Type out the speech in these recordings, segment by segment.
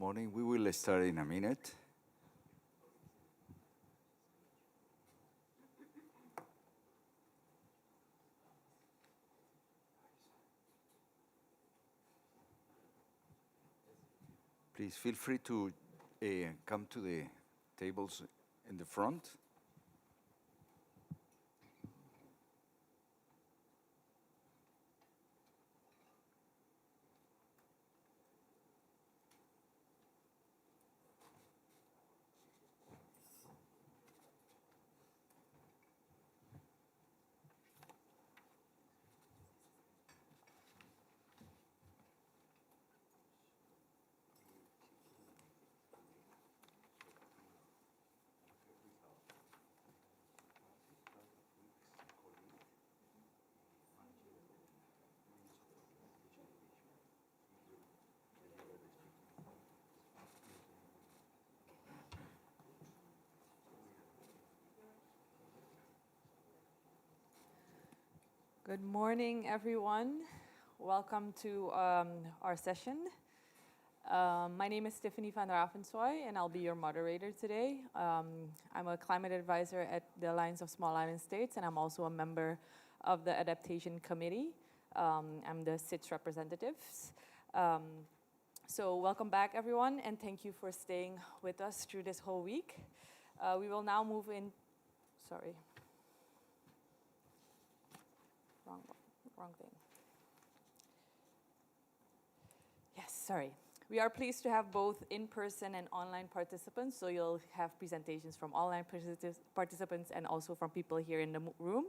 Morning. We will start in a minute. Please feel free to come to the tables in the front. Good morning, everyone. Welcome to our session. My name is Stephanie van Ravenswaaij, and I'll be your moderator today. I'm a climate advisor at the Alliance of Small Island States, and I'm also a member of the Adaptation Committee. I'm the SITS representatives. So welcome back, everyone, and thank you for staying with us through this whole week. We will now move in, sorry. Wrong thing. Yes, sorry. We are pleased to have both in-person and online participants, so you'll have presentations from online participants and also from people here in the room.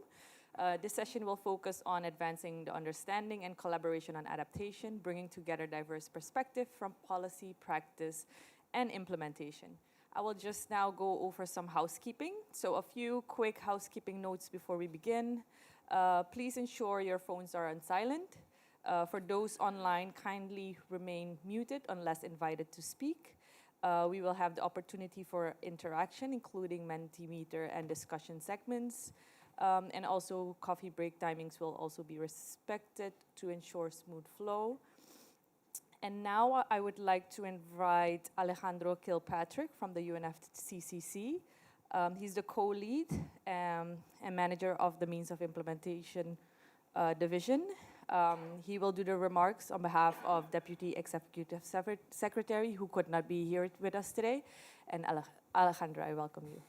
This session will focus on advancing the understanding and collaboration on adaptation, bringing together diverse perspectives from policy, practice, and implementation. I will just now go over some housekeeping. So a few quick housekeeping notes before we begin. Please ensure your phones are on silent. For those online, kindly remain muted unless invited to speak. We will have the opportunity for interaction, including Mentimeter and discussion segments. And also coffee break timings will also be respected to ensure smooth flow. And now I would like to invite Alejandro Kilpatrick from the UNFCCC. He's the co-lead and manager of the Means of Implementation Division. He will do the remarks on behalf of Deputy Executive Secretary, who could not be here with us today. And Alejandro, I welcome you.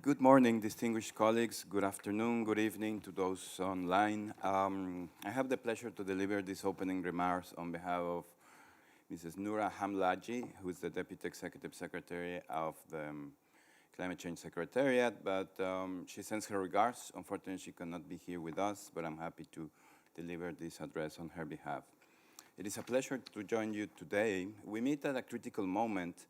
Good morning, distinguished colleagues. Good afternoon, good evening to those online. I have the pleasure to deliver these opening remarks on behalf of Mrs. Noura Hamlaji, who is the Deputy Executive Secretary of the Climate Change Secretariat, but she sends her regards. Unfortunately, she cannot be here with us, but I'm happy to deliver this address on her behalf. It is a pleasure to join you today. We meet at a critical moment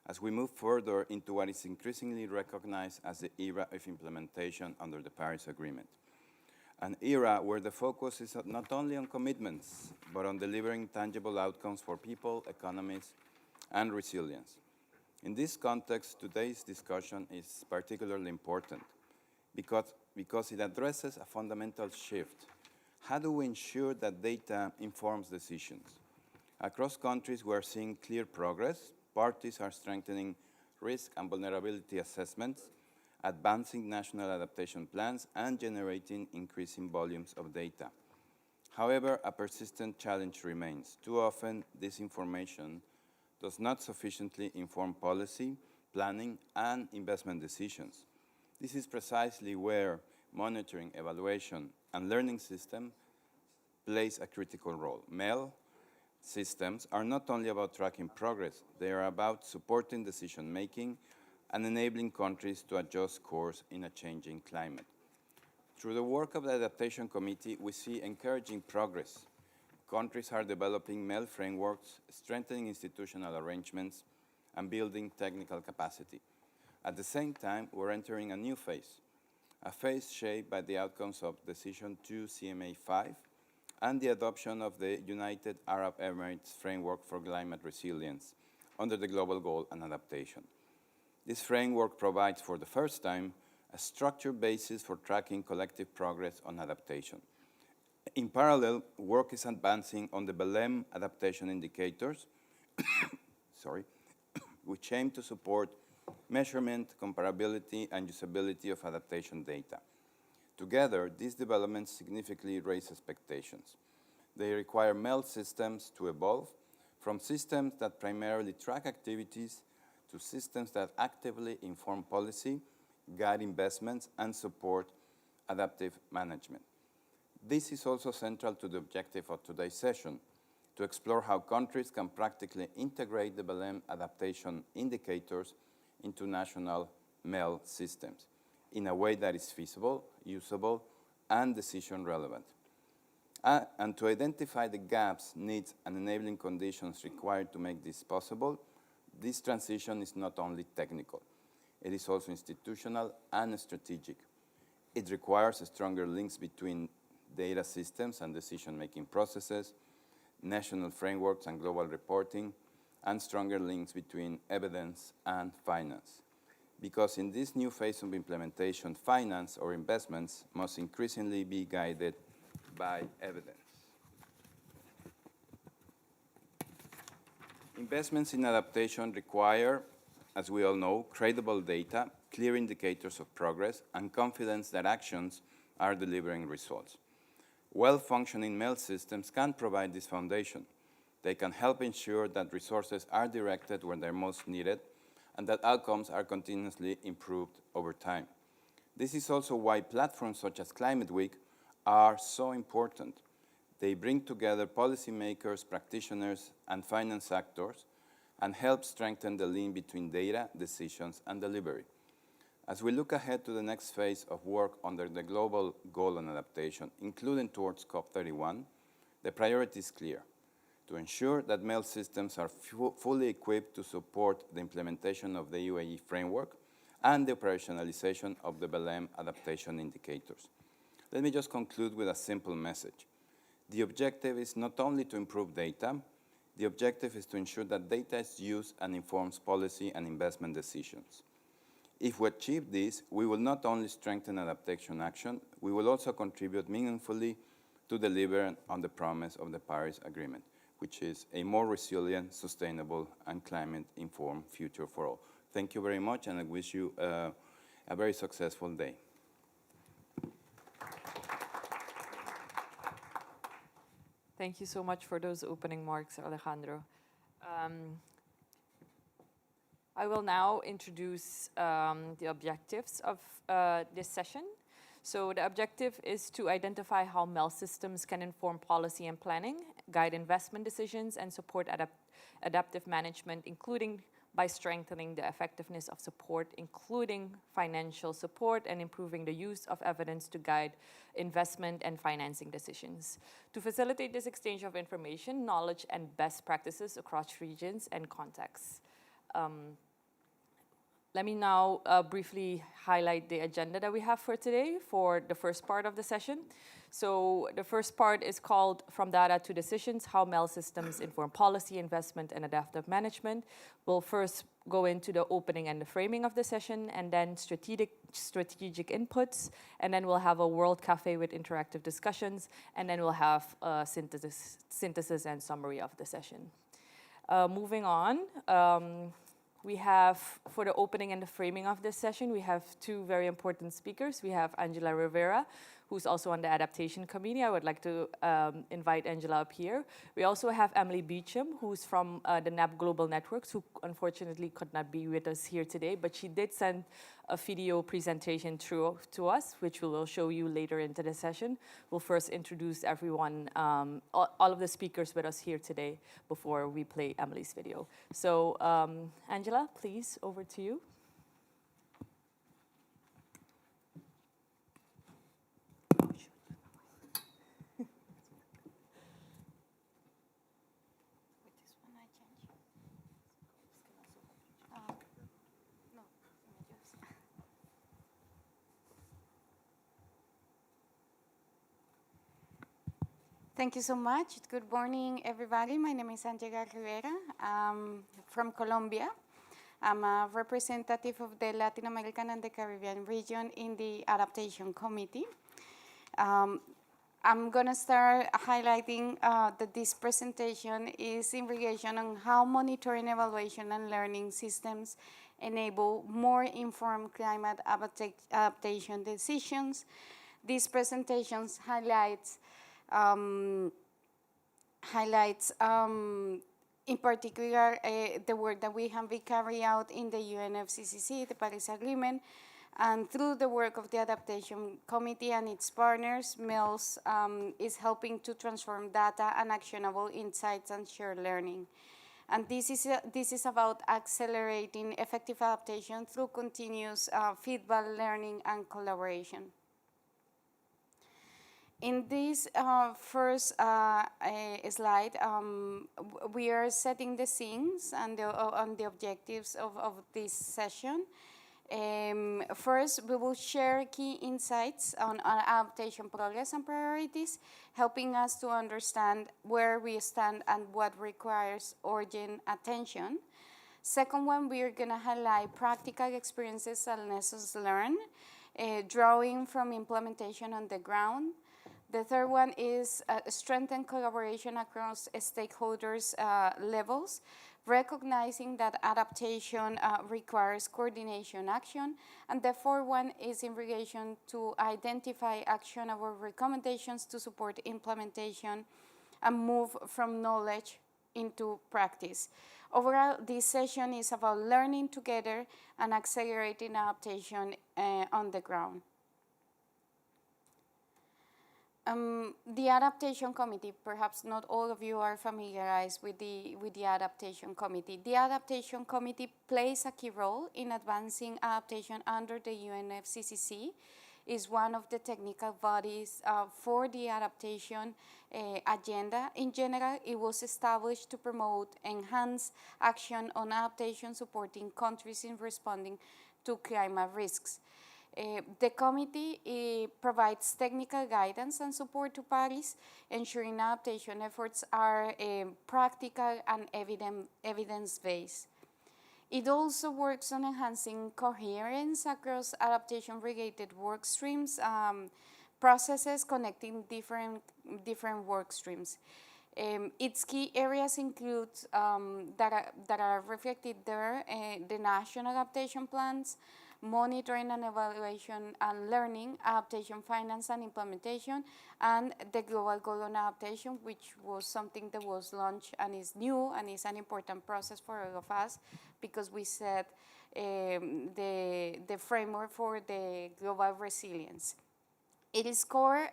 as we move further into what is increasingly recognized as the era of implementation under the Paris Agreement. An era where the focus is not only on commitments, but on delivering tangible outcomes for people, economies, and resilience. In this context, today's discussion is particularly important because it addresses a fundamental shift. How do we ensure that data informs decisions? Across countries, we are seeing clear progress. Parties are strengthening risk and vulnerability assessments, advancing national adaptation plans, and generating increasing volumes of data. However, a persistent challenge remains. Too often, this information does not sufficiently inform policy, planning, and investment decisions. This is precisely where monitoring, evaluation, and learning system plays a critical role. MEL systems are not only about tracking progress, they are about supporting decision-making and enabling countries to adjust course in a changing climate. Through the work of the Adaptation Committee, we see encouraging progress. Countries are developing MEL frameworks, strengthening institutional arrangements, and building technical capacity. At the same time, we're entering a new phase, a phase shaped by the outcomes of Decision 2 CMA5 and the adoption of the United Arab Emirates Framework for Climate Resilience under the Global Goal and Adaptation. This framework provides for the first time a structured basis for tracking collective progress on adaptation. In parallel, work is advancing on the Belém adaptation indicators, sorry, which aim to support measurement, comparability, and usability of adaptation data. Together, these developments significantly raise expectations. They require MEL systems to evolve from systems that primarily track activities to systems that actively inform policy, guide investments, and support adaptive management. This is also central to the objective of today's session, to explore how countries can practically integrate the Belém adaptation indicators into national MEL systems in a way that is feasible, usable, and decision relevant. And to identify the gaps, needs, and enabling conditions required to make this possible, this transition is not only technical, it is also institutional and strategic. It requires stronger links between data systems and decision-making processes, national frameworks and global reporting, and stronger links between evidence and finance. Because in this new phase of implementation, finance or investments must increasingly be guided by evidence. Investments in adaptation require, as we all know, credible data, clear indicators of progress, and confidence that actions are delivering results. Well-functioning MEL systems can provide this foundation. They can help ensure that resources are directed where they're most needed and that outcomes are continuously improved over time. This is also why platforms such as Climate Week are so important. They bring together policymakers, practitioners, and finance actors and help strengthen the link between data, decisions, and delivery. As we look ahead to the next phase of work under the global goal on adaptation, including towards COP31, the priority is clear: to ensure that MEL systems are fully equipped to support the implementation of the UAE framework and the operationalization of the Belém adaptation indicators. Let me just conclude with a simple message. The objective is not only to improve data, the objective is to ensure that data is used and informs policy and investment decisions. If we achieve this, we will not only strengthen adaptation action, we will also contribute meaningfully to deliver on the promise of the Paris Agreement, which is a more resilient, sustainable, and climate-informed future for all. Thank you very much, and I wish you a very successful day. Thank you so much for those opening remarks, Alejandro. I will now introduce the objectives of this session. So the objective is to identify how MEL systems can inform policy and planning, guide investment decisions, and support adaptive management, including by strengthening the effectiveness of support, including financial support, and improving the use of evidence to guide investment and financing decisions. To facilitate this exchange of information, knowledge, and best practices across regions and contexts. Let me now briefly highlight the agenda that we have for today for the first part of the session. So the first part is called From Data to Decisions, How MEL Systems Inform Policy, Investment, and Adaptive Management. We'll first go into the opening and the framing of the session, and then strategic inputs, and then we'll have a World Cafe with interactive discussions, and then we'll have a synthesis and summary of the session. Moving on, we have, for the opening and the framing of this session, we have two very important speakers. We have Angela Rivera, who's also on the adaptation committee. I would like to invite Angela up here. We also have Emily Beecham, who's from the NAB Global Networks, who unfortunately could not be with us here today, but she did send a video presentation through to us, which we will show you later into the session. We'll first introduce everyone, all of the speakers with us here today before we play Emily's video. So Angela, please, over to you. Thank you so much. Good morning, everybody. My name is Angela Rivera. I'm from Colombia. I'm a representative of the Latin American and the Caribbean region in the Adaptation Committee. I'm going to start highlighting that this presentation is in relation on how monitoring, evaluation, and learning systems enable more informed climate adaptation decisions. These presentations highlights in particular the work that we have been carrying out in the UNFCCC, the Paris Agreement, and through the work of the Adaptation Committee and its partners, MELS is helping to transform data and actionable insights and shared learning. And this is about accelerating effective adaptation through continuous feedback, learning, and collaboration. In this first slide, we are setting the scenes and the objectives of this session. First, we will share key insights on adaptation progress and priorities, helping us to understand where we stand and what requires urgent attention. Second one, we are going to highlight practical experiences and lessons learned, drawing from implementation on the ground. The third one is strengthen collaboration across stakeholders levels, recognizing that adaptation requires coordination action. And the fourth one is in relation to identify actionable recommendations to support implementation and move from knowledge into practice. Overall, this session is about learning together and accelerating adaptation on the ground. The Adaptation Committee, perhaps not all of you are familiarized with the Adaptation Committee. The Adaptation Committee plays a key role in advancing adaptation under the UNFCCC. Is one of the technical bodies for the adaptation agenda. In general, it was established to promote enhanced action on adaptation, supporting countries in responding to climate risks. The committee provides technical guidance and support to parties, ensuring adaptation efforts are practical and evidence-based. It also works on enhancing coherence across adaptation-related work streams, processes connecting different work streams. Its key areas include that are reflected there, the national adaptation plans, monitoring and evaluation and learning, adaptation finance and implementation, and the global goal on adaptation, which was something that was launched and is new and is an important process for all of us because we set the framework for the global resilience. It is core.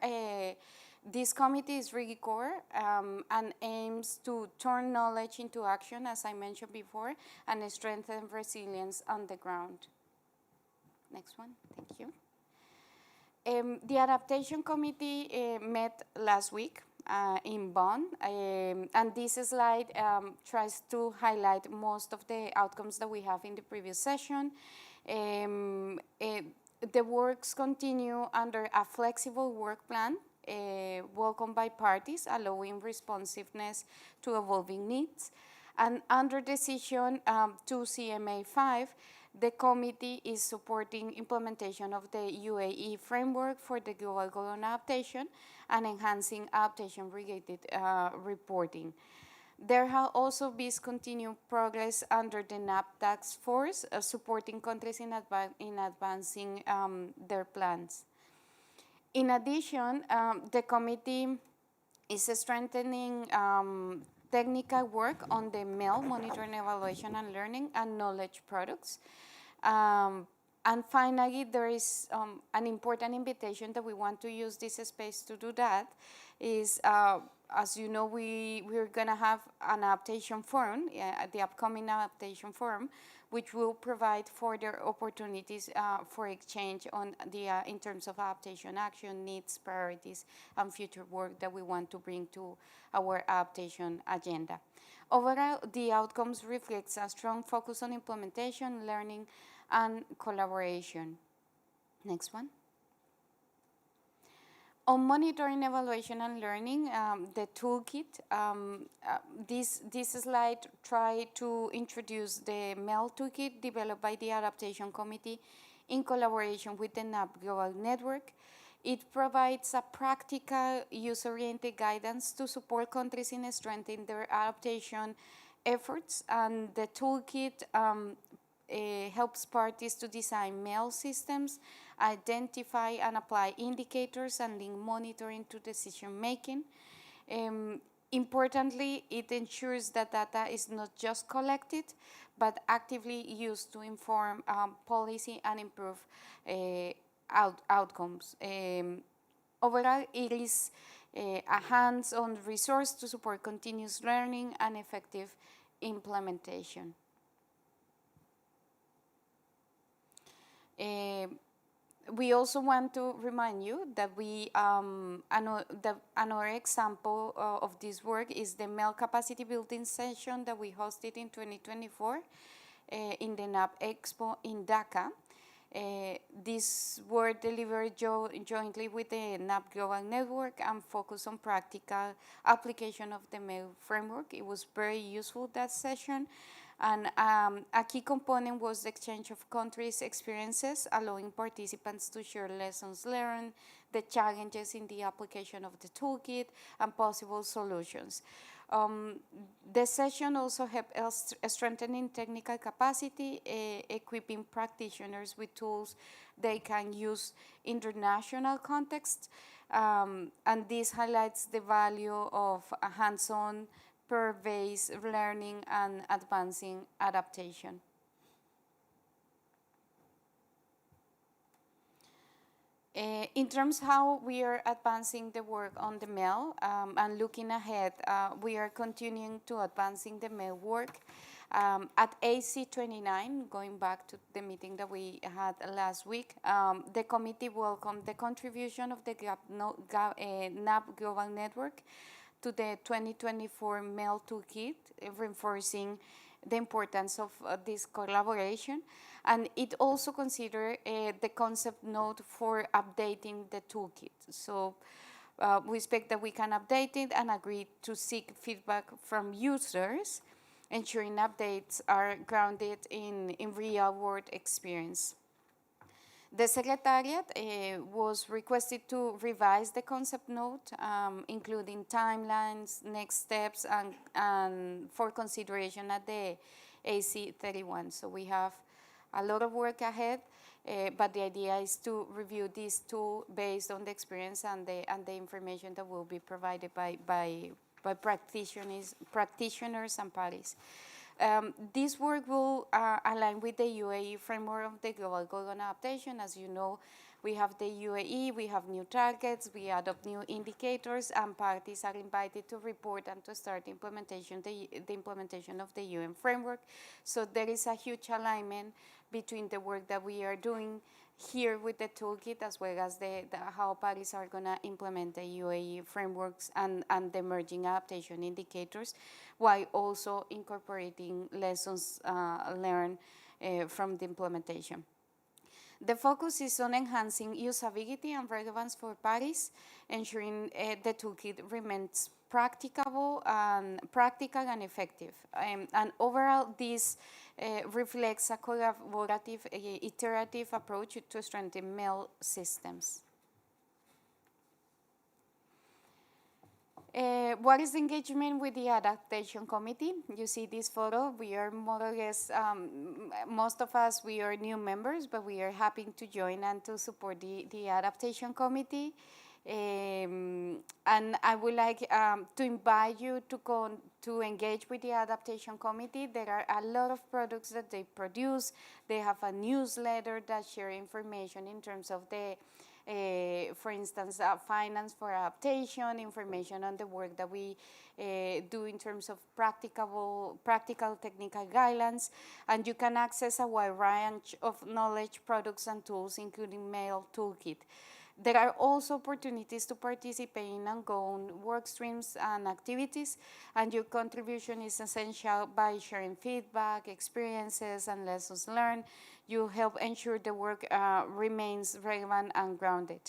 This committee is really core and aims to turn knowledge into action, as I mentioned before, and strengthen resilience on the ground. Next one, thank you. The Adaptation Committee met last week in Bonn, and this slide tries to highlight most of the outcomes that we have in the previous session. The works continue under a flexible work plan, welcomed by parties, allowing responsiveness to evolving needs. And under decision 2CMA5, the committee is supporting implementation of the UAE framework for the global goal on adaptation and enhancing adaptation-related reporting. There has also been continued progress under the NAP task force, supporting countries in advancing their plans. In addition, the committee is strengthening technical work on the MEL, monitoring, evaluation, and learning, and knowledge products. And finally, there is an important invitation that we want to use this space to do that is, as you know, we're going to have an adaptation forum, the upcoming adaptation forum, which will provide further opportunities for exchange on the in terms of adaptation action, needs, priorities, and future work that we want to bring to our adaptation agenda. Overall, the outcomes reflects a strong focus on implementation, learning, and collaboration. Next one. On monitoring, evaluation, and learning, the toolkit, this slide try to introduce the MEL toolkit developed by the Adaptation Committee in collaboration with the NAP Global Network. It provides a practical, user-oriented guidance to support countries in strengthening their adaptation efforts, and the toolkit helps parties to design MEL systems, identify and apply indicators, and link monitoring to decision making. Importantly, it ensures that data is not just collected, but actively used to inform policy and improve outcomes. Overall, it is a hands-on resource to support continuous learning and effective implementation. We also want to remind you that another example of this work is the MEL capacity building session that we hosted in 2024 in the NAP Expo in Dhaka. These were delivered jointly with the NAP Global Network and focused on practical application of the MEL framework. It was very useful, that session. And a key component was the exchange of countries' experiences, allowing participants to share lessons learned, the challenges in the application of the toolkit, and possible solutions. The session also helped us strengthening technical capacity, equipping practitioners with tools they can use in international context, and this highlights the value of a hands-on, peer-based learning and advancing adaptation. In terms how we are advancing the work on the MEL and looking ahead, we are continuing to advancing the MEL work. At AC29, going back to the meeting that we had last week, the committee welcomed the contribution of the NAP Global Network to the 2024 MEL Toolkit, reinforcing the importance of this collaboration. And it also considered the concept note for updating the toolkit. So we expect that we can update it and agree to seek feedback from users, ensuring updates are grounded in real-world experience. The Secretariat was requested to revise the concept note, including timelines, next steps, and for consideration at the AC31. So we have a lot of work ahead, but the idea is to review this tool based on the experience and the information that will be provided by practitioners and parties. This work will align with the UAE framework of the Global Goal on Adaptation. As you know, we have the UAE, we have new targets, we adopt new indicators, and parties are invited to report and to start the implementation of the UN framework. So there is a huge alignment between the work that we are doing here with the toolkit, as well as how parties are going to implement the UAE frameworks and the emerging adaptation indicators, while also incorporating lessons learned from the implementation. The focus is on enhancing usability and relevance for parties, ensuring the toolkit remains practical and effective. And overall, this reflects a collaborative, iterative approach to strengthen MEL systems. What is the engagement with the Adaptation Committee? You see this photo. We are more or less, most of us, we are new members, but we are happy to join and to support the Adaptation Committee. And I would like to invite you to engage with the Adaptation Committee. There are a lot of products that they produce. They have a newsletter that share information in terms of the for instance, finance for adaptation, information on the work that we do in terms of practical technical guidelines, and you can access a wide range of knowledge, products, and tools, including MEL Toolkit. There are also opportunities to participate in ongoing work streams and activities, and your contribution is essential by sharing feedback, experiences, and lessons learned. You help ensure the work remains relevant and grounded.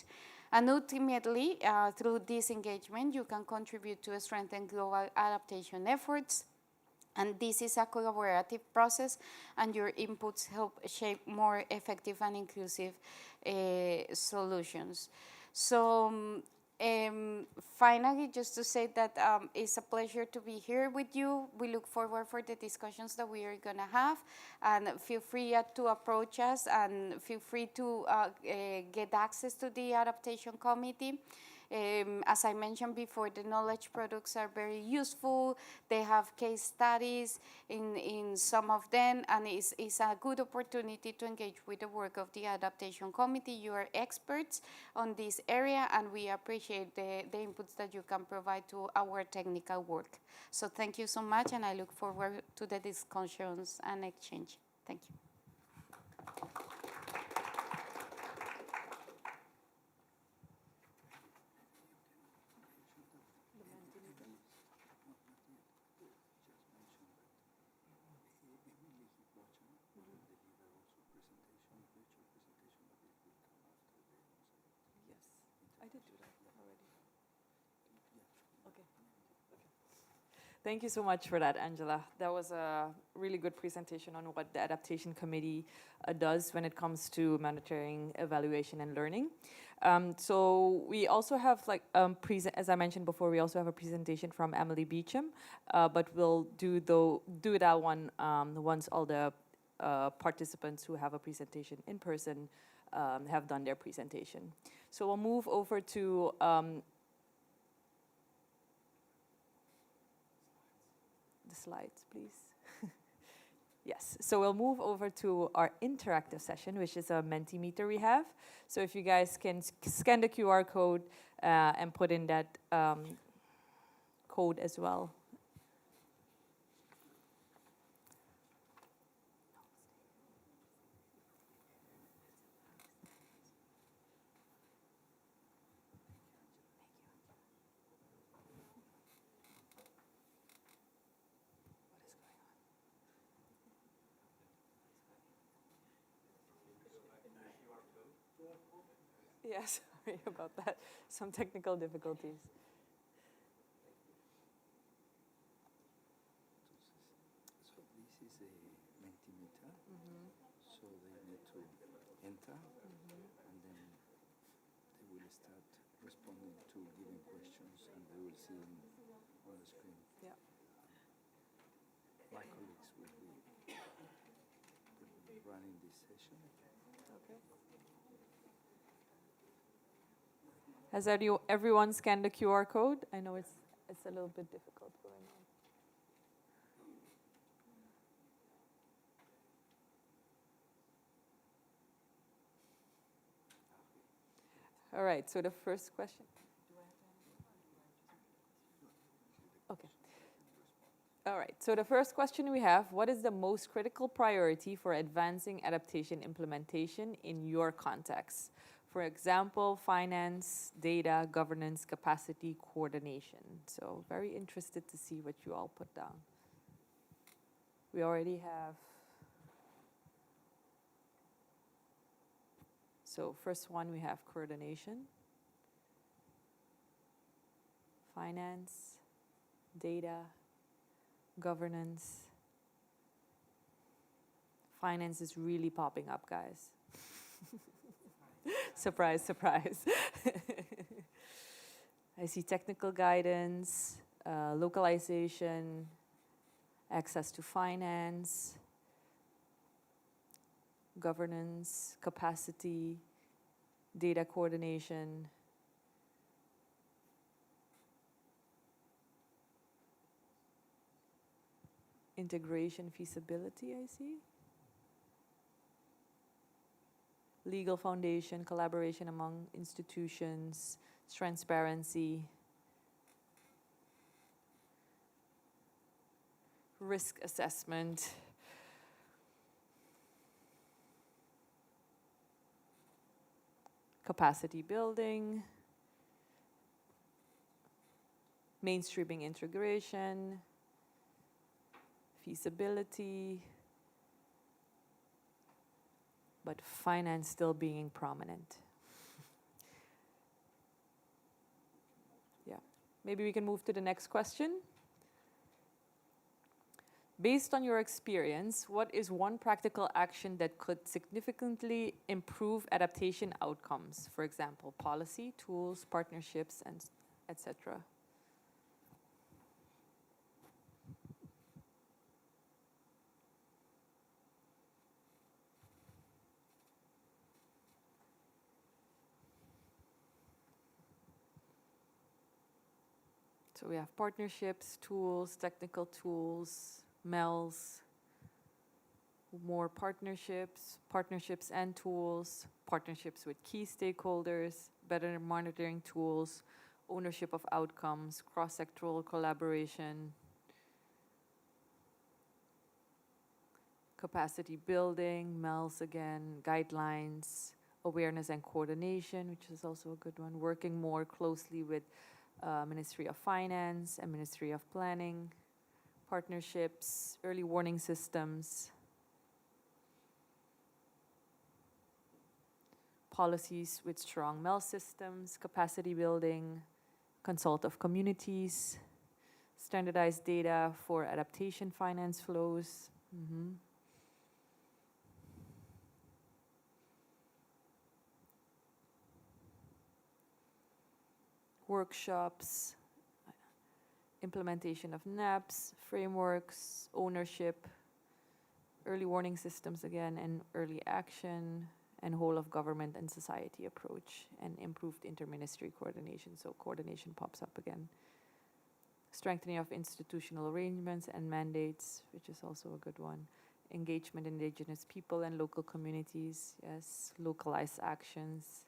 And ultimately, through this engagement, you can contribute to strengthen global adaptation efforts. And this is a collaborative process, and your inputs help shape more effective and inclusive solutions. So finally, just to say that it's a pleasure to be here with you. We look forward for the discussions that we are going to have, and feel free to approach us, and feel free to get access to the adaptation committee. As I mentioned before, the knowledge products are very useful. They have case studies in some of them, and it's a good opportunity to engage with the work of the Adaptation Committee. You are experts on this area, and we appreciate the inputs that you can provide to our technical work. So thank you so much, and I look forward to the discussions and exchange. Thank you. Thank you so much for that, Angela. That was a really good presentation on what the Adaptation Committee does when it comes to monitoring, evaluation, and learning. So we also have, like, as I mentioned before, we also have a presentation from Emily Beecham, but we'll do that one once all the participants who have a presentation in person have done their presentation. So we'll move over to the slides, please. Yes, so we'll move over to our interactive session, which is a Mentimeter we have. So if you guys can scan the QR code and put in that code as well. Yeah, sorry about that. Some technical difficulties. So this is a Mentimeter. So they need to enter, and then they will start responding to given questions, and they will see them on the screen. Yeah. My colleagues will be running this session. Okay. Has everyone scanned the QR code? I know it's a little bit difficult going on. All right, so the first question. Okay. All right, so the first question we have, what is the most critical priority for advancing adaptation implementation in your context? For example, finance, data, governance, capacity, coordination. So very interested to see what you all put down. We already have. So first one, we have coordination, finance, data, governance. Finance is really popping up, guys. Surprise, surprise. I see technical guidance, localization, access to finance, governance, capacity, data coordination. Integration feasibility, I see. Legal foundation, collaboration among institutions, transparency, risk assessment, capacity building, mainstreaming integration, feasibility, but finance still being prominent. maybe we can move to the next question. Based on your experience, what is one practical action that could significantly improve adaptation outcomes? For example, policy, tools, partnerships, and etc. So we have partnerships, tools, technical tools, MELs, more partnerships, partnerships and tools, partnerships with key stakeholders, better monitoring tools, ownership of outcomes, cross-sectoral collaboration, capacity building, MELs again, guidelines, awareness and coordination, which is also a good one, working more closely with Ministry of Finance and Ministry of Planning, partnerships, early warning systems, policies with strong MEL systems, capacity building, consult of communities, standardized data for adaptation finance flows. Workshops, implementation of NAPs, frameworks, ownership, early warning systems again, and early action, and whole of government and society approach, and improved interministry coordination. So coordination pops up again. Strengthening of institutional arrangements and mandates, which is also a good one. Engagement in indigenous people and local communities, yes. Localized actions,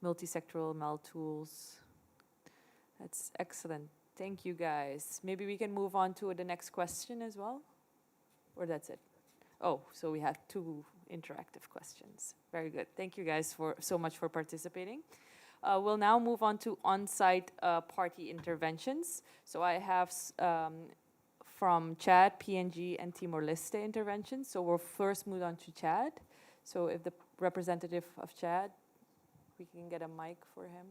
multi-sectoral MEL tools. That's excellent. Thank you, guys. Maybe we can move on to the next question as well? Or that's it? Oh, so we have 2 interactive questions. Very good. Thank you guys so much for participating. We'll now move on to on-site party interventions. So I have from Chad, PNG, and Timor-Leste interventions. So we'll first move on to Chad. So if the representative of Chad, we can get a mic for him.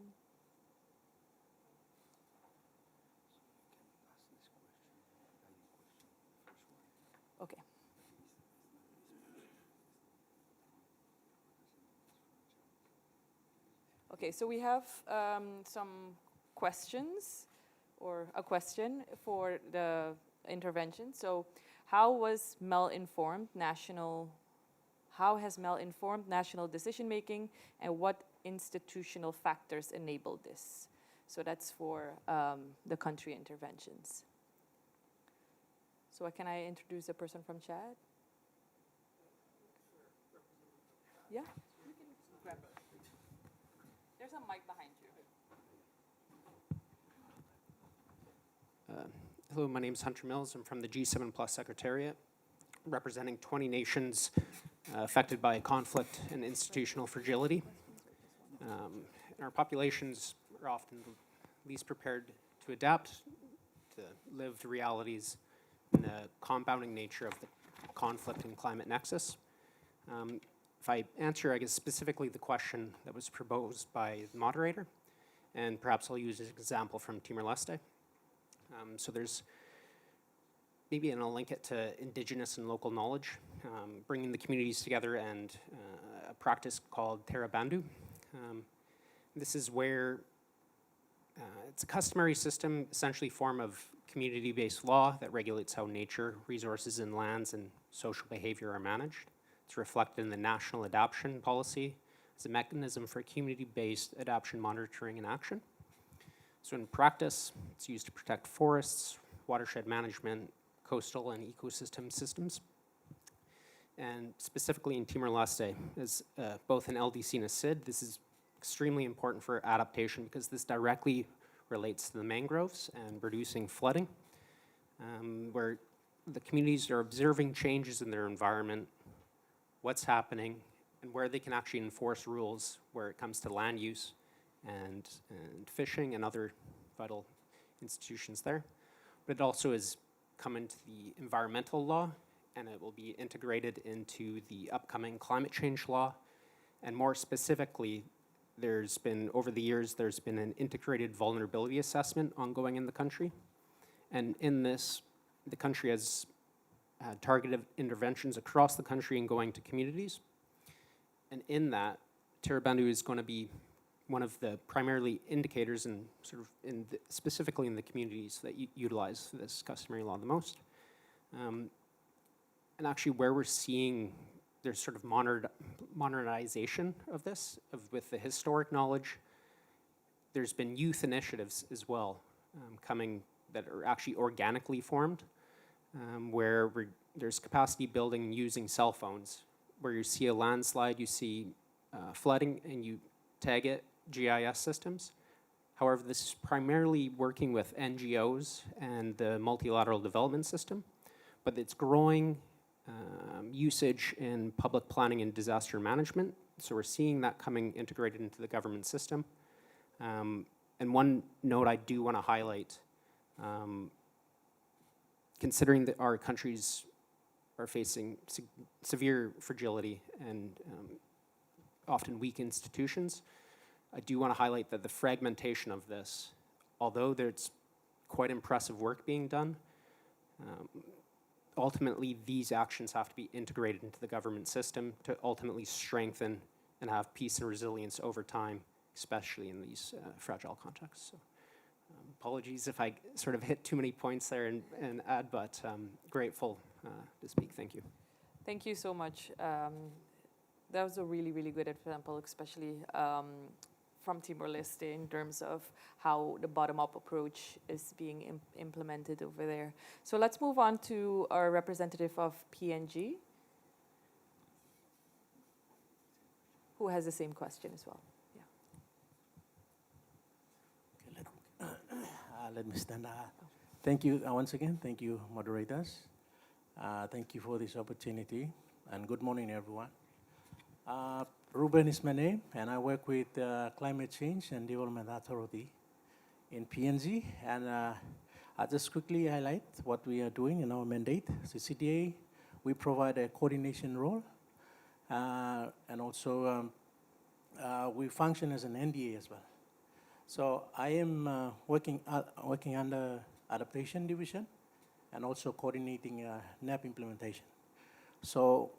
Okay. Okay, so we have some questions, or a question for the intervention. So how has MEL informed national decision-making, and what institutional factors enabled this? So that's for the country interventions. So can I introduce a person from Chad? Yeah? You can grab it. There's a mic behind you. Hello, my name is Hunter Mills. I'm from the G7 Plus Secretariat, representing 20 nations affected by conflict and institutional fragility. Our populations are often least prepared to adapt to lived realities and the compounding nature of the conflict and climate nexus. If I answer, I guess, specifically the question that was proposed by the moderator, and perhaps I'll use an example from Timor-Leste. So there's, and I'll link it to indigenous and local knowledge, bringing the communities together, and a practice called Terra Bandu. This is where it's a customary system, essentially form of community-based law that regulates how nature, resources, and lands and social behavior are managed. It's reflected in the National Adaptation Policy as a mechanism for community-based adaptation monitoring and action. So in practice, it's used to protect forests, watershed management, coastal and ecosystem systems. And specifically in Timor-Leste, as both an LDC and a SID, this is extremely important for adaptation because this directly relates to the mangroves and reducing flooding, where the communities are observing changes in their environment, what's happening, and where they can actually enforce rules where it comes to land use and fishing and other vital institutions there. But it also has come into the environmental law, and it will be integrated into the upcoming climate change law, and more specifically, over the years, there's been an integrated vulnerability assessment ongoing in the country. And in this, the country has targeted interventions across the country and going to communities. And in that, Tirabandhu is going to be one of the primarily indicators and specifically in the communities that utilize this customary law the most. And actually where we're seeing there's sort of modernization of this, with the historic knowledge. There's been youth initiatives as well coming that are actually organically formed, where there's capacity building using cell phones, where you see a landslide, you see flooding, and you tag it GIS systems. However, this is primarily working with NGOs and the multilateral development system, but it's growing usage in public planning and disaster management. So we're seeing that coming integrated into the government system. And one note I do want to highlight, considering that our countries are facing severe fragility and often weak institutions, I do want to highlight that the fragmentation of this, although there's quite impressive work being done, ultimately these actions have to be integrated into the government system to ultimately strengthen and have peace and resilience over time, especially in these fragile contexts. So, apologies if I sort of hit too many points there and add, but grateful to speak. Thank you. Thank you so much. That was a really, really good example, especially from Timor-Leste in terms of how the bottom-up approach is being implemented over there. So let's move on to our representative of PNG, who has the same question as well. Yeah. Let me stand up. Thank you once again. Thank you, moderators. Thank you for this opportunity, and good morning, everyone. Ruben is my name, and I work with Climate Change and Development Authority in PNG. And I'll just quickly highlight what we are doing in our mandate. So CDA, we provide a coordination role, and also we function as an NDA as well. So I am working under Adaptation Division and also coordinating NAP implementation. So,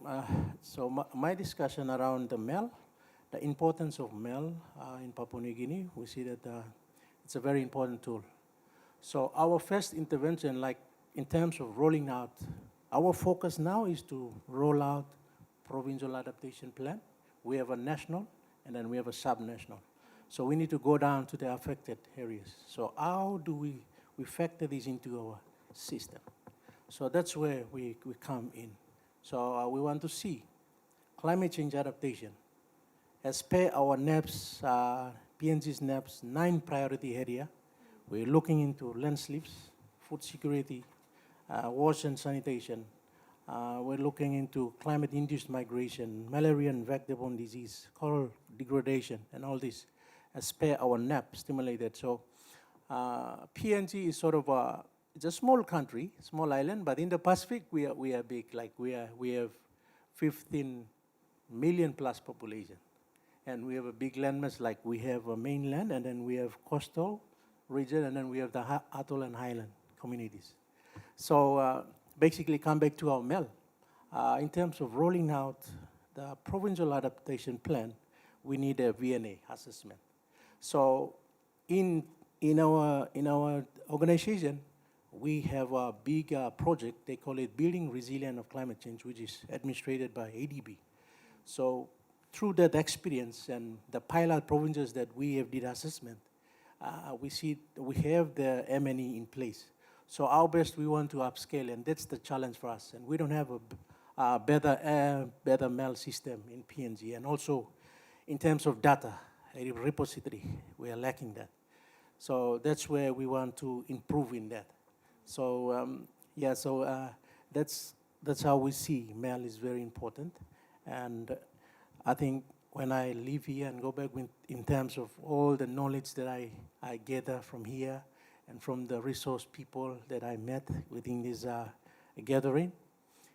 my discussion around the MEL, the importance of MEL in Papua New Guinea, we see that it's a very important tool. So our first intervention, like in terms of rolling out, our focus now is to roll out provincial adaptation plan. We have a national, and then we have a sub-national. So we need to go down to the affected areas. So how do we factor this into our system? So that's where we come in. So we want to see climate change adaptation as per our NAP's, PNG's NAP's 9 priority area. We're looking into landslips, food security, water and sanitation. We're looking into climate-induced migration, malaria and vector-borne disease, coral degradation, and all this as per our NAP stimulated. So PNG is sort of it's a small country, small island, but in the Pacific we are big. Like we have 15 million plus population, and we have a big landmass. Like we have a mainland, and then we have coastal region, and then we have the atoll and highland communities. So basically, come back to our MEL. In terms of rolling out the provincial adaptation plan, we need a VNA assessment. So in our organization, we have a big project, they call it Building Resilience of Climate Change, which is administered by ADB. So through that experience and the pilot provinces that we have did assessment, we see we have the M&E in place. So our best, we want to upscale, and that's the challenge for us. And we don't have a better MEL system in PNG. And also, in terms of data, a repository, we are lacking that. So that's where we want to improve in that. So that's how we see MEL is very important. And I think when I leave here and go back in terms of all the knowledge that I gather from here and from the resource people that I met within this gathering,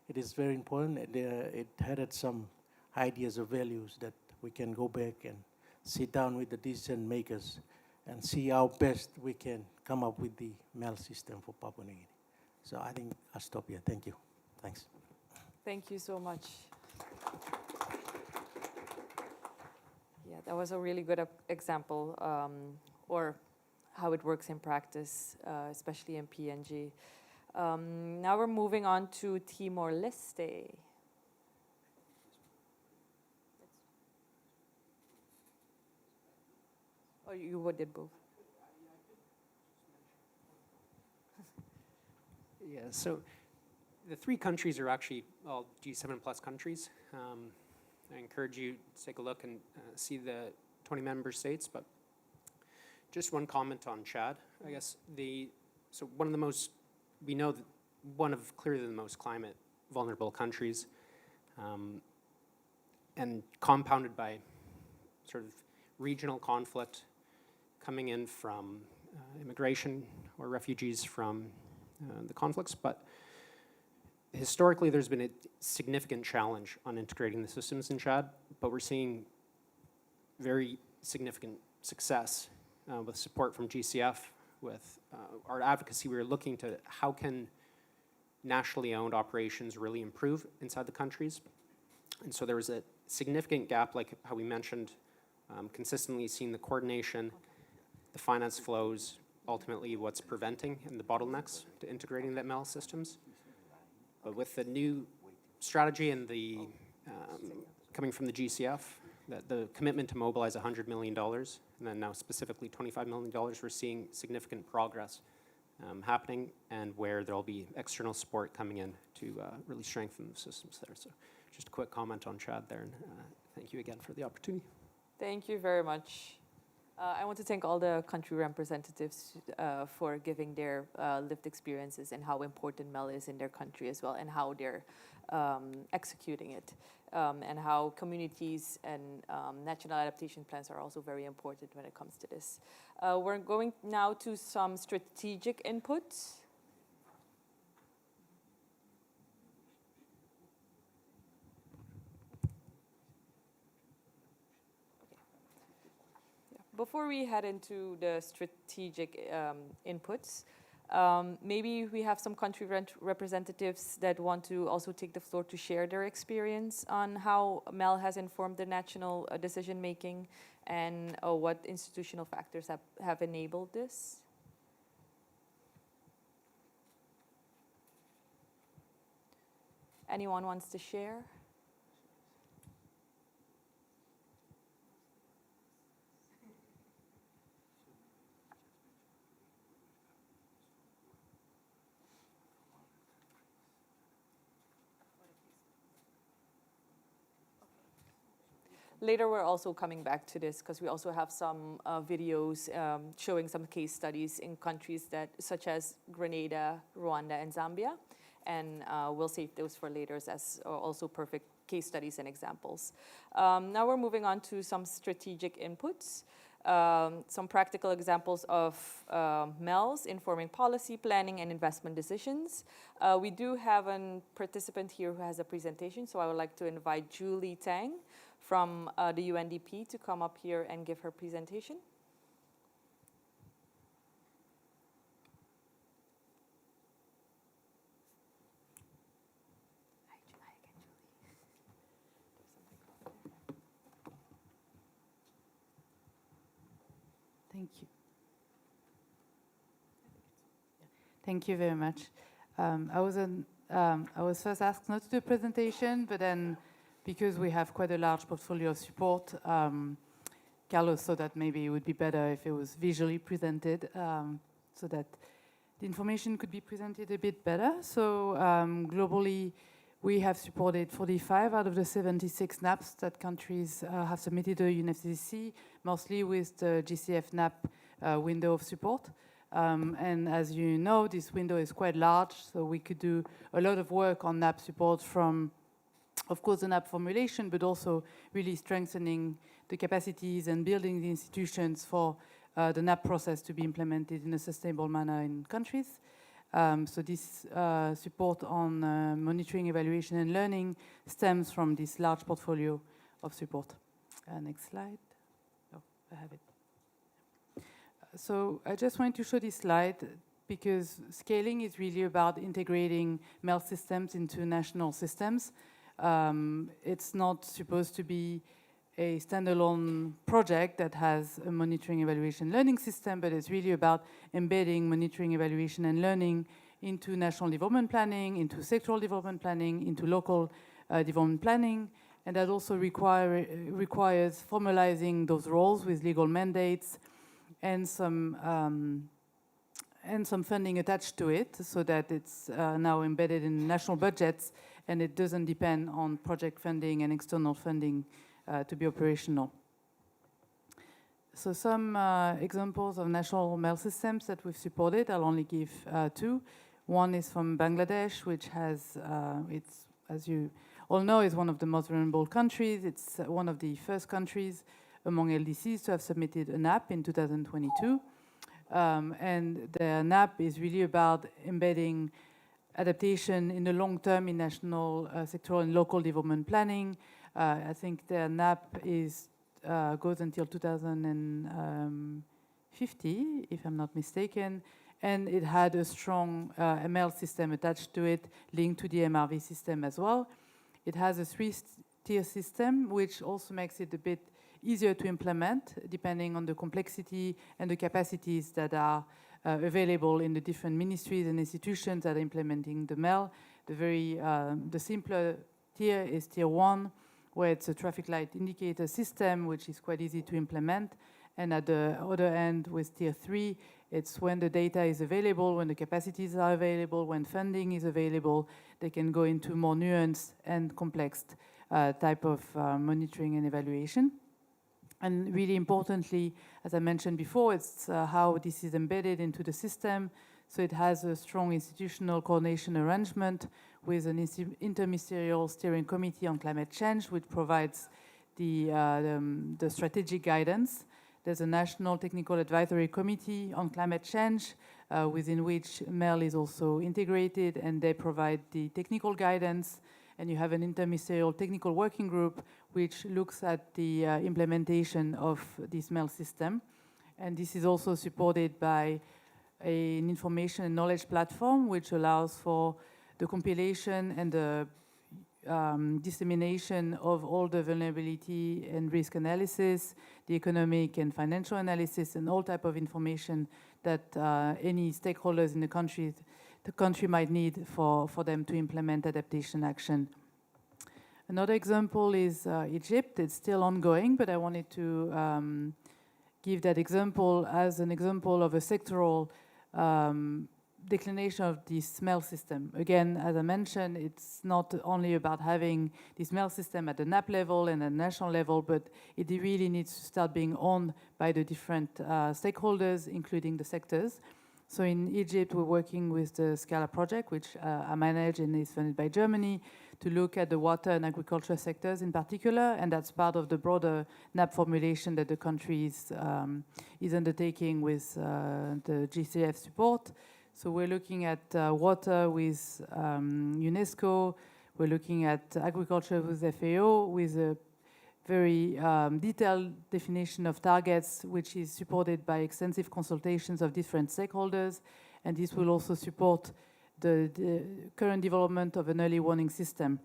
it is very important. It added some ideas or values that we can go back and sit down with the decision makers and see how best we can come up with the MEL system for Papua New Guinea. So I think I'll stop here. Thank you. Thanks. Thank you so much. Yeah, that was a really good example, or how it works in practice, especially in PNG. Now we're moving on to Timor-Leste. Oh, you did both. Yeah, so the 3 countries are actually all G7 plus countries. I encourage you to take a look and see the 20 member states, but just one comment on Chad, I guess. So one of the most, we know that one of clearly the most climate vulnerable countries, and compounded by sort of regional conflict coming in from immigration or refugees from the conflicts, but historically there's been a significant challenge on integrating the systems in Chad, but we're seeing very significant success with support from GCF, with our advocacy. We're looking to how can nationally owned operations really improve inside the countries. And so there was a significant gap, like how we mentioned, consistently seeing the coordination, the finance flows, ultimately what's preventing and the bottlenecks to integrating the MEL systems. But with the new strategy and the coming from the GCF, the commitment to mobilize $100 million, and then now specifically $25 million, we're seeing significant progress happening, and where there'll be external support coming in to really strengthen the systems there. So just a quick comment on Chad there, and thank you again for the opportunity. Thank you very much. I want to thank all the country representatives for giving their lived experiences and how important MEL is in their country as well, and how they're executing it, and how communities and national adaptation plans are also very important when it comes to this. We're going now to some strategic inputs. Before we head into the strategic inputs, maybe we have some country representatives that want to also take the floor to share their experience on how MEL has informed the national decision-making, and what institutional factors have enabled this. Anyone wants to share? Later, we're also coming back to this because we also have some videos showing some case studies in countries such as Grenada, Rwanda, and Zambia. And we'll save those for later as also perfect case studies and examples. Now we're moving on to some strategic inputs. Some practical examples of MELs informing policy, planning, and investment decisions. We do have a participant here who has a presentation, so I would like to invite Julie Tang from the UNDP to come up here and give her presentation. Thank you. Thank you very much. I was first asked not to do a presentation, but then because we have quite a large portfolio of support, Carlos thought that maybe it would be better if it was visually presented, so that the information could be presented a bit better. So globally, we have supported 45 out of the 76 NAPs that countries have submitted to UNFCCC, mostly with the GCF NAP window of support. And as you know, this window is quite large, so we could do a lot of work on NAP support from, of course, the NAP formulation, but also really strengthening the capacities and building the institutions for the NAP process to be implemented in a sustainable manner in countries. So this support on monitoring, evaluation, and learning stems from this large portfolio of support. Next slide. I have it. So I just want to show this slide because scaling is really about integrating MEL systems into national systems. It's not supposed to be a standalone project that has a monitoring, evaluation, learning system, but it's really about embedding monitoring, evaluation, and learning into national development planning, into sectoral development planning, into local development planning. And that also requires formalizing those roles with legal mandates and some funding attached to it so that it's now embedded in national budgets and it doesn't depend on project funding and external funding to be operational. So some examples of national MEL systems that we've supported, I'll only give two. One is from Bangladesh, which has, it's, as you all know, is one of the most vulnerable countries. It's one of the first countries among LDCs to have submitted an app in 2022. And the NAP is really about embedding adaptation in the long term in national, sectoral and local development planning. I think the NAP is, goes until 2050, if I'm not mistaken. And it had a strong ML system attached to it, linked to the MRV system as well. It has a 3-tier system, which also makes it a bit easier to implement, depending on the complexity and the capacities that are available in the different ministries and institutions that are implementing the MEL. The simpler tier is tier 1, where it's a traffic light indicator system, which is quite easy to implement. And at the other end, with tier 3, it's when the data is available, when the capacities are available, when funding is available, they can go into more nuanced and complex type of monitoring and evaluation. And really importantly, as I mentioned before, it's how this is embedded into the system. So it has a strong institutional coordination arrangement with an interministerial steering committee on climate change, which provides the strategic guidance. There's a National Technical Advisory Committee on Climate Change, within which MEL is also integrated, and they provide the technical guidance. And you have an interministerial technical working group, which looks at the implementation of this MEL system. And this is also supported by an information and knowledge platform, which allows for the compilation and the dissemination of all the vulnerability and risk analysis, the economic and financial analysis, and all type of information that any stakeholders in the country might need for them to implement adaptation action. Another example is Egypt. It's still ongoing, but I wanted to give that example as an example of a sectoral declination of this MEL system. Again, as I mentioned, it's not only about having this MEL system at the NAP level and at national level, but it really needs to start being owned by the different stakeholders, including the sectors. So in Egypt, we're working with the Scala project, which I manage and is funded by Germany, to look at the water and agriculture sectors in particular, and that's part of the broader NAP formulation that the country is undertaking with the GCF support. So we're looking at water with UNESCO, we're looking at agriculture with FAO, with a very detailed definition of targets, which is supported by extensive consultations of different stakeholders, and this will also support the current development of an early warning system.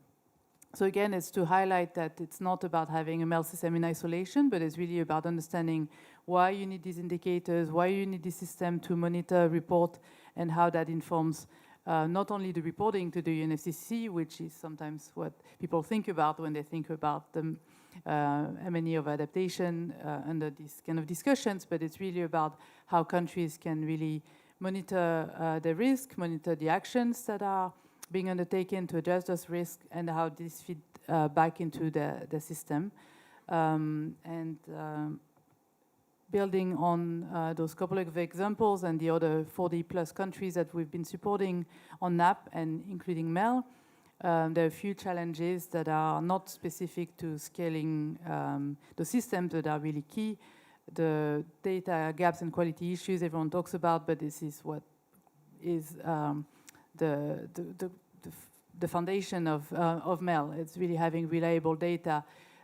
So again, it's to highlight that it's not about having a MEL system in isolation, but it's really about understanding why you need these indicators, why you need this system to monitor, report, and how that informs not only the reporting to the UNFCCC, which is sometimes what people think about when they think about the M&E of adaptation under these kind of discussions, but it's really about how countries can really monitor the risk, monitor the actions that are being undertaken to address those risks, and how this feed back into the system. Building on those couple of examples and the other 40 plus countries that we've been supporting on NAP and including MEL, there are a few challenges that are not specific to scaling the systems that are really key. The data gaps and quality issues everyone talks about, but this is what is the foundation of MEL. It's really having reliable data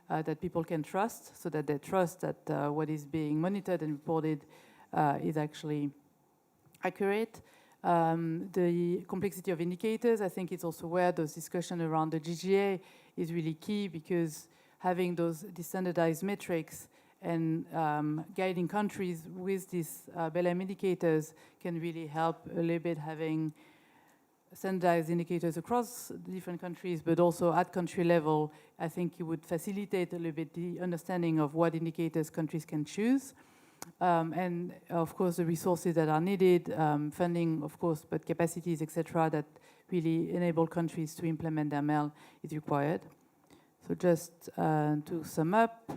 that people can trust, so that they trust that what is being monitored and reported is actually accurate. The complexity of indicators, I think it's also where those discussion around the GGA is really key, because having those standardized metrics and guiding countries with these BLM indicators can really help a little bit, having standardized indicators across different countries, but also at country level. I think it would facilitate a little bit the understanding of what indicators countries can choose. And of course, the resources that are needed, funding, of course, but capacities, etc., that really enable countries to implement their MEL is required. So just to sum up,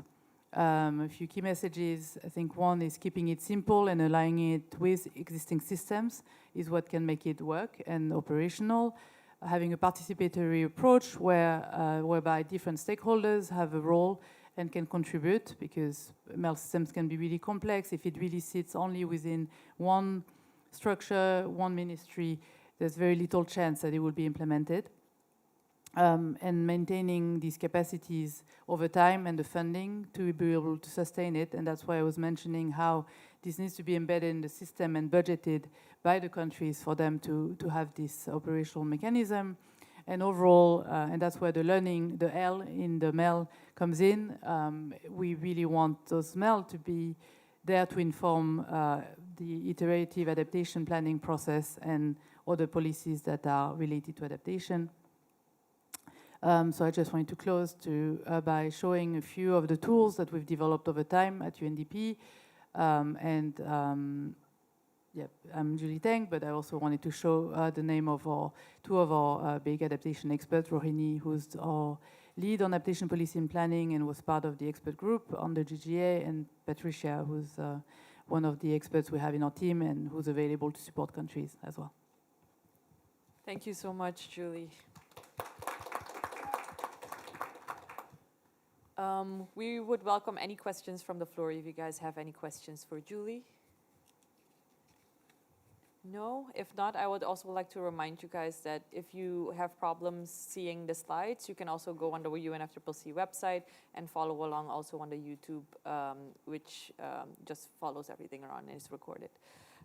a few key messages. I think one is keeping it simple and aligning it with existing systems is what can make it work and operational. Having a participatory approach whereby different stakeholders have a role and can contribute, because MEL systems can be really complex. If it really sits only within one structure, one ministry, there's very little chance that it will be implemented. And maintaining these capacities over time and the funding to be able to sustain it. And that's why I was mentioning how this needs to be embedded in the system and budgeted by the countries for them to have this operational mechanism. And overall, and that's where the learning, the L in the MEL comes in. We really want those MEL to be there to inform the iterative adaptation planning process and other policies that are related to adaptation. So I just wanted to close by showing a few of the tools that we've developed over time at UNDP. Yeah, I'm Julie Teng, but I also wanted to show the name of two of our big adaptation experts, Rohini, who's our lead on adaptation policy and planning and was part of the expert group on the GGA, and Patricia, who's one of the experts we have in our team and who's available to support countries as well. Thank you so much, Julie. We would welcome any questions from the floor if you guys have any questions for Julie. No? If not, I would also like to remind you guys that if you have problems seeing the slides, you can also go on the UNFCCC website and follow along also on the YouTube, which just follows everything around and is recorded.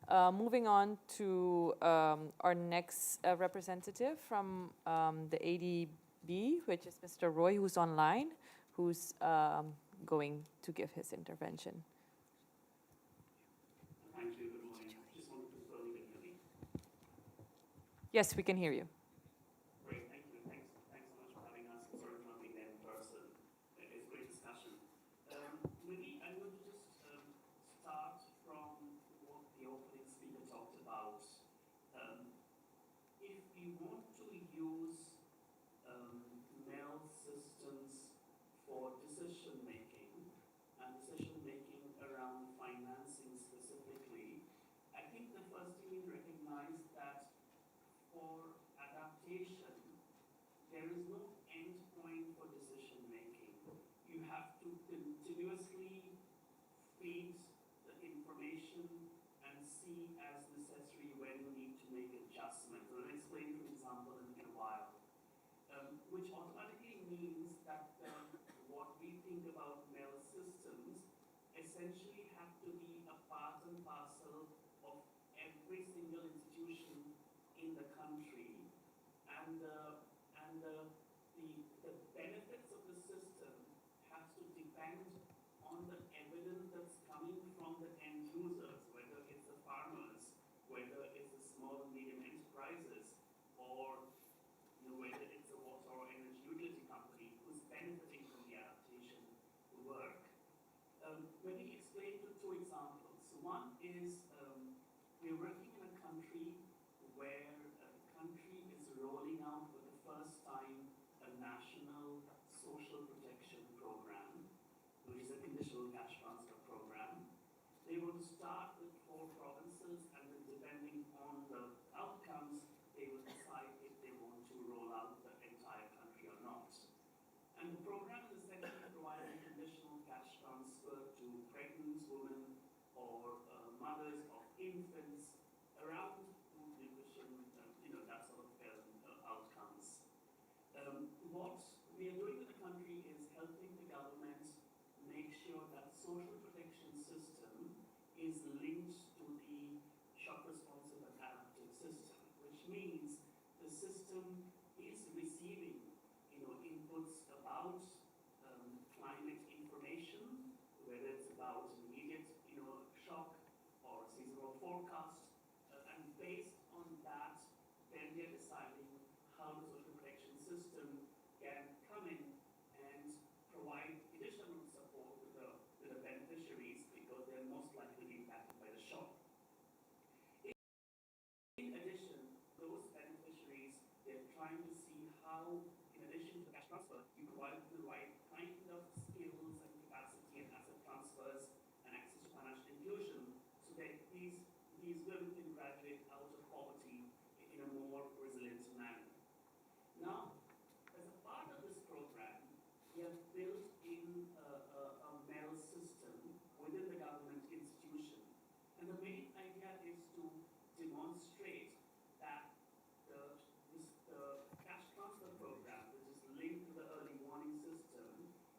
Moving on to our next representative from the ADB, which is Mr. Roy, who's online, who's going to give his intervention. Thank you. Good morning. Just wanted to confirm you can hear me. Yes, we can hear you. Great. Thank you. Thanks so much for having us. Sorry for not being there in person. It's a great discussion. Maybe I'm going to just start from what the opening speaker talked about. If we want to use MEL systems for decision making and decision making around financing specifically, I think the first thing we recognize that for adaptation, there is no end point for decision making. You have to continuously feed the information and see as necessary when you need to make adjustments. I'll explain an example in a while, which automatically means that what we think about MEL systems essentially have to be a part and parcel of every single institution in the country, and the benefits of the system has to depend on the evidence that's coming from the end users, whether it's the farmers, whether it's the small and medium enterprises, or whether it's a water or energy utility company who's benefiting from the adaptation work. Let me explain two examples. One is we're working in a country where the country is rolling out for the first time a national social protection program, which is a conditional cash transfer program. They will start with 4 provinces, and then depending on the outcomes, they will decide if they want to roll out the entire country or not. And the program is essentially providing conditional cash transfer to pregnant women or mothers of infants around food, nutrition, that sort of outcomes. What we are doing in the country is helping the government is linked to the shock responsive and adaptive system, which means the system is receiving, inputs about climate information, whether it's about immediate, shock or seasonal forecast, and based on that, then we are deciding how the social protection system can come in and provide additional support to the beneficiaries because they're most likely to be impacted by the shock. In addition, those beneficiaries, they're trying to see how, in addition to cash transfer, you provide the right kind of skills and capacity and asset transfers and access to financial inclusion so that these women can graduate out of poverty in a more resilient manner. Now, as a part of this program, we have built in a MEL system within the government institution. And the main idea is to demonstrate that the cash transfer program, which is linked to the early warning system,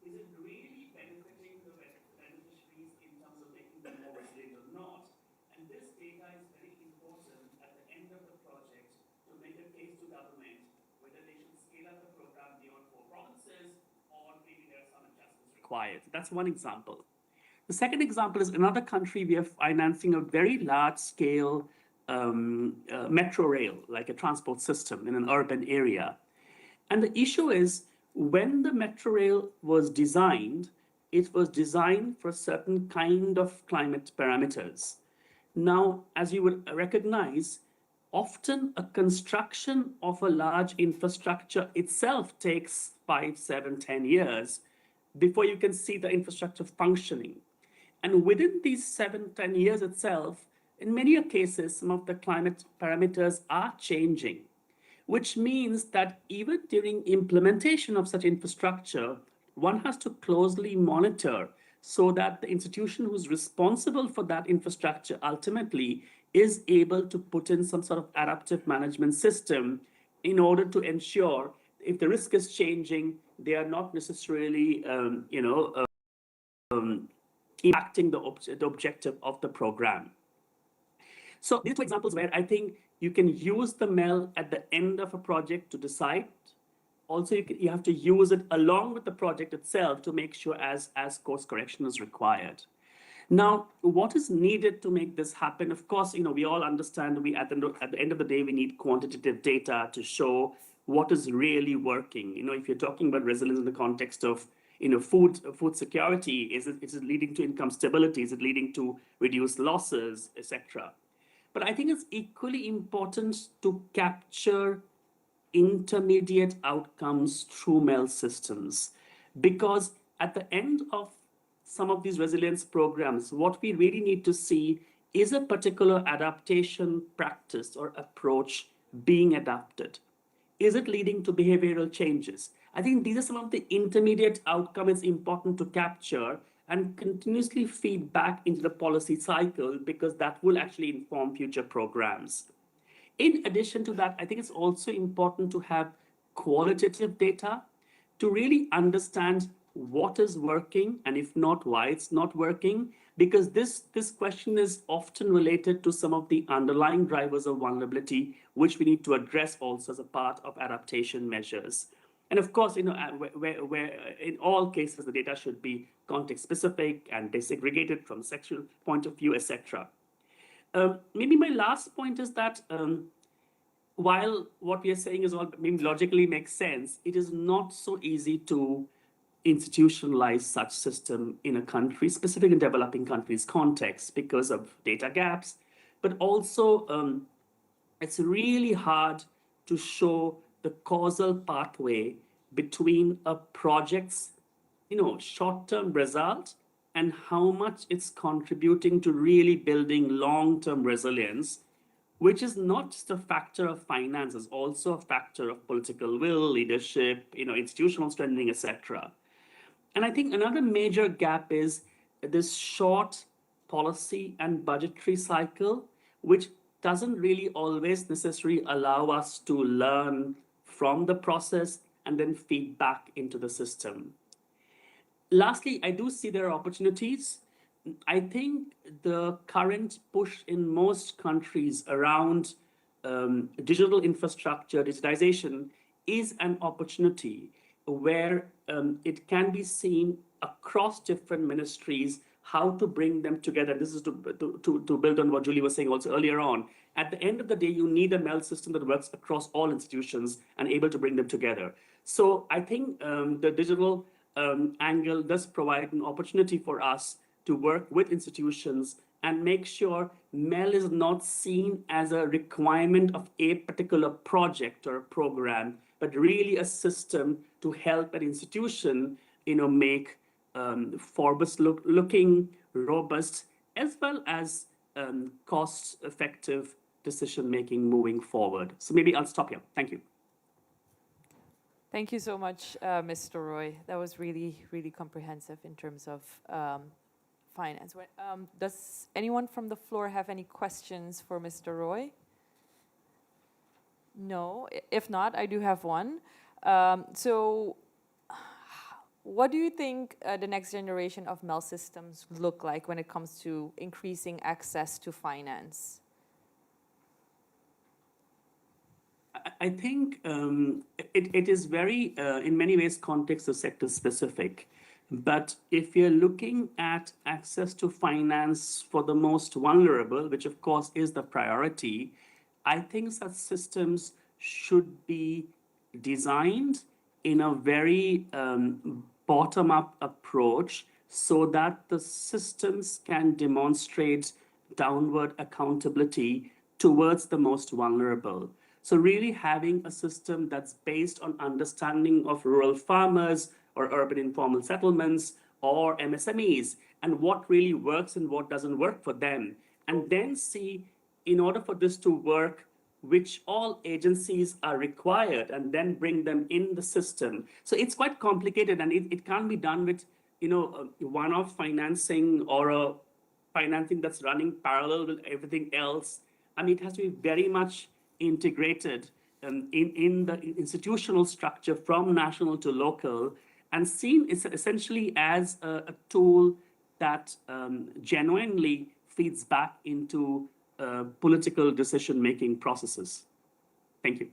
is it really benefiting the beneficiaries in terms of making them more resilient or not? And this data is very important at the end of the project to make a case to government whether they should scale up the program beyond 4 provinces or maybe there are some adjustments required. That's one example. The second example is another country we are financing a very large scale metro rail, like a transport system in an urban area. And the issue is when the metro rail was designed, it was designed for a certain kind of climate parameters. Now, as you would recognize, often a construction of a large infrastructure itself takes 5, 7, 10 years before you can see the infrastructure functioning. And within these 7, 10 years itself, in many cases, some of the climate parameters are changing, which means that even during implementation of such infrastructure, one has to closely monitor so that the institution who's responsible for that infrastructure ultimately is able to put in some sort of adaptive management system in order to ensure if the risk is changing, they are not necessarily, impacting the objective of the program. So these 2 examples where I think you can use the MEL at the end of a project to decide. Also, you have to use it along with the project itself to make sure as course correction is required. Now, what is needed to make this happen? Of course, we all understand at the end of the day, we need quantitative data to show what is really working. If you're talking about resilience in the context of food security, is it leading to income stability? Is it leading to reduced losses, etc.? But I think it's equally important to capture intermediate outcomes through MEL systems, because at the end of some of these resilience programs, what we really need to see is a particular adaptation practice or approach being adapted. Is it leading to behavioral changes? I think these are some of the intermediate outcomes important to capture and continuously feed back into the policy cycle, because that will actually inform future programs. In addition to that, I think it's also important to have qualitative data to really understand what is working and if not, why it's not working, because this question is often related to some of the underlying drivers of vulnerability, which we need to address also as a part of adaptation measures. And of course, where in all cases, the data should be context specific and desegregated from sexual point of view, etc. Maybe my last point is that while what we are saying is all maybe logically makes sense, it is not so easy to institutionalize such system in a country, specifically in developing countries context, because of data gaps, but also it's really hard to show the causal pathway between a project's short-term result and how much it's contributing to really building long-term resilience, which is not just a factor of finance, it's also a factor of political will, leadership, institutional strengthening, etc. And I think another major gap is this short policy and budgetary cycle, which doesn't really always necessarily allow us to learn from the process and then feed back into the system. Lastly, I do see there are opportunities I think the current push in most countries around digital infrastructure, digitization, is an opportunity where it can be seen across different ministries how to bring them together. This is to build on what Julie was saying also earlier on. At the end of the day, you need a MEL system that works across all institutions and able to bring them together. So I think the digital angle does provide an opportunity for us to work with institutions and make sure MEL is not seen as a requirement of a particular project or program, but really a system to help an institution, make looking, robust, as well as cost-effective decision-making moving forward. So maybe I'll stop here. Thank you. Thank you so much, Mr. Roy. That was really, really comprehensive in terms of finance. Does anyone from the floor have any questions for Mr. Roy? No. If not, I do have one. So what do you think the next generation of MEL systems look like when it comes to increasing access to finance? I think it is very, in many ways, context or sector specific. But if you're looking at access to finance for the most vulnerable, which of course is the priority, I think such systems should be designed in a very bottom-up approach so that the systems can demonstrate downward accountability towards the most vulnerable. So really having a system that's based on understanding of rural farmers or urban informal settlements or MSMEs and what really works and what doesn't work for them. And then see, in order for this to work, which all agencies are required and then bring them in the system. So it's quite complicated and it can't be done with, one-off financing or a financing that's running parallel with everything else. I mean, it has to be very much integrated in the institutional structure from national to local and seen essentially as a tool that genuinely feeds back into political decision-making processes. Thank you.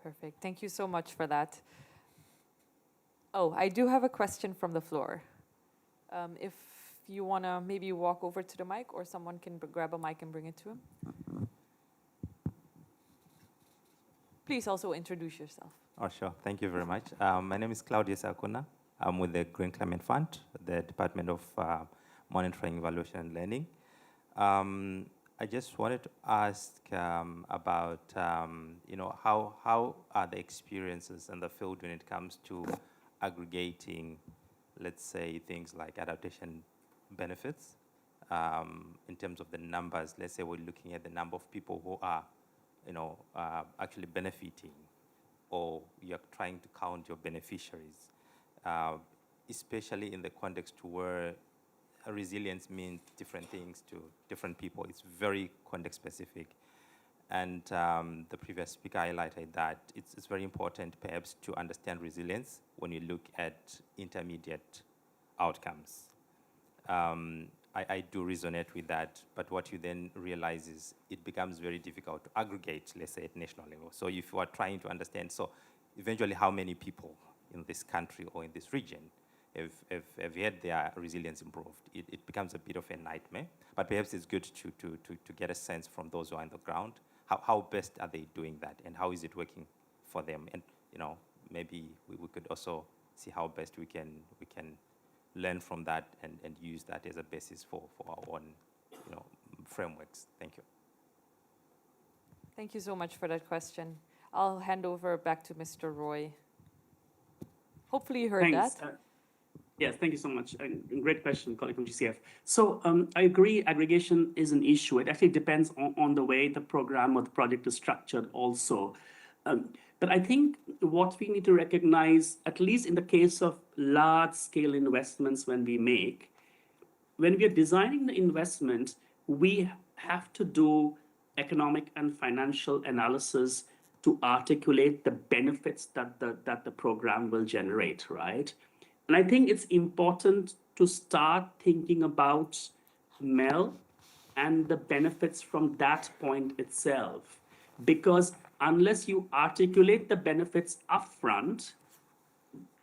Perfect. Thank you so much for that. Oh, I do have a question from the floor. If you want to maybe walk over to the mic or someone can grab a mic and bring it to him. Please also introduce yourself. Oh, sure. Thank you very much. My name is Claudius Acuna. I'm with the Green Climate Fund, the Department of Monitoring, Evaluation, and Learning. I just wanted to ask about, how are the experiences in the field when it comes to aggregating, let's say, things like adaptation benefits in terms of the numbers. Let's say we're looking at the number of people who are actually benefiting, or you're trying to count your beneficiaries, especially in the context where resilience means different things to different people. It's very context specific. And the previous speaker highlighted that it's very important perhaps to understand resilience when you look at intermediate outcomes. I do resonate with that, but what you then realize is it becomes very difficult to aggregate, let's say, at national level. So if you are trying to understand, so eventually how many people in this country or in this region have had their resilience improved, it becomes a bit of a nightmare. But perhaps it's good to get a sense from those who are on the ground, how best are they doing that and how is it working for them? And maybe we could also see how best we can learn from that and use that as a basis for our own frameworks. Thank you. Thank you so much for that question. I'll hand over back to Mr. Roy. Hopefully you heard Thanks. that. Yes, thank you so much. Great question, colleague from GCF. So I agree, aggregation is an issue. It actually depends on the way the program or the project is structured also. But I think what we need to recognize, at least in the case of large-scale investments when we are designing the investment, we have to do economic and financial analysis to articulate the benefits that the program will generate, right? And I think it's important to start thinking about MEL and the benefits from that point itself. Because unless you articulate the benefits upfront,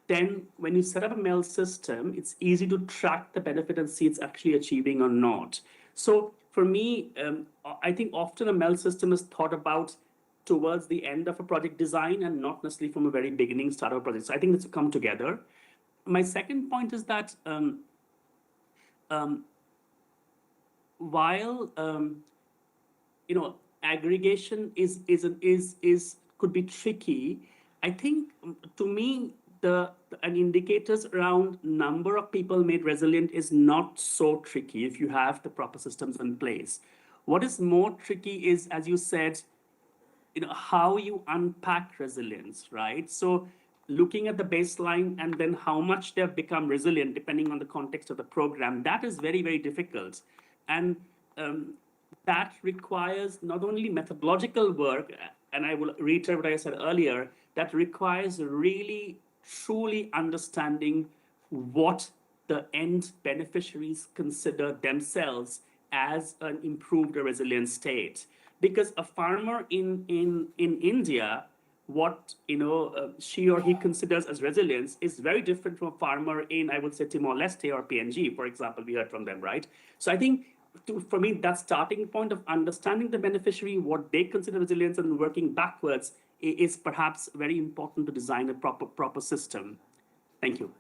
then when you set up a MEL system, it's easy to track the benefit and see it's actually achieving or not. So for me, I think often a MEL system is thought about towards the end of a project design and not necessarily from a very beginning start of a project. So I think it's to come together. My second point is that while aggregation is could be tricky, I think to me an indicators around number of people made resilient is not so tricky if you have the proper systems in place. What is more tricky is, as you said, how you unpack resilience, right? So looking at the baseline and then how much they've become resilient depending on the context of the program, that is very, very difficult. And that requires not only methodological work, and I will reiterate what I said earlier, that requires really, truly understanding what the end beneficiaries consider themselves as an improved or resilient state. Because a farmer in India, what she or he considers as resilience is very different from a farmer in, I would say, Timor-Leste or PNG, for example. We heard from them, right? So I think for me, that starting point of understanding the beneficiary, what they consider resilience, and working backwards is perhaps very important to design a proper system. Thank you.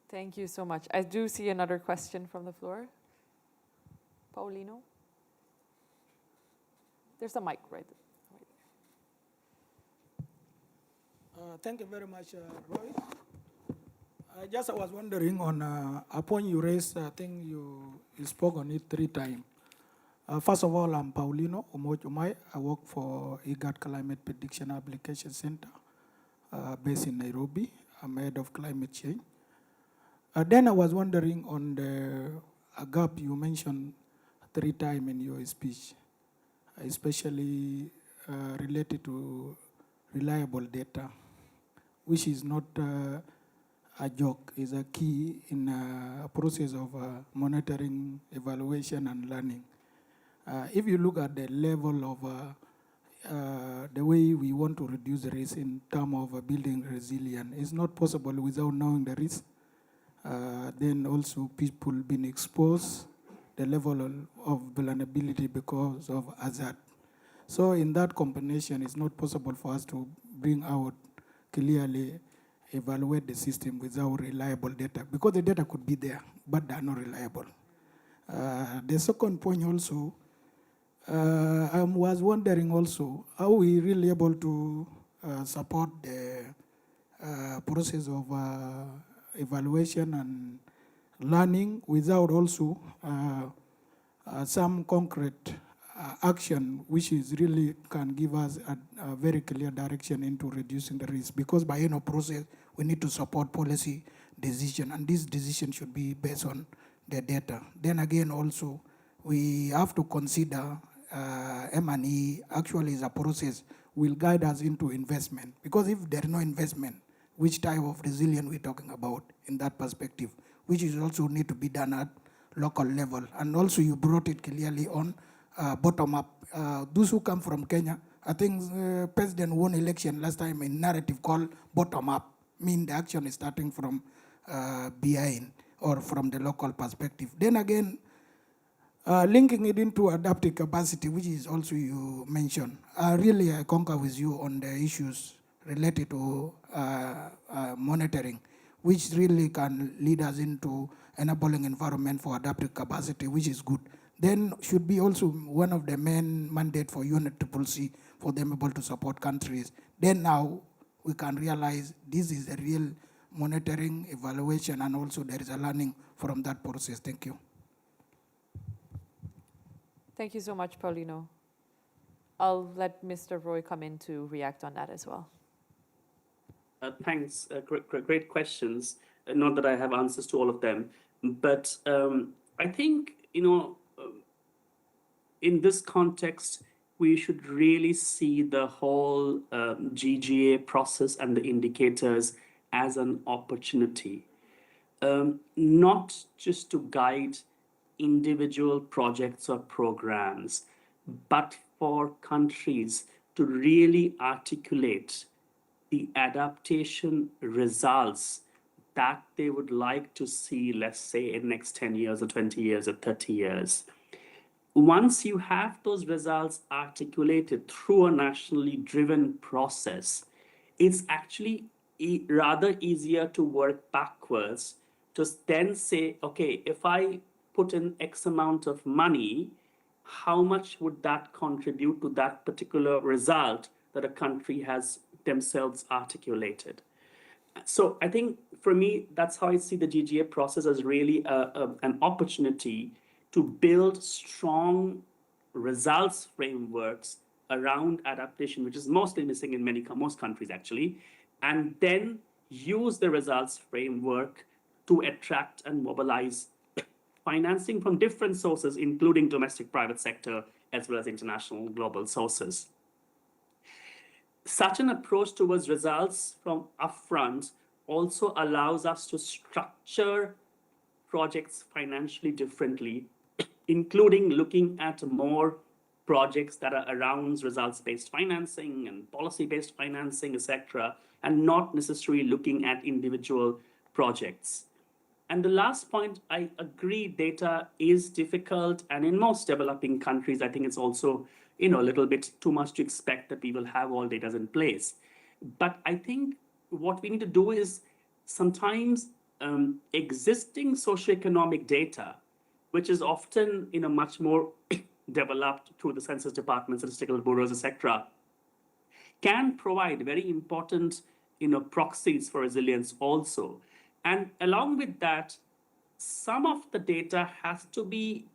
Thank you so much. I do see another question from the floor. Paulino? There's a mic right there. Thank you very much, Roy. I was wondering on a point you raised. I think you spoke on it 3 times. First of all, I'm Paulino Umai. I work for IGAD Climate Prediction Application Center based in Nairobi. I'm head of climate change. Then I was wondering on the gap you mentioned 3 times in your speech, especially related to reliable data, which is not a joke, is a key in a process of monitoring, evaluation, and learning. If you look at the level of the way we want to reduce the risk in terms of building resilience, it's not possible without knowing the risk. Then also people being exposed, the level of vulnerability because of hazard. So in that combination, it's not possible for us to bring out clearly, evaluate the system without reliable data, because the data could be there, but they are not reliable. The second point also, I was wondering also, are we really able to support the process of evaluation and learning without also some concrete action which is really can give us a very clear direction into reducing the risk, because by end of process we need to support policy decision, and this decision should be based on the data. Then again also we have to consider M&E actually is a process will guide us into investment, because if there is no investment, which type of resilience we're talking about in that perspective, which is also need to be done at local level. And also you brought it clearly on bottom up. Those who come from Kenya, I think President won election last time in narrative called bottom up, mean the action is starting from behind or from the local perspective. Then again, linking it into adaptive capacity, which is also you mentioned. Really, I concur with you on the issues related to monitoring, which really can lead us into enabling environment for adaptive capacity, which is good. Then should be also one of the main mandate for UNFCCC for them able to support countries. Then now we can realize this is a real monitoring, evaluation, and also there is a learning from that process. Thank you. Thank you so much, Paulino. I'll let Mr. Roy come in to react on that as well. Thanks. Great questions. Not that I have answers to all of them, but I think, in this context, we should really see the whole GGA process and the indicators as an opportunity, not just to guide individual projects or programs, but for countries to really articulate the adaptation results that they would like to see, let's say, in the next 10 years or 20 years or 30 years. Once you have those results articulated through a nationally driven process, it's actually rather easier to work backwards to then say, okay, if I put in X amount of money, how much would that contribute to that particular result that a country has themselves articulated? So I think for me, that's how I see the GGA process as really an opportunity to build strong results frameworks around adaptation, which is mostly missing in most countries actually, and then use the results framework to attract and mobilize financing from different sources, including domestic private sector, as well as international global sources. Such an approach towards results from upfront also allows us to structure projects financially differently, including looking at more projects that are around results-based financing and policy-based financing, etc., and not necessarily looking at individual projects. And the last point, I agree, data is difficult, and in most developing countries, I think it's also a little bit too much to expect that we will have all data in place. But I think what we need to do is sometimes existing socioeconomic data, which is often much more developed through the census departments, statistical bureaus, etc., can provide very important proxies for resilience also. And along with that, some of the data has to be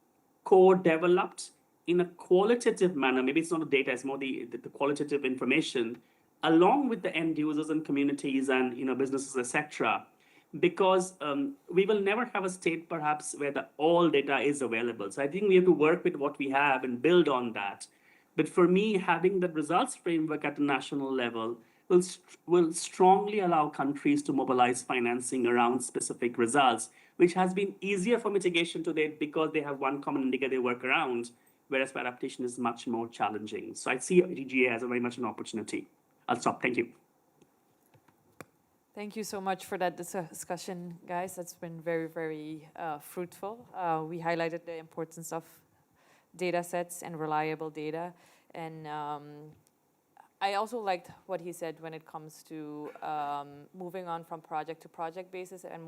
co-developed in a qualitative manner. Maybe it's not the data, it's more the qualitative information, along with the end users and communities and businesses, etc. Because we will never have a state perhaps where all data is available. So I think we have to work with what we have and build on that. But for me, having the results framework at the national level will strongly allow countries to mobilize financing around specific results, which has been easier for mitigation to date because they have one common indicator they work around, whereas for adaptation is much more challenging. So I see GGA as very much an opportunity. I'll stop. Thank you. Thank you so much for that discussion, guys. That's been very, very fruitful. We highlighted the importance of data sets and reliable data. And I also liked what he said when it comes to moving on from project to project basis and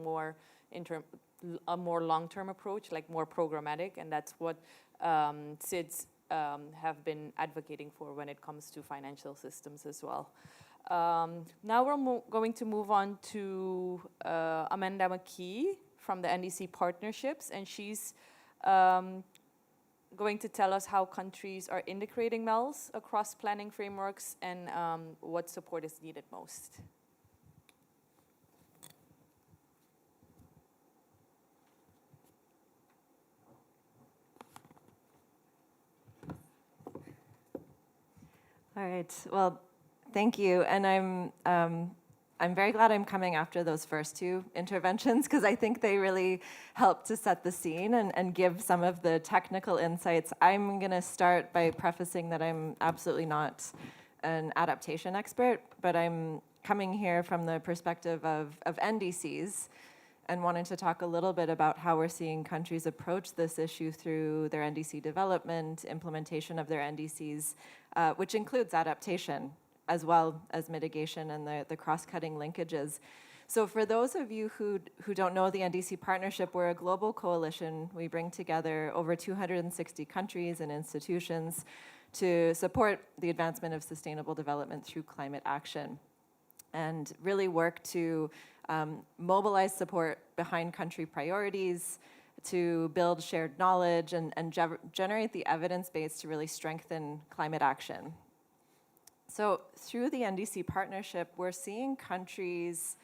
a more long-term approach, like more programmatic. And that's what SIDS have been advocating for when it comes to financial systems as well. Now we're going to move on to Amanda McKee from the NDC Partnerships, and she's going to tell us how countries are integrating MELs across planning frameworks and what support is needed most. All right. Well, thank you. And I'm very glad I'm coming after those first two interventions because I think they really help to set the scene and give some of the technical insights. I'm going to start by prefacing that I'm absolutely not an adaptation expert, but I'm coming here from the perspective of NDCs and wanting to talk a little bit about how we're seeing countries approach this issue through their NDC development, implementation of their NDCs, which includes adaptation, as well as mitigation and the cross-cutting linkages. So for those of you who don't know the NDC Partnership, we're a global coalition. We bring together over 260 countries and institutions to support the advancement of sustainable development through climate action and really work to mobilize support behind country priorities, to build shared knowledge and generate the evidence base to really strengthen climate action. So through the NDC Partnership, we're seeing countries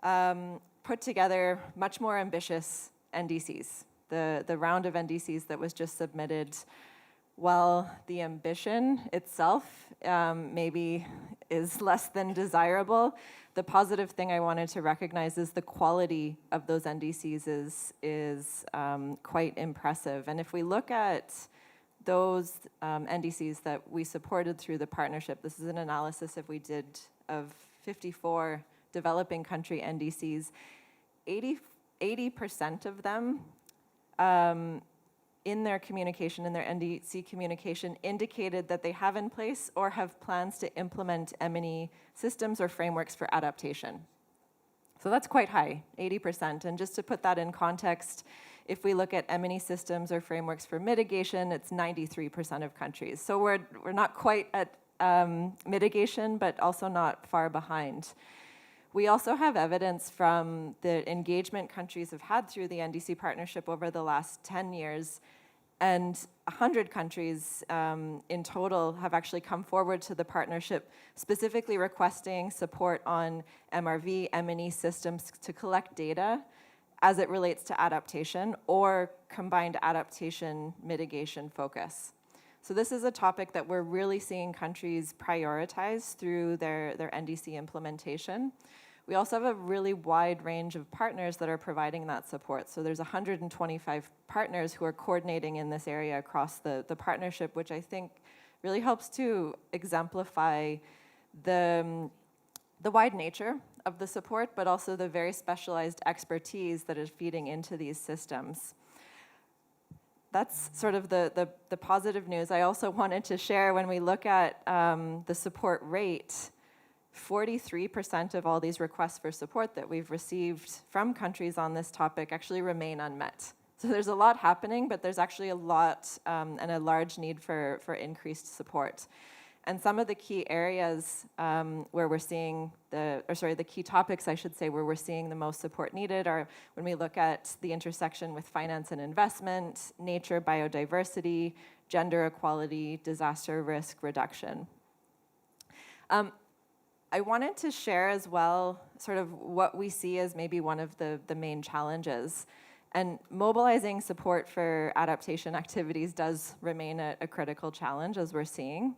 put together much more ambitious NDCs. The round of NDCs that was just submitted while the ambition itself maybe is less than desirable, the positive thing I wanted to recognize is the quality of those NDCs is quite impressive. And if we look at those NDCs that we supported through the partnership, this is an analysis that we did of 54 developing country NDCs, 80% of them in their communication, in their NDC communication, indicated that they have in place or have plans to implement M&E systems or frameworks for adaptation. So that's quite high, 80%. And just to put that in context, if we look at M&E systems or frameworks for mitigation, it's 93% of countries. So we're not quite at mitigation, but also not far behind. We also have evidence from the engagement countries have had through the NDC partnership over the last 10 years, and 100 countries in total have actually come forward to the partnership, specifically requesting support on MRV, M&E systems to collect data as it relates to adaptation or combined adaptation mitigation focus. So this is a topic that we're really seeing countries prioritize through their NDC implementation. We also have a really wide range of partners that are providing that support. So there's 125 partners who are coordinating in this area across the partnership, which I think really helps to exemplify the wide nature of the support, but also the very specialized expertise that is feeding into these systems. That's sort of the positive news. I also wanted to share, when we look at the support rate, 43% of all these requests for support that we've received from countries on this topic actually remain unmet. So there's a lot happening, but there's actually a lot and a large need for increased support. And some of the key areas where we're seeing the key topics, I should say, where we're seeing the most support needed are when we look at the intersection with finance and investment, nature, biodiversity, gender equality, disaster risk reduction. I wanted to share as well sort of what we see as maybe one of the main challenges. And mobilizing support for adaptation activities does remain a critical challenge, as we're seeing.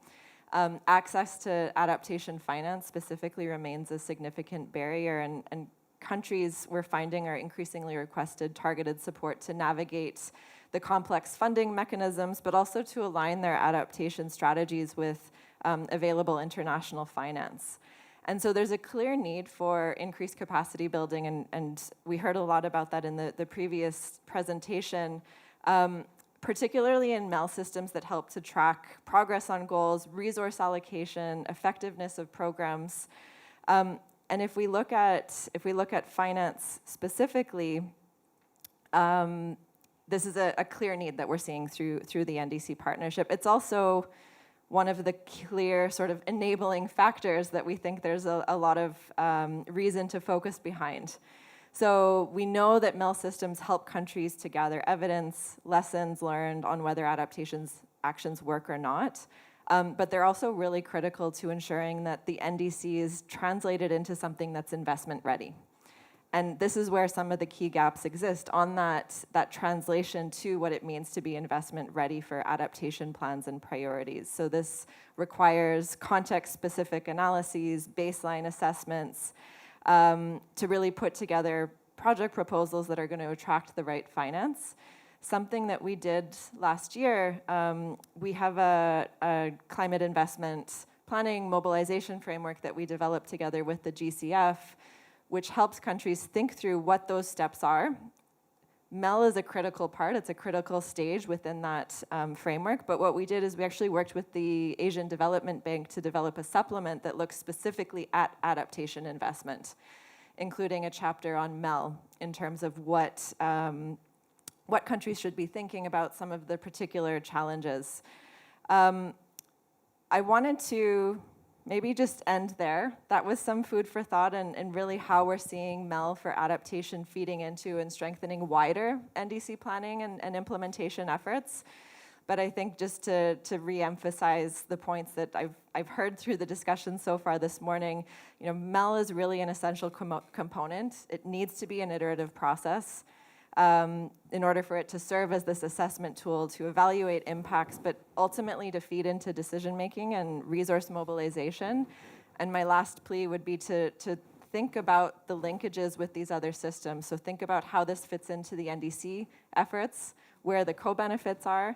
Access to adaptation finance specifically remains a significant barrier, and countries we're finding are increasingly requested targeted support to navigate the complex funding mechanisms, but also to align their adaptation strategies with available international finance. And so there's a clear need for increased capacity building, and we heard a lot about that in the previous presentation, particularly in MEL systems that help to track progress on goals, resource allocation, effectiveness of programs. And if we look at finance specifically, this is a clear need that we're seeing through the NDC partnership. It's also one of the clear sort of enabling factors that we think there's a lot of reason to focus behind. So we know that MEL systems help countries to gather evidence, lessons learned on whether actions work or not, but they're also really critical to ensuring that the NDC is translated into something that's investment ready. And this is where some of the key gaps exist on that translation to what it means to be investment ready for adaptation plans and priorities. So this requires context-specific analyses, baseline assessments, to really put together project proposals that are going to attract the right finance. Something that we did last year, we have a climate investment planning mobilization framework that we developed together with the GCF, which helps countries think through what those steps are. MEL is a critical part, it's a critical stage within that framework, but what we did is we actually worked with the Asian Development Bank to develop a supplement that looks specifically at adaptation investment, including a chapter on MEL in terms of what countries should be thinking about some of the particular challenges. I wanted to maybe just end there. That was some food for thought and really how we're seeing MEL for adaptation feeding into and strengthening wider NDC planning and implementation efforts. But I think just to re-emphasize the points that I've heard through the discussion so far this morning, MEL is really an essential component. It needs to be an iterative process. in order for it to serve as this assessment tool to evaluate impacts, but ultimately to feed into decision-making and resource mobilization. And my last plea would be to think about the linkages with these other systems. So think about how this fits into the NDC efforts, where the co-benefits are,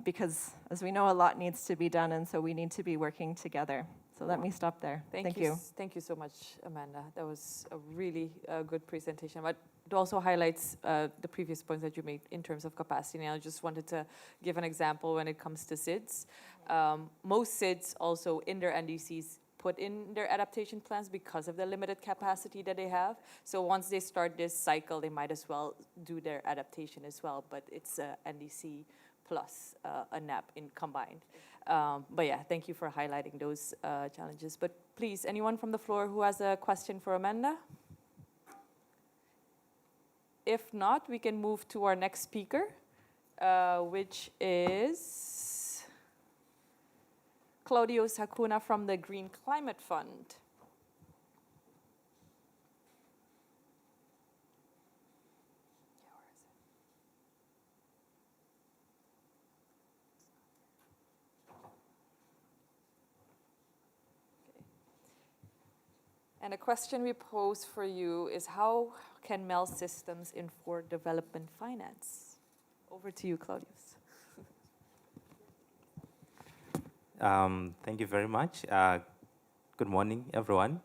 because as we know, a lot needs to be done, and so we need to be working together. So let me stop there. Thank you. Thank you so much, Amanda. That was a really good presentation. But it also highlights the previous points that you made in terms of capacity. And I just wanted to give an example when it comes to SIDS. Most SIDS also in their NDCs put in their adaptation plans because of the limited capacity that they have. So once they start this cycle, they might as well do their adaptation as well. But it's a NDC plus a NAP in combined. But yeah, thank you for highlighting those challenges. But please, anyone from the floor who has a question for Amanda? If not, we can move to our next speaker, which is Claudio Sakuna from the Green Climate Fund. And a question we pose for you is, how can MEL systems inform development finance? Over to you, Claudius. Thank you very much. Good morning, everyone.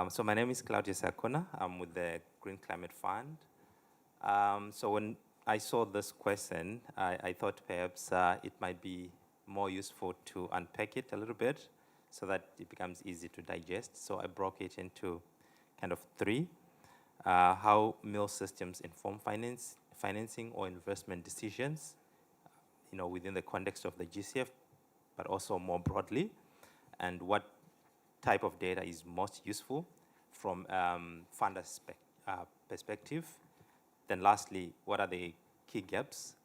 So my name is Claudia Sakona. I'm with the Green Climate Fund. So when I saw this question, I thought perhaps it might be more useful to unpack it a little bit so that it becomes easy to digest. So I broke it into kind of three. How MEL systems inform financing or investment decisions, within the context of the GCF, but also more broadly, and what type of data is most useful from funders' perspective. Then lastly, what are the key gaps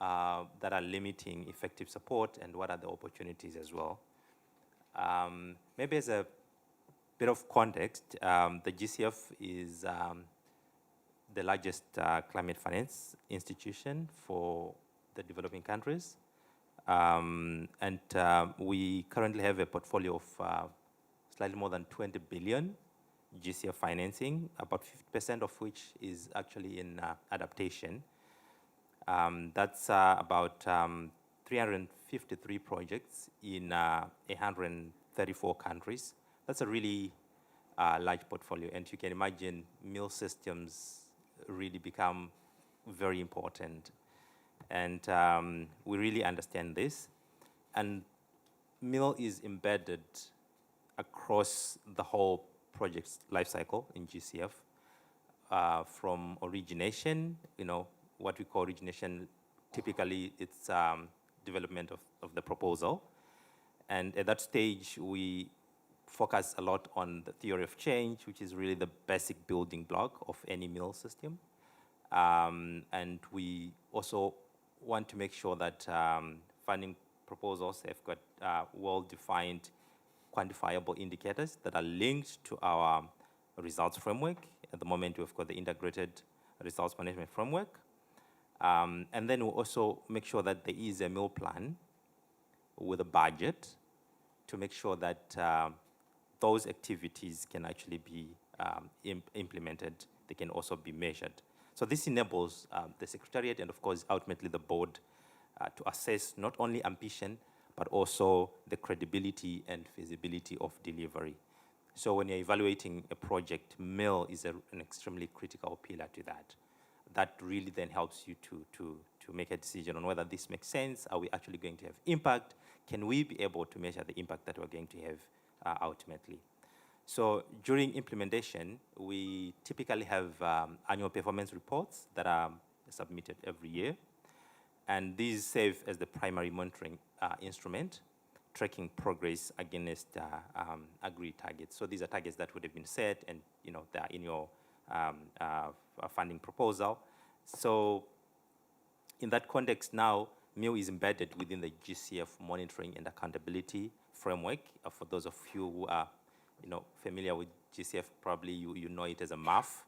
that are limiting effective support, and what are the opportunities as well? Maybe as a bit of context, the GCF is the largest climate finance institution for the developing countries. And we currently have a portfolio of slightly more than 20 billion GCF financing, about 50% of which is actually in adaptation. That's about 353 projects in 134 countries. That's a really large portfolio, and you can imagine MEL systems really become very important. And we really understand this. And MEL is embedded across the whole project's lifecycle in GCF, from origination, what we call origination, typically it's development of the proposal. And at that stage, we focus a lot on the theory of change, which is really the basic building block of any MEL system. And we also want to make sure that funding proposals have got well-defined quantifiable indicators that are linked to our results framework. At the moment, we've got the integrated results management framework. And then we'll also make sure that there is a MEL plan with a budget to make sure that those activities can actually be implemented. They can also be measured. So this enables the Secretariat and, of course, ultimately the board to assess not only ambition, but also the credibility and feasibility of delivery. So when you're evaluating a project, MEL is an extremely critical pillar to that. That really then helps you to make a decision on whether this makes sense. Are we actually going to have impact? Can we be able to measure the impact that we're going to have ultimately? So during implementation, we typically have annual performance reports that are submitted every year. And these serve as the primary monitoring instrument, tracking progress against agreed targets. So these are targets that would have been set, and they are in your funding proposal. So in that context now, MEL is embedded within the GCF monitoring and accountability framework. For those of you who are familiar with GCF, probably you know it as a MAF.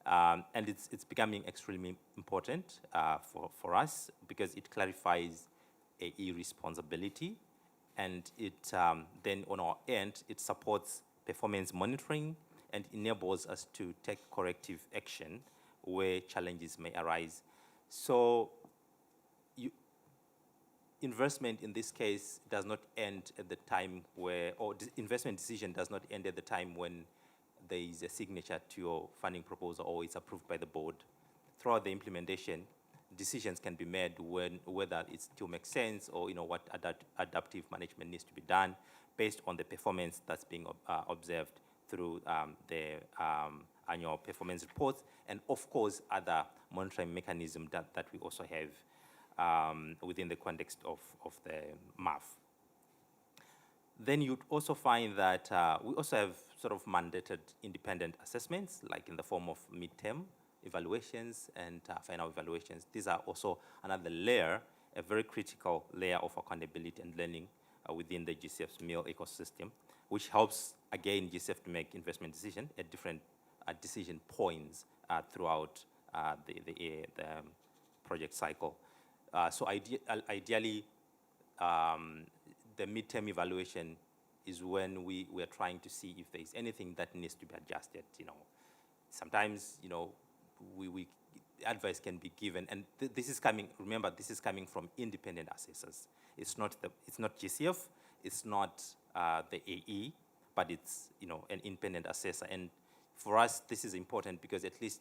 And it's becoming extremely important for us because it clarifies AE responsibility, and it then on our end, it supports performance monitoring and enables us to take corrective action where challenges may arise. So investment in this case does not end at the time where, or investment decision does not end at the time when there is a signature to your funding proposal or it's approved by the board. Throughout the implementation, decisions can be made whether it still makes sense or what adaptive management needs to be done based on the performance that's being observed through the annual performance reports, and of course other monitoring mechanisms that we also have within the context of the MAF. Then you'd also find that we also have sort of mandated independent assessments, like in the form of midterm evaluations and final evaluations. These are also another layer, a very critical layer of accountability and learning within the GCF's MEL ecosystem, which helps, again, GCF to make investment decisions at different decision points throughout the project cycle. So ideally, the midterm evaluation is when we are trying to see if there is anything that needs to be adjusted. Sometimes advice can be given, and this is coming. Remember, this is coming from independent assessors. It's not GCF, it's not the AE, but it's an independent assessor. And for us, this is important because at least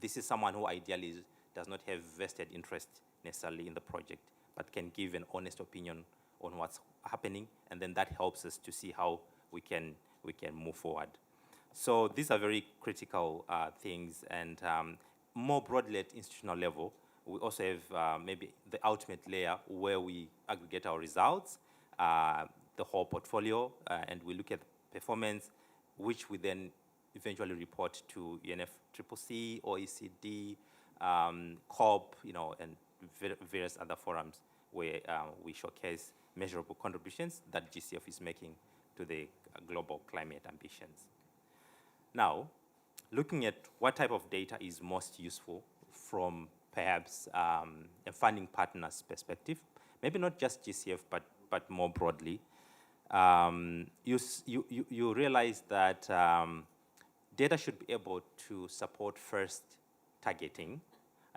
this is someone who ideally does not have vested interest necessarily in the project, but can give an honest opinion on what's happening, and then that helps us to see how we can move forward. So these are very critical things, and more broadly at institutional level, we also have maybe the ultimate layer where we aggregate our results, the whole portfolio, and we look at performance, which we then eventually report to UNFCCC, OECD, COP, and various other forums where we showcase measurable contributions that GCF is making to the global climate ambitions. Now, looking at what type of data is most useful from perhaps a funding partner's perspective, maybe not just GCF, but more broadly, you realize that data should be able to support first targeting.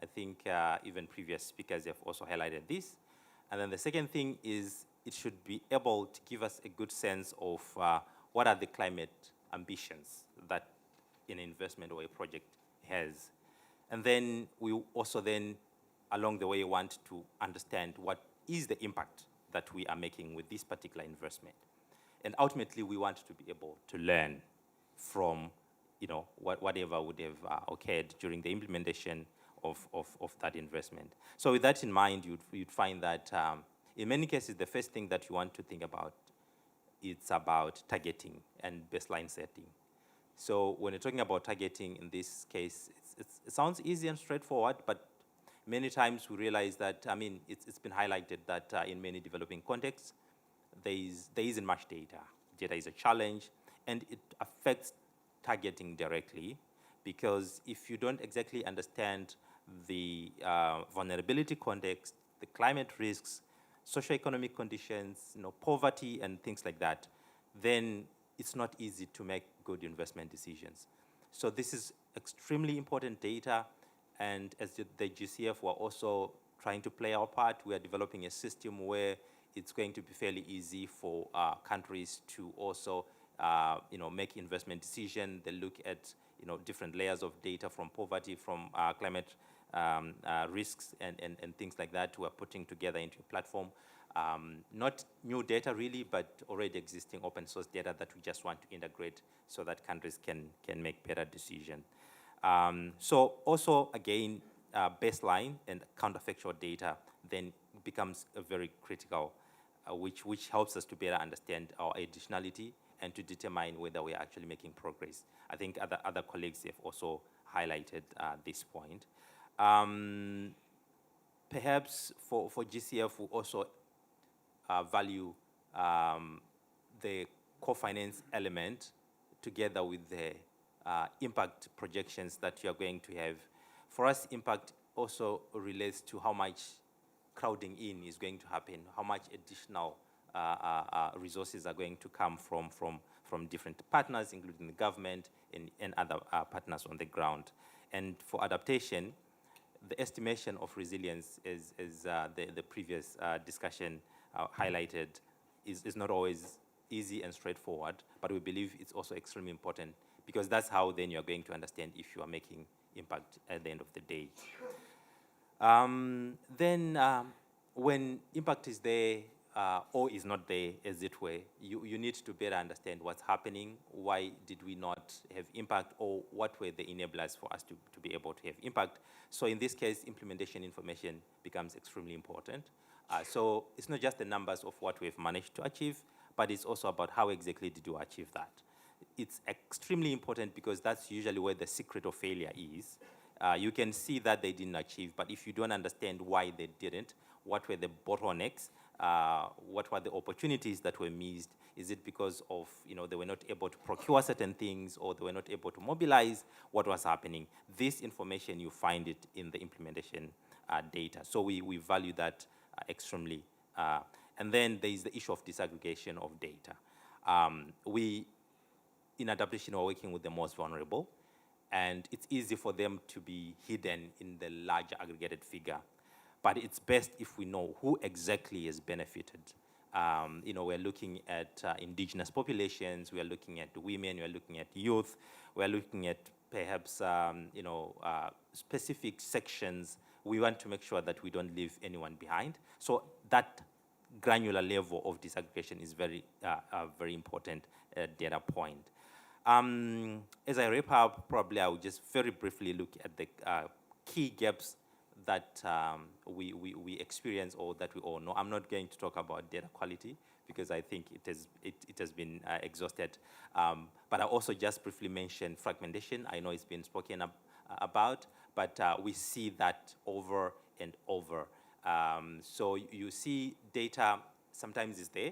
I think even previous speakers have also highlighted this. And then the second thing is it should be able to give us a good sense of what are the climate ambitions that an investment or a project has. And then we also then, along the way, want to understand what is the impact that we are making with this particular investment. And ultimately, we want to be able to learn from whatever would have occurred during the implementation of that investment. So with that in mind, you'd find that in many cases, the first thing that you want to think about, it's about targeting and baseline setting. So when you're talking about targeting, in this case, it sounds easy and straightforward, but many times we realize that, it's been highlighted that in many developing contexts, there isn't much data. Data is a challenge, and it affects targeting directly, because if you don't exactly understand the vulnerability context, the climate risks, socioeconomic conditions, poverty and things like that, then it's not easy to make good investment decisions. So this is extremely important data, and as the GCF, we're also trying to play our part. We are developing a system where it's going to be fairly easy for countries to also make investment decisions. They look at different layers of data from poverty, from climate risks and things like that. We're putting together into a platform. Not new data really, but already existing open source data that we just want to integrate so that countries can make better decisions. So also, again, baseline and counterfactual data then becomes a very critical, which helps us to better understand our additionality and to determine whether we're actually making progress. I think other colleagues have also highlighted this point. Perhaps for GCF, we also value the co-finance element together with the impact projections that you are going to have. For us, impact also relates to how much crowding in is going to happen, how much additional resources are going to come from different partners, including the government and other partners on the ground. And for adaptation, the estimation of resilience, as the previous discussion highlighted, is not always easy and straightforward, but we believe it's also extremely important because that's how then you're going to understand if you are making impact at the end of the day. When impact is there or is not there, as it were, you need to better understand what's happening, why did we not have impact, or what were the enablers for us to be able to have impact. So in this case, implementation information becomes extremely important. So it's not just the numbers of what we've managed to achieve, but it's also about how exactly did you achieve that. It's extremely important because that's usually where the secret of failure is. You can see that they didn't achieve, but if you don't understand why they didn't, what were the bottlenecks, what were the opportunities that were missed? Is it because of, they were not able to procure certain things, or they were not able to mobilize? What was happening? This information, you find it in the implementation data. So we value that extremely. And then there is the issue of disaggregation of data. In adaptation, we're working with the most vulnerable, and it's easy for them to be hidden in the larger aggregated figure. But it's best if we know who exactly has benefited. We're looking at indigenous populations, we're looking at women, we're looking at youth, we're looking at perhaps specific sections. We want to make sure that we don't leave anyone behind. So that granular level of disaggregation is very important data point. As I wrap up, probably I will just very briefly look at the key gaps that we experience or that we all know. I'm not going to talk about data quality because I think it has been exhausted. But I also just briefly mentioned fragmentation. I know it's been spoken about, but we see that over and over. So you see data sometimes is there,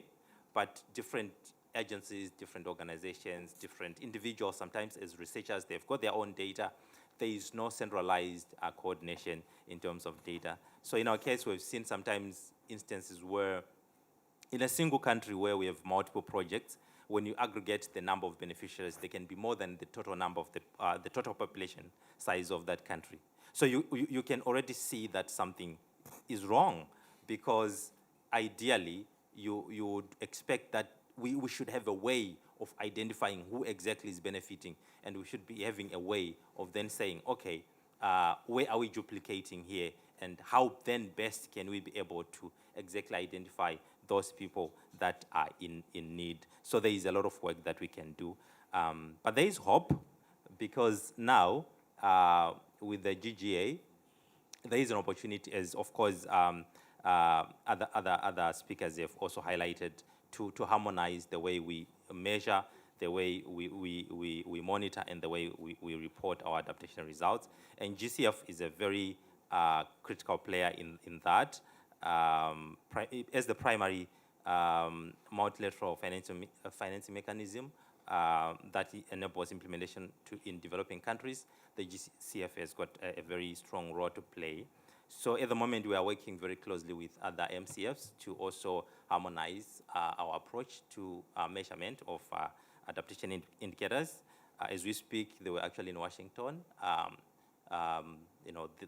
but different agencies, different organizations, different individuals, sometimes as researchers, they've got their own data. There is no centralized coordination in terms of data. So in our case, we've seen sometimes instances where in a single country where we have multiple projects, when you aggregate the number of beneficiaries, they can be more than the total number of the total population size of that country. So you can already see that something is wrong, because ideally you would expect that we should have a way of identifying who exactly is benefiting, and we should be having a way of then saying, okay, where are we duplicating here, and how then best can we be able to exactly identify those people that are in need. So there is a lot of work that we can do. But there is hope, because now with the GGA, there is an opportunity, as of course other speakers have also highlighted, to harmonize the way we measure, the way we monitor, and the way we report our adaptation results. And GCF is a very critical player in that. As the primary multilateral financing mechanism that enables implementation in developing countries, the GCF has got a very strong role to play. So at the moment, we are working very closely with other MCFs to also harmonize our approach to measurement of adaptation indicators. As we speak, they were actually in Washington.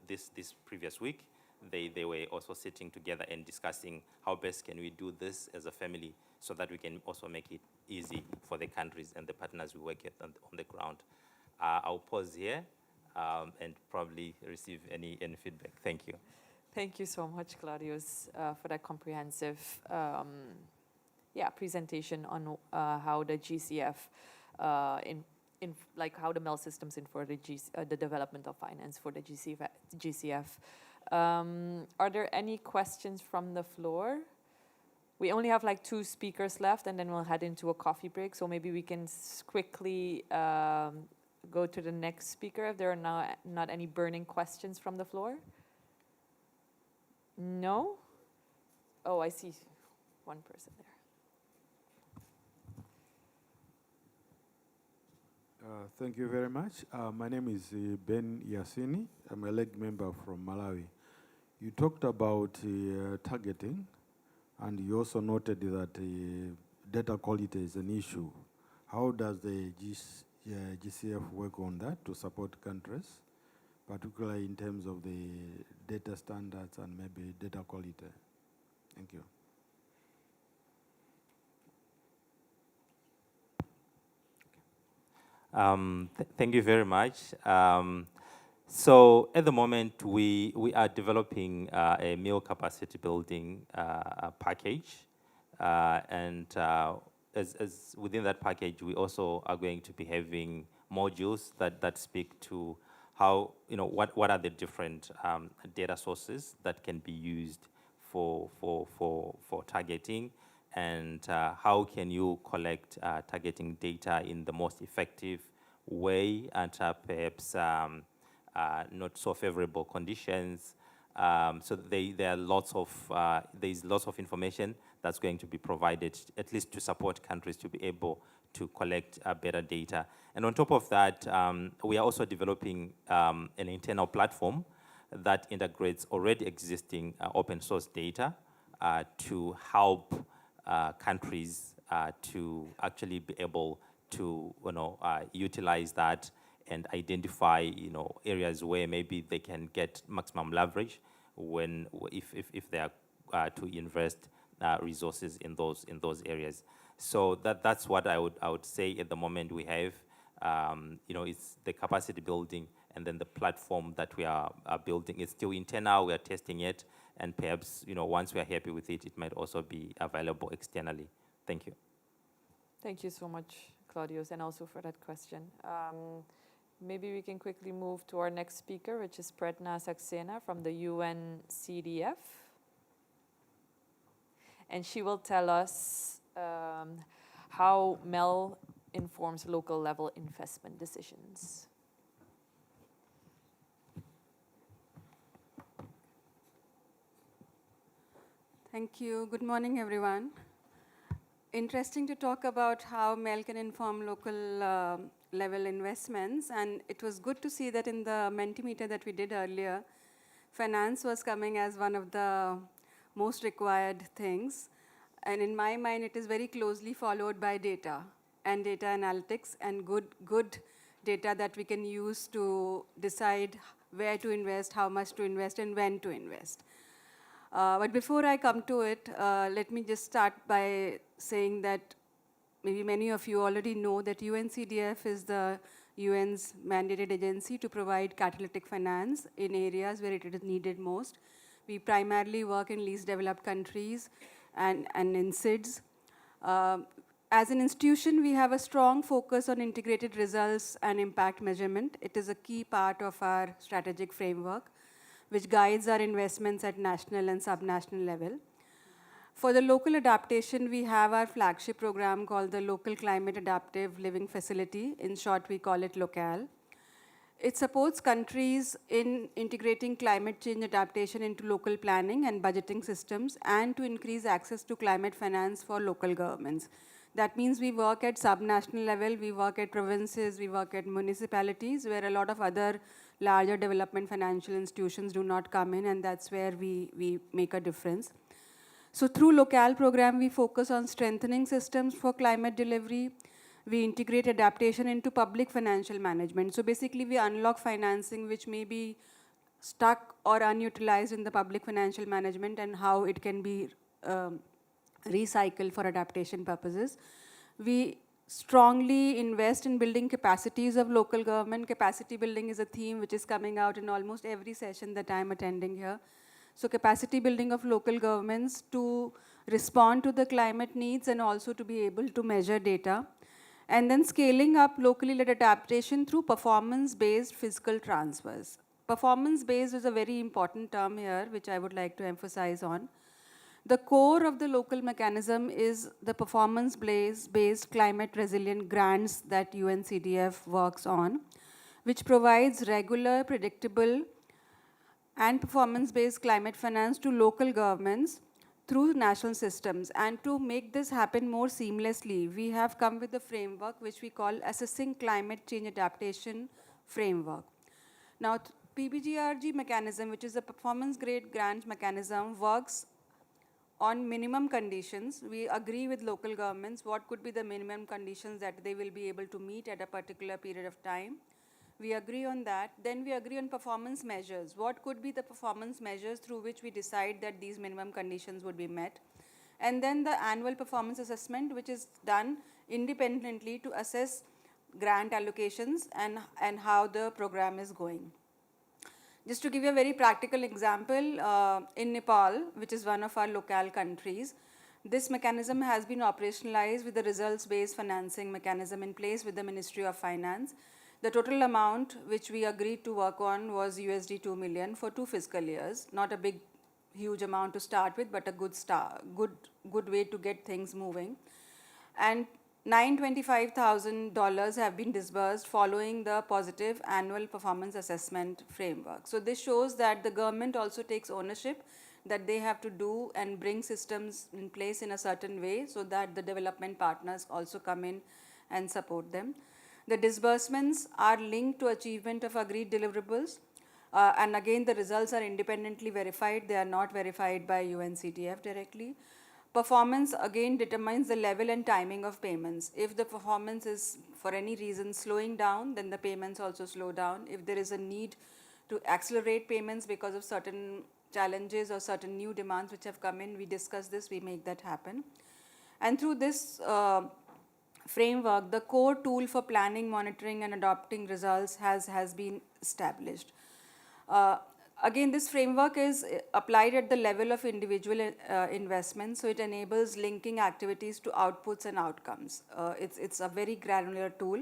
This previous week, they were also sitting together and discussing how best can we do this as a family, so that we can also make it easy for the countries and the partners we work with on the ground. I'll pause here and probably receive any feedback. Thank you. Thank you so much, Claudius, for that comprehensive presentation on how the GCF, like how the MEL systems in for the development of finance for the GCF. Are there any questions from the floor? We only have like 2 speakers left, and then we'll head into a coffee break. So maybe we can quickly go to the next speaker if there are not any burning questions from the floor. No? Oh, I see one person there. Thank you very much. My name is Ben Yasini. I'm a leg member from Malawi. You talked about targeting, and you also noted that data quality is an issue. How does the GCF work on that to support countries, particularly in terms of the data standards and maybe data quality? Thank you. Thank you very much. So at the moment, we are developing a MEL capacity building package. And as within that package, we also are going to be having modules that speak to how, what are the different data sources that can be used for targeting, and how can you collect targeting data in the most effective way, and perhaps not so favorable conditions. So there are there's lots of information that's going to be provided, at least to support countries to be able to collect better data. And on top of that, we are also developing an internal platform that integrates already existing open source data to help countries to actually be able to utilize that and identify areas where maybe they can get maximum leverage if they are to invest resources in those areas. So that's what I would say at the moment we have. It's the capacity building, and then the platform that we are building. It's still internal, we are testing it, and perhaps once we are happy with it, it might also be available externally. Thank you. Thank you so much, Claudius, and also for that question. Maybe we can quickly move to our next speaker, which is Pretna Saxena from the UNCDF. And she will tell us how MEL informs local level investment decisions. Thank you. Good morning, everyone. Interesting to talk about how MEL can inform local level investments, and it was good to see that in the Mentimeter that we did earlier, finance was coming as one of the most required things. And in my mind, it is very closely followed by data and data analytics and good data that we can use to decide where to invest, how much to invest, and when to invest. But before I come to it, let me just start by saying that maybe many of you already know that UNCDF is the UN's mandated agency to provide catalytic finance in areas where it is needed most. We primarily work in least developed countries and in SIDS. As an institution, we have a strong focus on integrated results and impact measurement. It is a key part of our strategic framework, which guides our investments at national and subnational level. For the local adaptation, we have our flagship program called the Local Climate Adaptive Living Facility. In short, we call it LOCAL. It supports countries in integrating climate change adaptation into local planning and budgeting systems, and to increase access to climate finance for local governments. That means we work at subnational level, we work at provinces, we work at municipalities, where a lot of other larger development financial institutions do not come in, and that's where we make a difference. So through LOCAL program, we focus on strengthening systems for climate delivery. We integrate adaptation into public financial management. So basically, we unlock financing which may be stuck or unutilized in the public financial management, and how it can be recycled for adaptation purposes. We strongly invest in building capacities of local government. Capacity building is a theme which is coming out in almost every session that I'm attending here. So capacity building of local governments to respond to the climate needs and also to be able to measure data. And then scaling up locally led adaptation through performance-based fiscal transfers. Performance-based is a very important term here, which I would like to emphasize on. The core of the local mechanism is the performance-based climate resilient grants that UNCDF works on, which provides regular, predictable, and performance-based climate finance to local governments through national systems. And to make this happen more seamlessly, we have come with a framework which we call Assessing Climate Change Adaptation Framework. Now, PBGRG mechanism, which is a performance grade grant mechanism, works on minimum conditions. We agree with local governments what could be the minimum conditions that they will be able to meet at a particular period of time. We agree on that. Then we agree on performance measures. What could be the performance measures through which we decide that these minimum conditions would be met? And then the annual performance assessment, which is done independently to assess grant allocations and how the program is going. Just to give you a very practical example, in Nepal, which is one of our locale countries, this mechanism has been operationalized with the results-based financing mechanism in place with the Ministry of Finance. The total amount which we agreed to work on was USD 2 million for 2 fiscal years. Not a big, huge amount to start with, but a good start, good way to get things moving. And $925,000 have been disbursed following the positive annual performance assessment framework. So this shows that the government also takes ownership that they have to do and bring systems in place in a certain way so that the development partners also come in and support them. The disbursements are linked to achievement of agreed deliverables. And again, the results are independently verified. They are not verified by UNCTF directly. Performance again determines the level and timing of payments. If the performance is for any reason slowing down, then the payments also slow down. If there is a need to accelerate payments because of certain challenges or certain new demands which have come in, we discuss this, we make that happen. And through this framework, the core tool for planning, monitoring, and adopting results has been established. Again, this framework is applied at the level of individual investments, so it enables linking activities to outputs and outcomes. It's a very granular tool.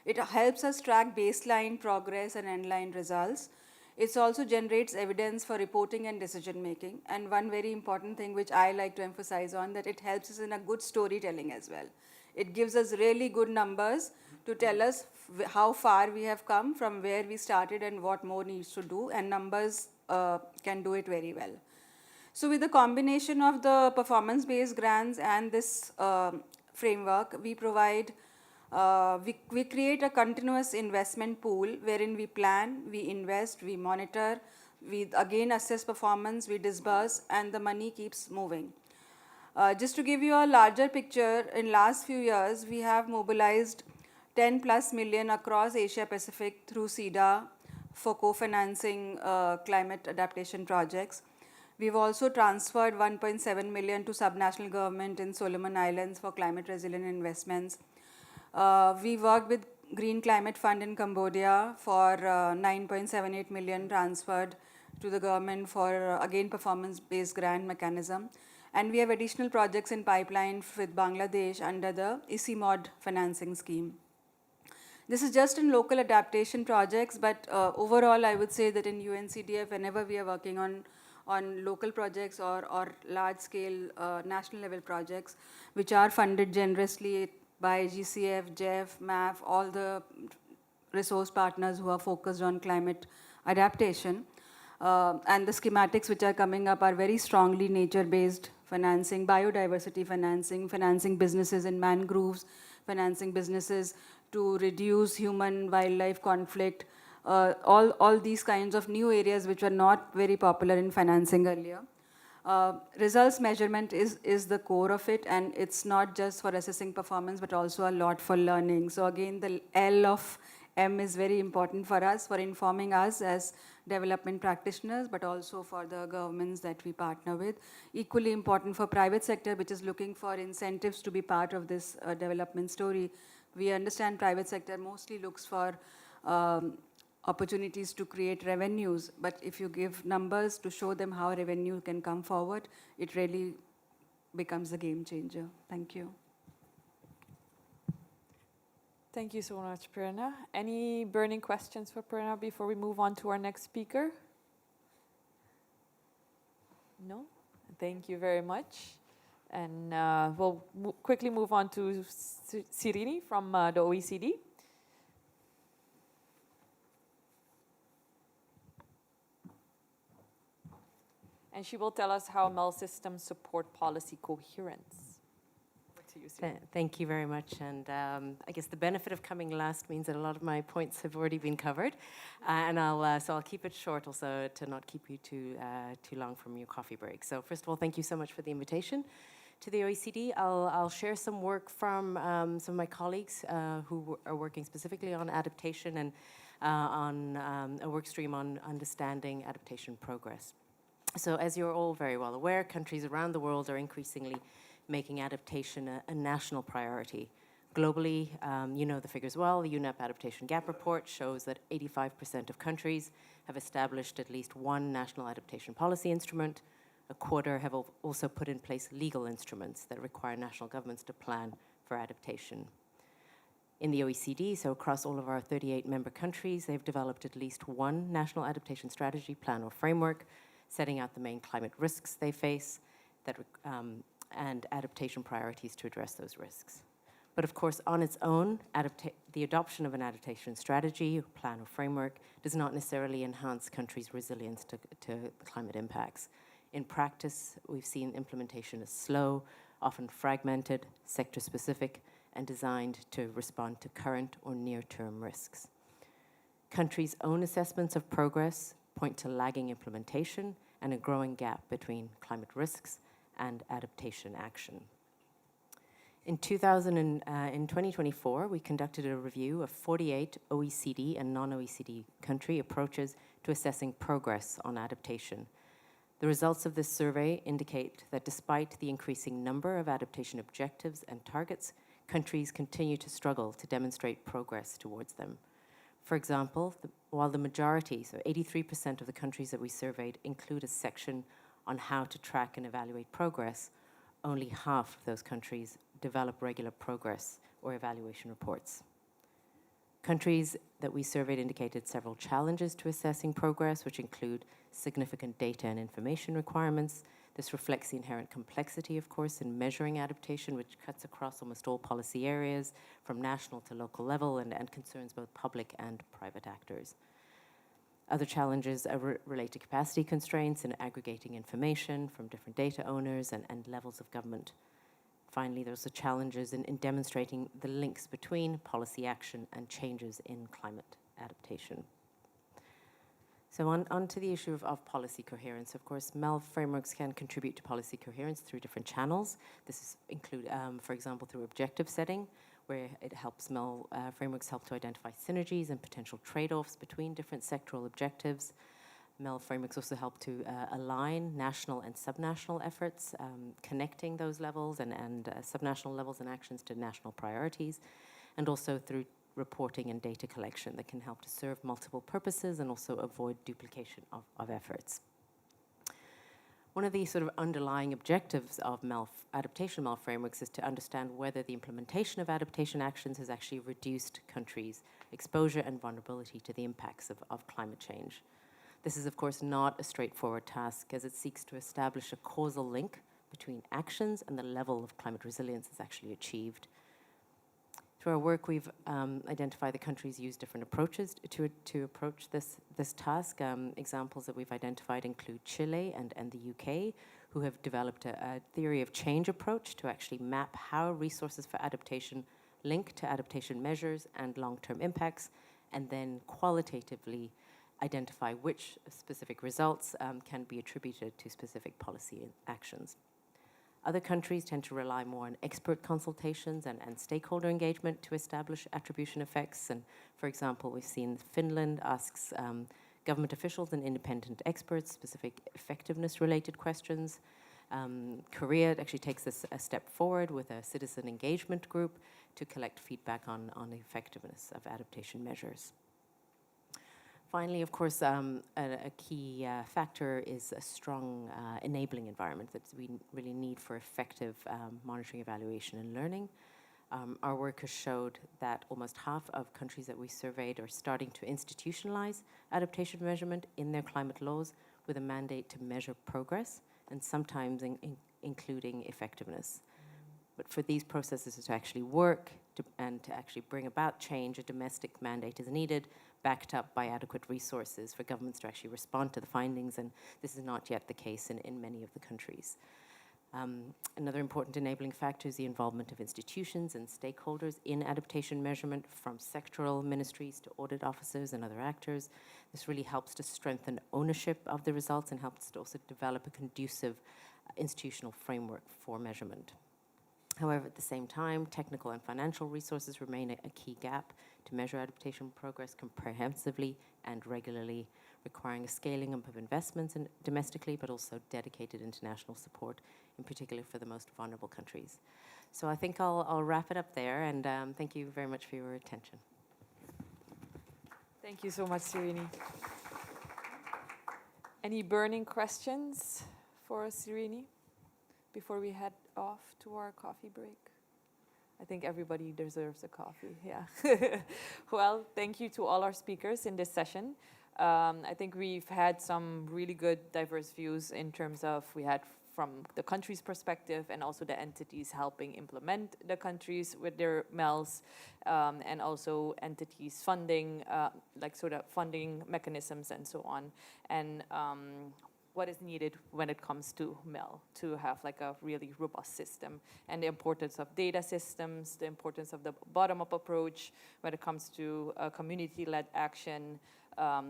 It helps us track baseline progress and endline results. It also generates evidence for reporting and decision making. And one very important thing which I like to emphasize on, that it helps us in a good storytelling as well. It gives us really good numbers to tell us how far we have come from where we started and what more needs to do, and numbers can do it very well. So with the combination of the performance-based grants and this framework, we provide, we create a continuous investment pool wherein we plan, we invest, we monitor, we again assess performance, we disburse, and the money keeps moving. Just to give you a larger picture, in last few years, we have mobilized 10+ million across Asia Pacific through SIDA for co-financing climate adaptation projects. We've also transferred 1.7 million to subnational government in Solomon Islands for climate resilient investments. We worked with Green Climate Fund in Cambodia for 9.78 million transferred to the government for, again, performance-based grant mechanism. And we have additional projects in pipeline with Bangladesh under the ICIMOD financing scheme. This is just in local adaptation projects, but overall, I would say that in UNCDF, whenever we are working on local projects or large-scale national-level projects, which are funded generously by GCF, JEF, MAF, all the resource partners who are focused on climate adaptation, and the schematics which are coming up are very strongly nature-based financing, biodiversity financing, financing businesses in mangroves, financing businesses to reduce human-wildlife conflict, all these kinds of new areas which were not very popular in financing earlier. Results measurement is the core of it, and it's not just for assessing performance, but also a lot for learning. So again, the L of M is very important for us, for informing us as development practitioners, but also for the governments that we partner with. Equally important for private sector, which is looking for incentives to be part of this development story. We understand private sector mostly looks for opportunities to create revenues, but if you give numbers to show them how revenue can come forward, it really becomes a game changer. Thank you. Thank you so much, Prerna. Any burning questions for Prerna before we move on to our next speaker? No? Thank you very much. And we'll quickly move on to Sirini from the OECD. and she will tell us how MEL systems support policy coherence. Over to you, Sue. Thank you very much. And I guess the benefit of coming last means that a lot of my points have already been covered. And so I'll keep it short also to not keep you too long from your coffee break. So first of all, thank you so much for the invitation to the OECD. I'll share some work from some of my colleagues who are working specifically on adaptation and on a work stream on understanding adaptation progress. So as you're all very well aware, countries around the world are increasingly making adaptation a national priority. Globally, you know the figures well. The UNEP Adaptation Gap Report shows that 85% of countries have established at least one national adaptation policy instrument. A quarter have also put in place legal instruments that require national governments to plan for adaptation. In the OECD, so across all of our 38 member countries, they've developed at least one national adaptation strategy, plan, or framework, setting out the main climate risks they face and adaptation priorities to address those risks. But of course, on its own, the adoption of an adaptation strategy, plan, or framework does not necessarily enhance countries' resilience to climate impacts. In practice, we've seen implementation is slow, often fragmented, sector-specific, and designed to respond to current or near-term risks. Countries' own assessments of progress point to lagging implementation and a growing gap between climate risks and adaptation action. In 2024, we conducted a review of 48 OECD and non-OECD country approaches to assessing progress on adaptation. The results of this survey indicate that despite the increasing number of adaptation objectives and targets, countries continue to struggle to demonstrate progress towards them. For example, while the majority, so 83% of the countries that we surveyed, include a section on how to track and evaluate progress, only half of those countries develop regular progress or evaluation reports. Countries that we surveyed indicated several challenges to assessing progress, which include significant data and information requirements. This reflects the inherent complexity, of course, in measuring adaptation, which cuts across almost all policy areas, from national to local level, and concerns both public and private actors. Other challenges relate to capacity constraints in aggregating information from different data owners and levels of government. Finally, there's the challenges in demonstrating the links between policy action and changes in climate adaptation. So on to the issue of policy coherence. Of course, MEL frameworks can contribute to policy coherence through different channels. This include, for example, through objective setting, where it helps MEL frameworks help to identify synergies and potential trade-offs between different sectoral objectives. MEL frameworks also help to align national and subnational efforts, connecting those levels and subnational levels and actions to national priorities, and also through reporting and data collection that can help to serve multiple purposes and also avoid duplication of efforts. One of the sort of underlying objectives of adaptation MEL frameworks is to understand whether the implementation of adaptation actions has actually reduced countries' exposure and vulnerability to the impacts of climate change. This is, of course, not a straightforward task, as it seeks to establish a causal link between actions and the level of climate resilience that's actually achieved. Through our work, we've identified that countries use different approaches to approach this task. Examples that we've identified include Chile and the UK, who have developed a theory of change approach to actually map how resources for adaptation link to adaptation measures and long-term impacts, and then qualitatively identify which specific results can be attributed to specific policy actions. Other countries tend to rely more on expert consultations and stakeholder engagement to establish attribution effects. And for example, we've seen Finland asks government officials and independent experts specific effectiveness-related questions. Korea actually takes this a step forward with a citizen engagement group to collect feedback on the effectiveness of adaptation measures. Finally, of course, a key factor is a strong enabling environment that we really need for effective monitoring, evaluation, and learning. Our work has showed that almost half of countries that we surveyed are starting to institutionalize adaptation measurement in their climate laws with a mandate to measure progress and sometimes including effectiveness. But for these processes to actually work and to actually bring about change, a domestic mandate is needed, backed up by adequate resources for governments to actually respond to the findings, and this is not yet the case in many of the countries. Another important enabling factor is the involvement of institutions and stakeholders in adaptation measurement, from sectoral ministries to audit officers and other actors. This really helps to strengthen ownership of the results and helps to also develop a conducive institutional framework for measurement. However, at the same time, technical and financial resources remain a key gap to measure adaptation progress comprehensively and regularly, requiring a scaling up of investments domestically, but also dedicated international support, in particular for the most vulnerable countries. So I think I'll wrap it up there, and thank you very much for your attention. Thank you so much, Sirini. Any burning questions for Sirini before we head off to our coffee break? I think everybody deserves a coffee, yeah. Well, thank you to all our speakers in this session. I think we've had some really good diverse views in terms of, we had from the country's perspective and also the entities helping implement the countries with their MELs, and also entities funding, like sort of funding mechanisms and so on. And what is needed when it comes to MEL to have like a really robust system, and the importance of data systems, the importance of the bottom-up approach when it comes to community-led action.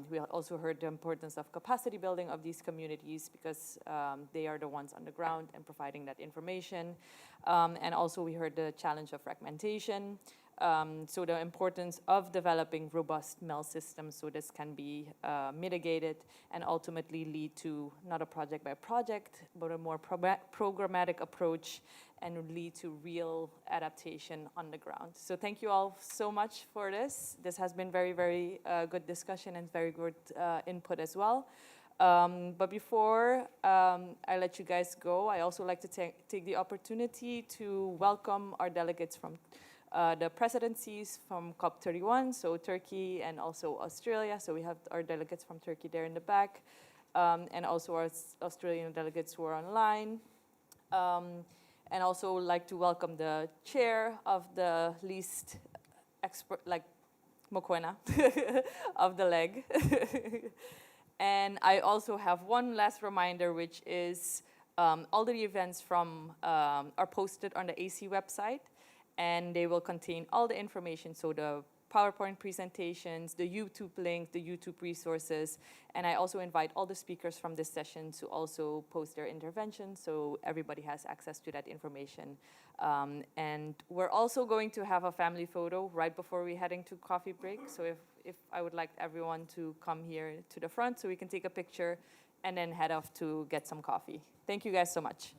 We also heard the importance of capacity building of these communities, because they are the ones on the ground and providing that information. And also we heard the challenge of fragmentation. So the importance of developing robust MEL systems so this can be mitigated and ultimately lead to not a project by project, but a more programmatic approach and lead to real adaptation on the ground. So thank you all so much for this. This has been very, very good discussion and very good input as well. But before I let you guys go, I also like to take the opportunity to welcome our delegates from the presidencies from COP31, so Turkey and also Australia. So we have our delegates from Turkey there in the back, and also our Australian delegates who are online. And also like to welcome the chair of the least expert, like Mokoena, of the leg. And I also have one last reminder, which is all the events from are posted on the AC website, and they will contain all the information, so the PowerPoint presentations, the YouTube link, the YouTube resources, and I also invite all the speakers from this session to also post their interventions, so everybody has access to that information. And we're also going to have a family photo right before we're heading to coffee break, so if I would like everyone to come here to the front so we can take a picture and then head off to get some coffee. Thank you guys so much.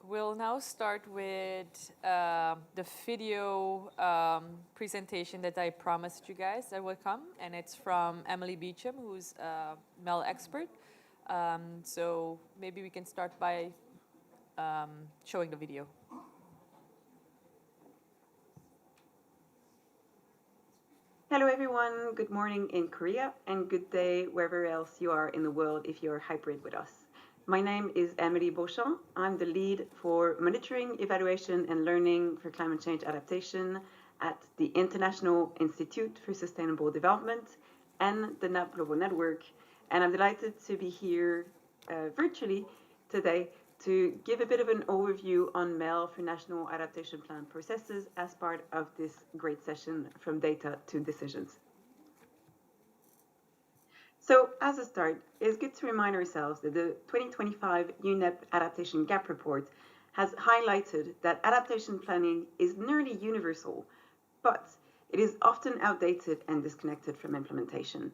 we'll now start with the video presentation that I promised you guys that will come, and it's from Emily Beecham, who's a MEL expert. So maybe we can start by showing the video. Hello everyone, good morning in Korea and good day wherever else you are in the world if you're hybrid with us. My name is Emily Beauchamp. I'm the lead for monitoring, evaluation and learning for climate change adaptation at the International Institute for Sustainable Development and the NAP Global Network. And I'm delighted to be here virtually today to give a bit of an overview on MEL for National Adaptation Plan processes as part of this great session from data to decisions. So as a start, it's good to remind ourselves that the 2025 UNEP Adaptation Gap Report has highlighted that adaptation planning is nearly universal, but it is often outdated and disconnected from implementation.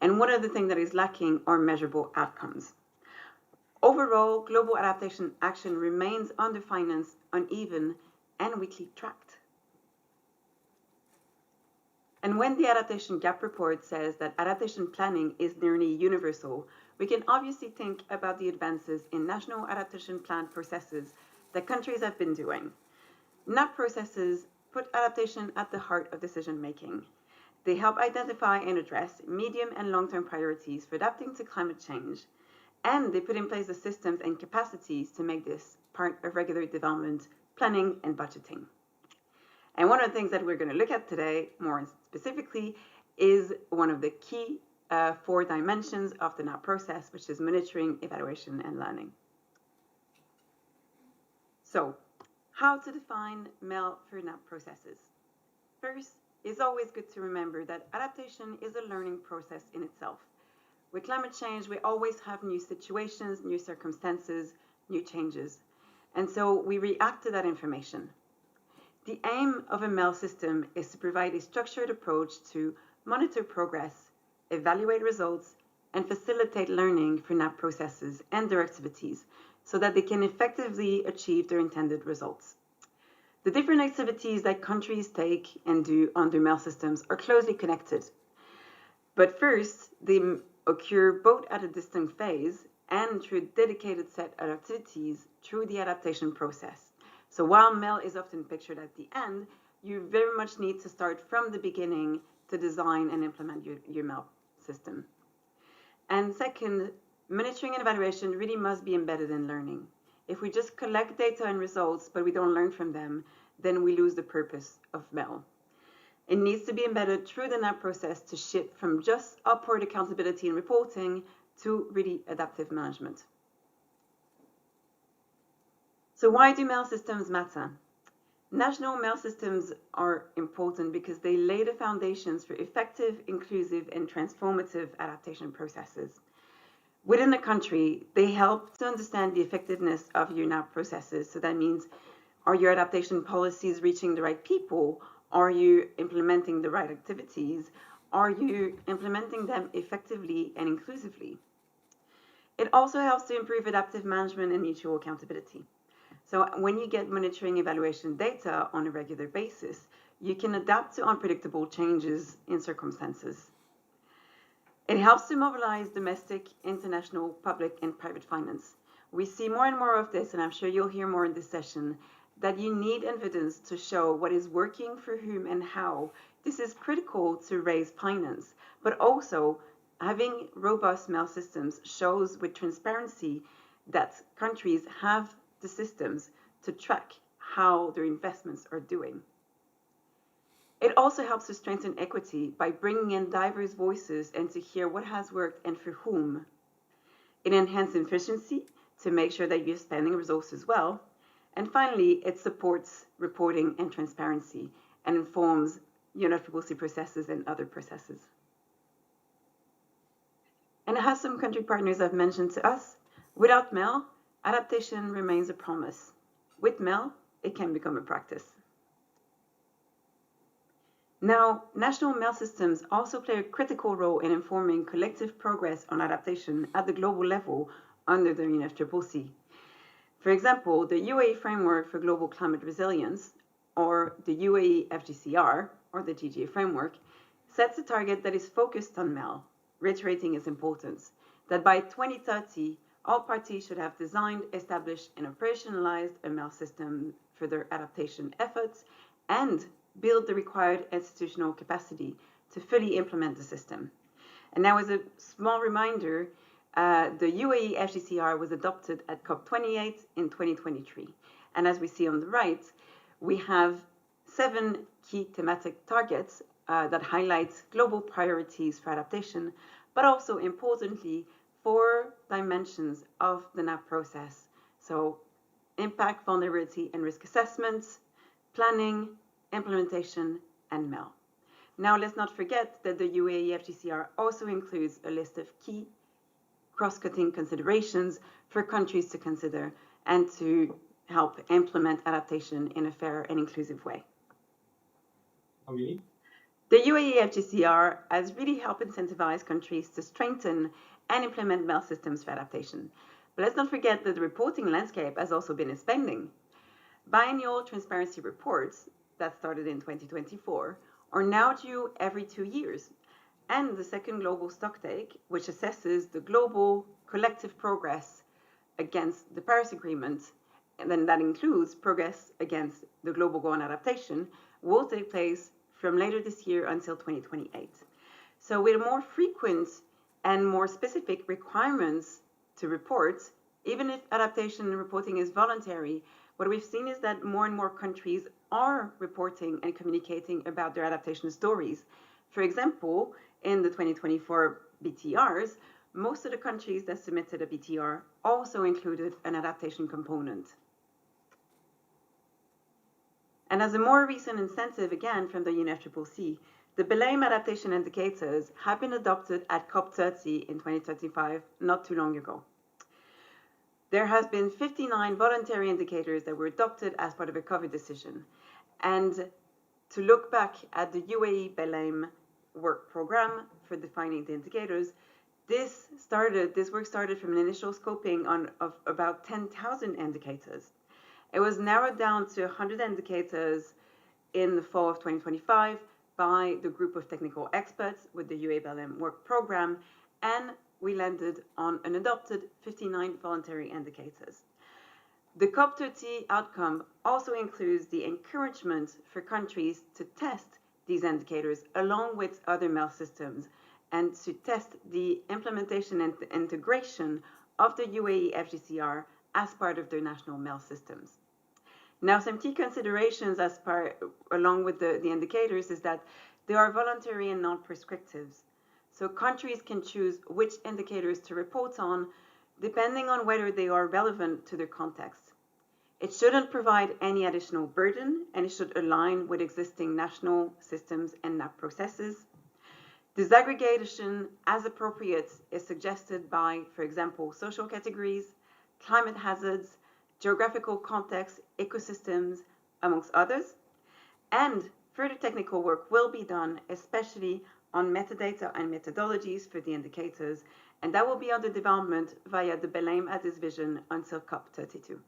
And one of the things that is lacking are measurable outcomes. Overall, global adaptation action remains underfinanced, uneven, and weakly tracked. And when the Adaptation Gap Report says that adaptation planning is nearly universal, we can obviously think about the advances in national adaptation plan processes that countries have been doing. NAP processes put adaptation at the heart of decision making. They help identify and address medium and long-term priorities for adapting to climate change, and they put in place the systems and capacities to make this part of regular development planning and budgeting. And one of the things that we're going to look at today, more specifically, is one of the key 4 dimensions of the NAP process, which is monitoring, evaluation, and learning. So, how to define MEL for NAP processes? First, it's always good to remember that adaptation is a learning process in itself. With climate change, we always have new situations, new circumstances, new changes. And so we react to that information. The aim of a MEL system is to provide a structured approach to monitor progress, evaluate results, and facilitate learning for NAP processes and their activities so that they can effectively achieve their intended results. The different activities that countries take and do under MEL systems are closely connected. But first, they occur both at a distinct phase and through a dedicated set of activities through the adaptation process. So while MEL is often pictured at the end, you very much need to start from the beginning to design and implement your MEL system. And second, monitoring and evaluation really must be embedded in learning. If we just collect data and results, but we don't learn from them, then we lose the purpose of MEL. It needs to be embedded through the NAP process to shift from just upward accountability and reporting to really adaptive management. So why do MEL systems matter? National MEL systems are important because they lay the foundations for effective, inclusive, and transformative adaptation processes. Within the country, they help to understand the effectiveness of your NAP processes. So that means, are your adaptation policies reaching the right people? Are you implementing the right activities? Are you implementing them effectively and inclusively? It also helps to improve adaptive management and mutual accountability. So when you get monitoring evaluation data on a regular basis, you can adapt to unpredictable changes in circumstances. It helps to mobilize domestic, international, public, and private finance. We see more and more of this, and I'm sure you'll hear more in this session, that you need evidence to show what is working for whom and how. This is critical to raise finance, but also having robust MEL systems shows with transparency that countries have the systems to track how their investments are doing. It also helps to strengthen equity by bringing in diverse voices and to hear what has worked and for whom. It enhances efficiency to make sure that you're spending resources well. And finally, it supports reporting and transparency and informs policy processes and other processes. And as some country partners have mentioned to us, without MEL, adaptation remains a promise. With MEL, it can become a practice. Now, national MEL systems also play a critical role in informing collective progress on adaptation at the global level under the UNFCCC. For example, the UAE Framework for Global Climate Resilience, or the UAE FGCR, or the GGA framework, sets a target that is focused on MEL, reiterating its importance, that by 2030, all parties should have designed, established, and operationalized a MEL system for their adaptation efforts and build the required institutional capacity to fully implement the system. And now, as a small reminder, the UAE FGCR was adopted at COP28 in 2023. And as we see on the right, we have 7 key thematic targets that highlight global priorities for adaptation, but also importantly, 4 dimensions of the NAP process. So impact, vulnerability, and risk assessments, planning, implementation, and MEL. Now, let's not forget that the UAE FGCR also includes a list of key cross-cutting considerations for countries to consider and to help implement adaptation in a fair and inclusive way. Okay. The UAE FGCR has really helped incentivize countries to strengthen and implement MEL systems for adaptation. But let's not forget that the reporting landscape has also been expanding. Biennial transparency reports that started in 2024 are now due every 2 years. And the second global stocktake, which assesses the global collective progress against the Paris Agreement, and then that includes progress against the global goal on adaptation, will take place from later this year until 2028. So with more frequent and more specific requirements to report, even if adaptation reporting is voluntary, what we've seen is that more and more countries are reporting and communicating about their adaptation stories. For example, in the 2024 BTRs, most of the countries that submitted a BTR also included an adaptation component. And as a more recent incentive, again, from the UNFCCC, the Belém adaptation indicators have been adopted at COP30 in 2025, not too long ago. There has been 59 voluntary indicators that were adopted as part of a COVID decision. And to look back at the UAE Belém work program for defining the indicators, this work started from an initial scoping of about 10,000 indicators. It was narrowed down to 100 indicators in the fall of 2025 by the group of technical experts with the UAE Belém work program, and we landed on an adopted 59 voluntary indicators. The COP30 outcome also includes the encouragement for countries to test these indicators along with other MEL systems and to test the implementation and the integration of the UAE FGCR as part of their national MEL systems. Now, some key considerations along with the indicators is that they are voluntary and non-prescriptive. So countries can choose which indicators to report on depending on whether they are relevant to their context. It shouldn't provide any additional burden, and it should align with existing national systems and NAP processes. Disaggregation, as appropriate, is suggested by, for example, social categories, climate hazards, geographical context, ecosystems, amongst others. And further technical work will be done, especially on metadata and methodologies for the indicators, and that will be under development via the Belém Addis Vision until COP32.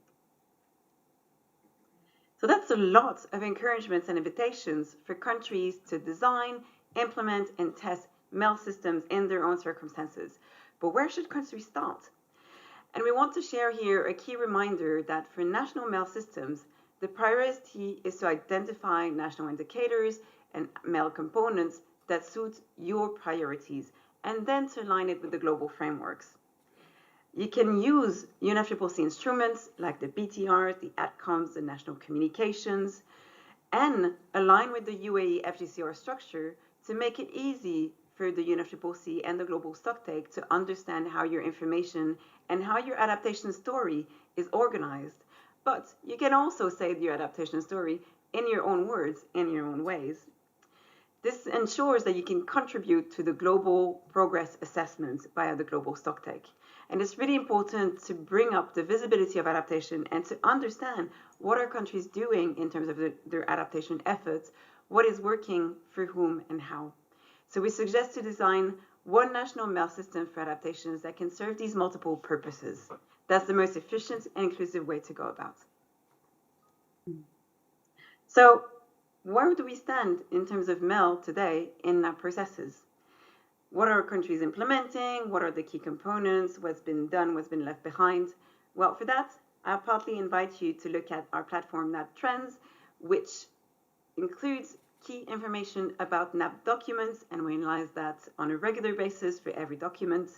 So that's a lot of encouragements and invitations for countries to design, implement, and test MEL systems in their own circumstances. But where should countries start? And we want to share here a key reminder that for national MEL systems, the priority is to identify national indicators and MEL components that suit your priorities, and then to align it with the global frameworks. You can use UNFCCC instruments like the BTRs, the ADCOMs, the national communications, and align with the UAE FGCR structure to make it easy for the UNFCCC and the global stocktake to understand how your information and how your adaptation story is organized. But you can also say your adaptation story in your own words, in your own ways. This ensures that you can contribute to the global progress assessments via the global stocktake. And it's really important to bring up the visibility of adaptation and to understand what are countries doing in terms of their adaptation efforts, what is working for whom and how. So we suggest to design one national MEL system for adaptations that can serve these multiple purposes. That's the most efficient and inclusive way to go about. So where do we stand in terms of MEL today in our processes? What are countries implementing? What are the key components? What's been done? What's been left behind? Well, for that, I'll partly invite you to look at our platform NAP Trends, which includes key information about NAP documents, and we analyze that on a regular basis for every document.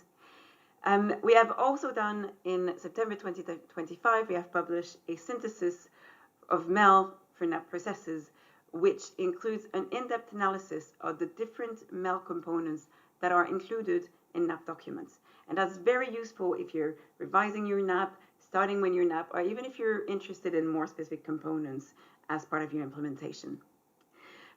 We have also done, in September 2025, we have published a synthesis of MEL for NAP processes, which includes an in-depth analysis of the different MEL components that are included in NAP documents. And that's very useful if you're revising your NAP, starting with your NAP, or even if you're interested in more specific components as part of your implementation.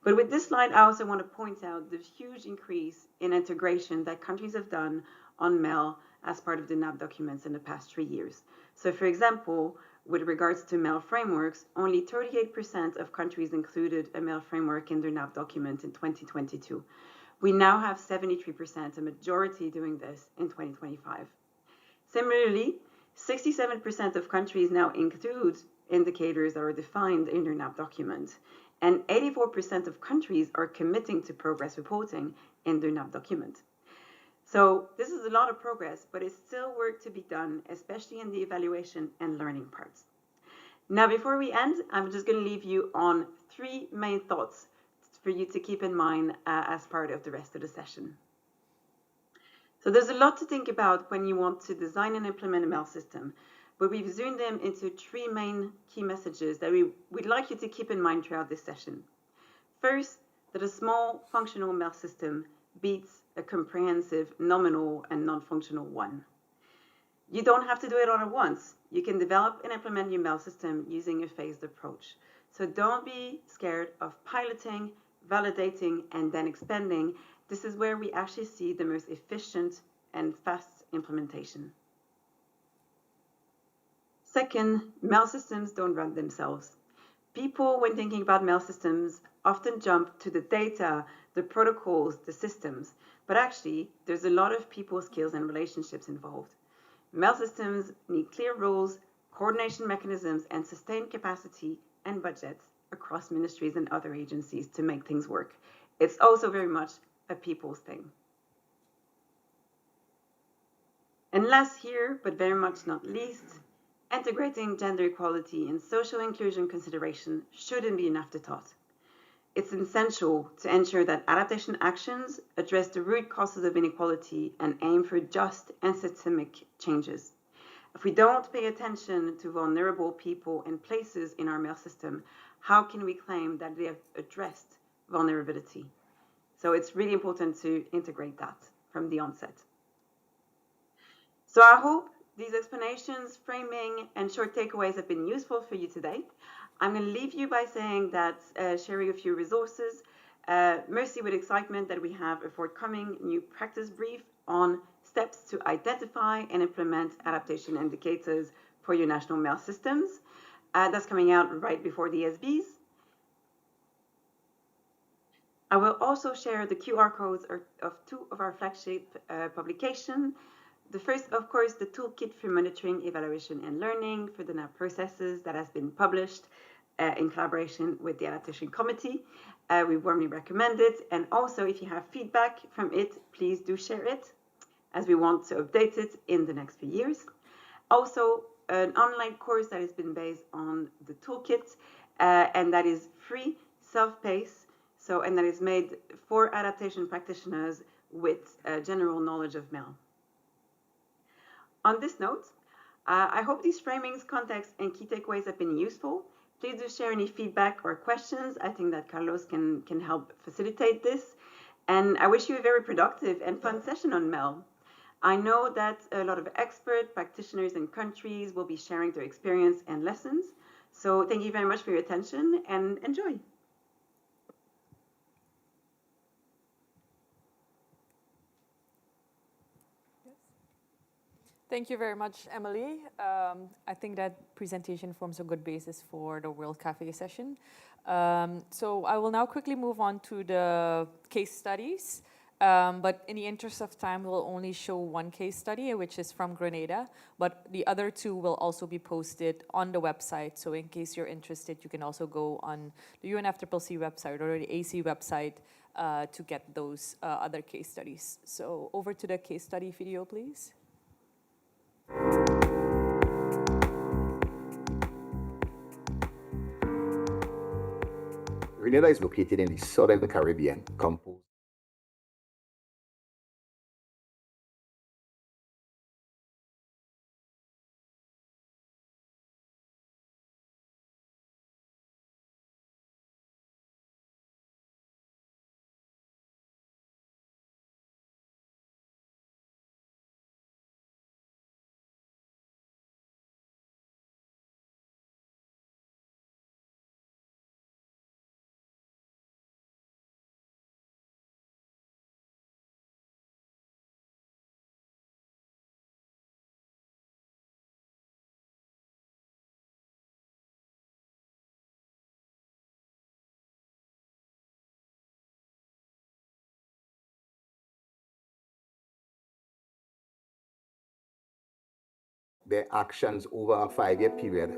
But with this slide, I also want to point out the huge increase in integration that countries have done on MEL as part of the NAP documents in the past 3 years. So for example, with regards to MEL frameworks, only 38% of countries included a MEL framework in their NAP document in 2022. We now have 73%, a majority doing this in 2025. Similarly, 67% of countries now include indicators that are defined in their NAP document, and 84% of countries are committing to progress reporting in their NAP document. So this is a lot of progress, but it's still work to be done, especially in the evaluation and learning parts. Now, before we end, I'm just going to leave you on 3 main thoughts for you to keep in mind as part of the rest of the session. So there's a lot to think about when you want to design and implement a MEL system, but we've zoomed them into 3 main key messages that we'd like you to keep in mind throughout this session. First, that a small functional MEL system beats a comprehensive nominal and non-functional one. You don't have to do it all at once. You can develop and implement your MEL system using a phased approach. So don't be scared of piloting, validating, and then expanding. This is where we actually see the most efficient and fast implementation. Second, MEL systems don't run themselves. People, when thinking about MEL systems, often jump to the data, the protocols, the systems, but actually there's a lot of people skills and relationships involved. MEL systems need clear rules, coordination mechanisms, and sustained capacity and budgets across ministries and other agencies to make things work. It's also very much a people's thing. And last here, but very much not least, integrating gender equality and social inclusion consideration shouldn't be an afterthought. It's essential to ensure that adaptation actions address the root causes of inequality and aim for just and systemic changes. If we don't pay attention to vulnerable people and places in our MEL system, how can we claim that they have addressed vulnerability? So it's really important to integrate that from the onset. So I hope these explanations, framing, and short takeaways have been useful for you today. I'm going to leave you by saying that sharing a few resources, mercy with excitement that we have a forthcoming new practice brief on steps to identify and implement adaptation indicators for your national MEL systems. That's coming out right before the ESBs. I will also share the QR codes of 2 of our flagship publications. The first, of course, the toolkit for monitoring, evaluation, and learning for the NAP processes that has been published in collaboration with the Adaptation Committee. We warmly recommend it. And also, if you have feedback from it, please do share it, as we want to update it in the next few years. Also, an online course that has been based on the toolkit, and that is free, self-paced, and that is made for adaptation practitioners with general knowledge of MEL. On this note, I hope these framings, context, and key takeaways have been useful. Please do share any feedback or questions. I think that Carlos can help facilitate this. And I wish you a very productive and fun session on MEL. I know that a lot of expert practitioners and countries will be sharing their experience and lessons. So thank you very much for your attention and enjoy. Thank you very much, Emily. I think that presentation forms a good basis for the World Cafe session. So I will now quickly move on to the case studies. But in the interest of time, we'll only show one case study, which is from Grenada, but the other two will also be posted on the website. So in case you're interested, you can also go on the UNFCCC website or the AC website to get those other case studies. So over to the case study video, please. Grenada is located in the southern Caribbean, composed their actions over a 5-year period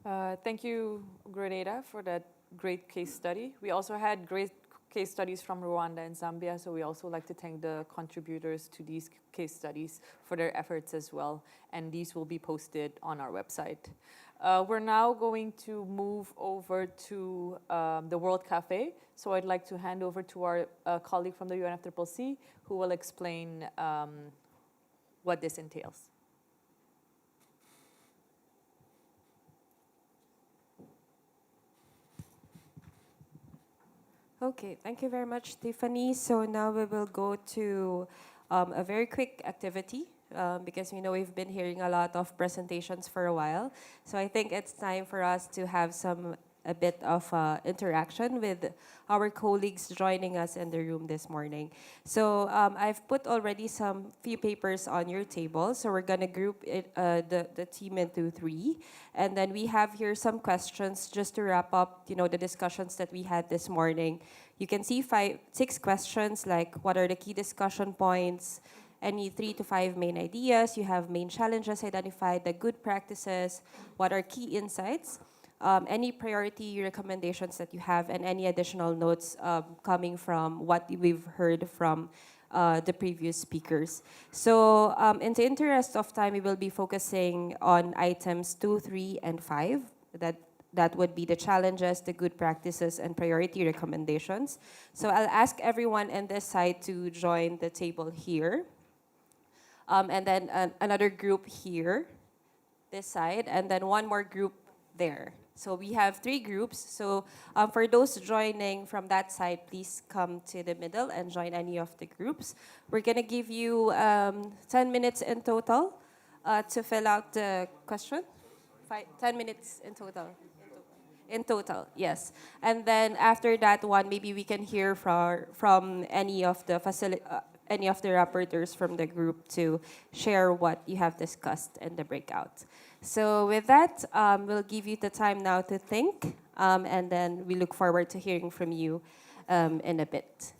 Thank you, Grenada, for that great case study. We also had great case studies from Rwanda and Zambia, so we also like to thank the contributors to these case studies for their efforts as well, and these will be posted on our website. We're now going to move over to the World Cafe, so I'd like to hand over to our colleague from the UNFCCC, who will explain what this entails. Okay, thank you very much, Tiffany. So now we will go to a very quick activity because we know we've been hearing a lot of presentations for a while. So I think it's time for us to have a bit of interaction with our colleagues joining us in the room this morning. So I've put already some few papers on your table. So we're gonna group the team into 3. And then we have here some questions just to wrap up, the discussions that we had this morning. You can see 6 questions like what are the key discussion points, any 3 to 5 main ideas, you have main challenges identified, the good practices, what are key insights, any priority recommendations that you have, and any additional notes coming from what we've heard from the previous speakers. So in the interest of time, we will be focusing on items 2, 3, and 5. That would be the challenges, the good practices, and priority recommendations. So I'll ask everyone on this side to join the table here. And then another group here, this side, and then one more group there. So we have 3 groups. So for those joining from that side, please come to the middle and join any of the groups. We're gonna give you 10 minutes in total to fill out the question. 10 minutes in total. In total, yes. And then after that one, maybe we can hear from any of the rapporteurs from the group to share what you have discussed in the breakout. So with that, we'll give you the time now to think, and then we look forward to hearing from you in a bit.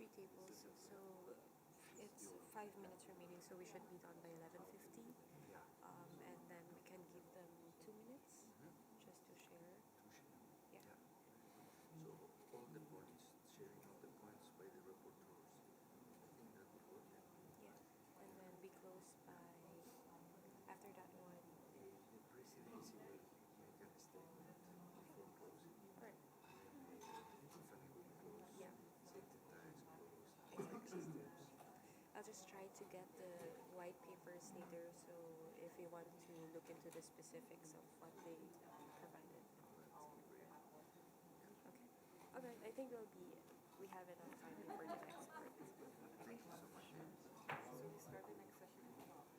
three tables, so it's 5 minutes remaining, so we should be done by 11:50. And then we can give them 2 minutes just to share. Yeah. So all the points, sharing all the points by the rapporteurs. I think that would work. Yeah. And then we close by, after that one. The presidency will make a statement before closing. Right. Tiffany will close. Yeah. Synthetize close. Exactly. I'll just try to get the white papers later, so if you want to look into the specifics of what they provided. Okay. Okay, I think we have enough time for the next part. Thank you so much. So we start the next session. Yes.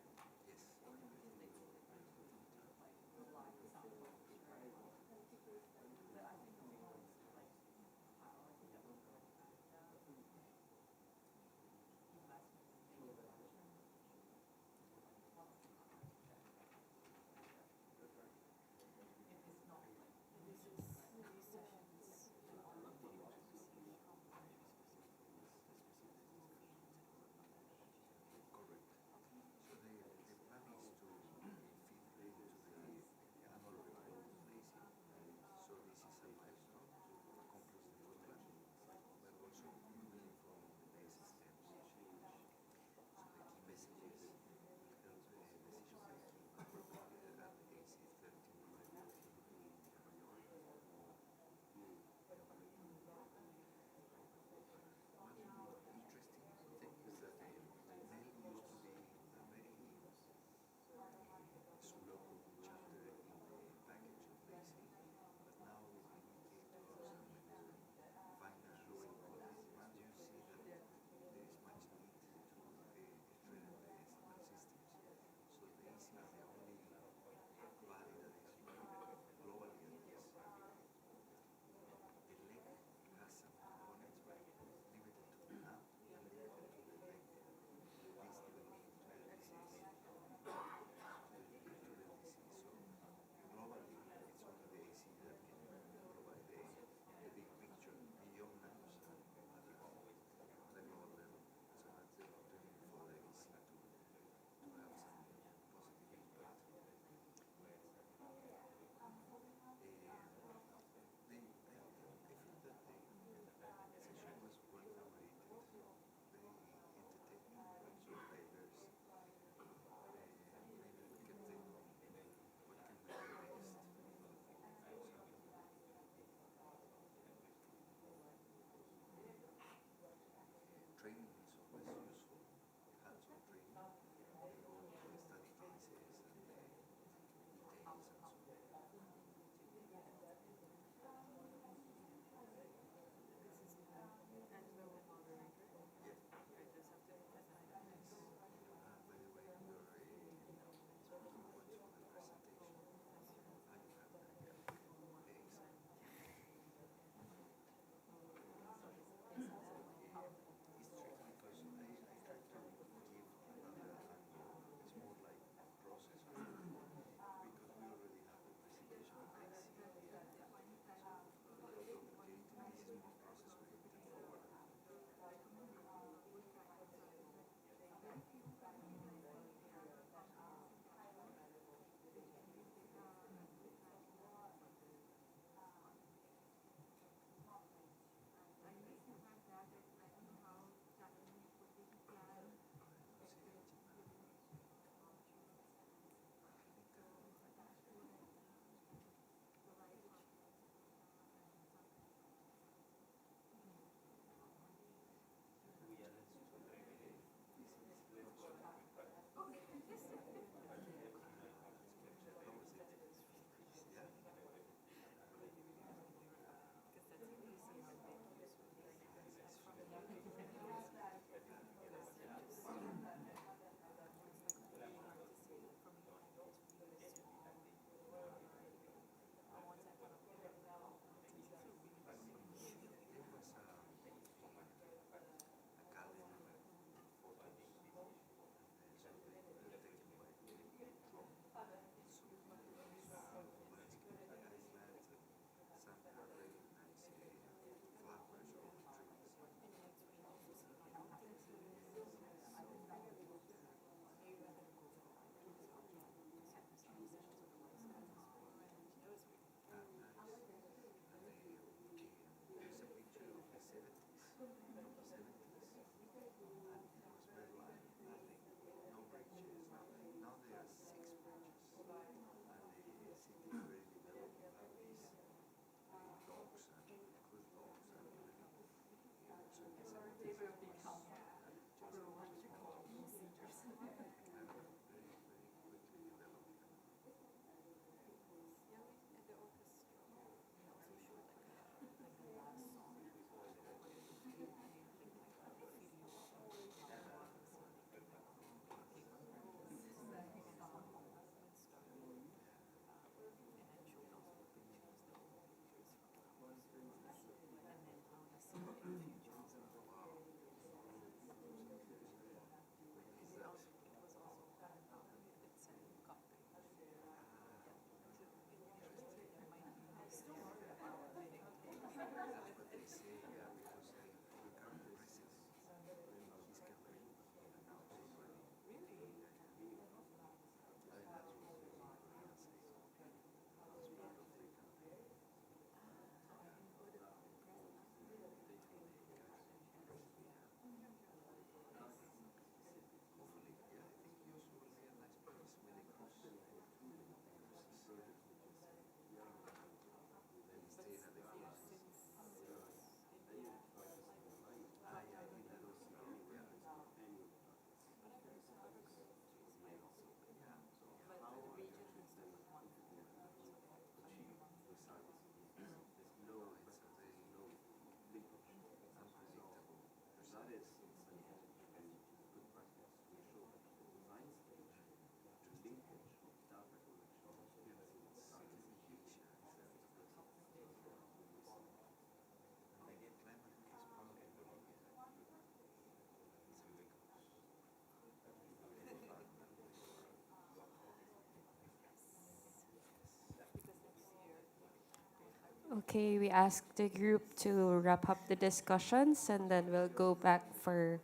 Okay, we ask the group to wrap up the discussions and then we'll go back for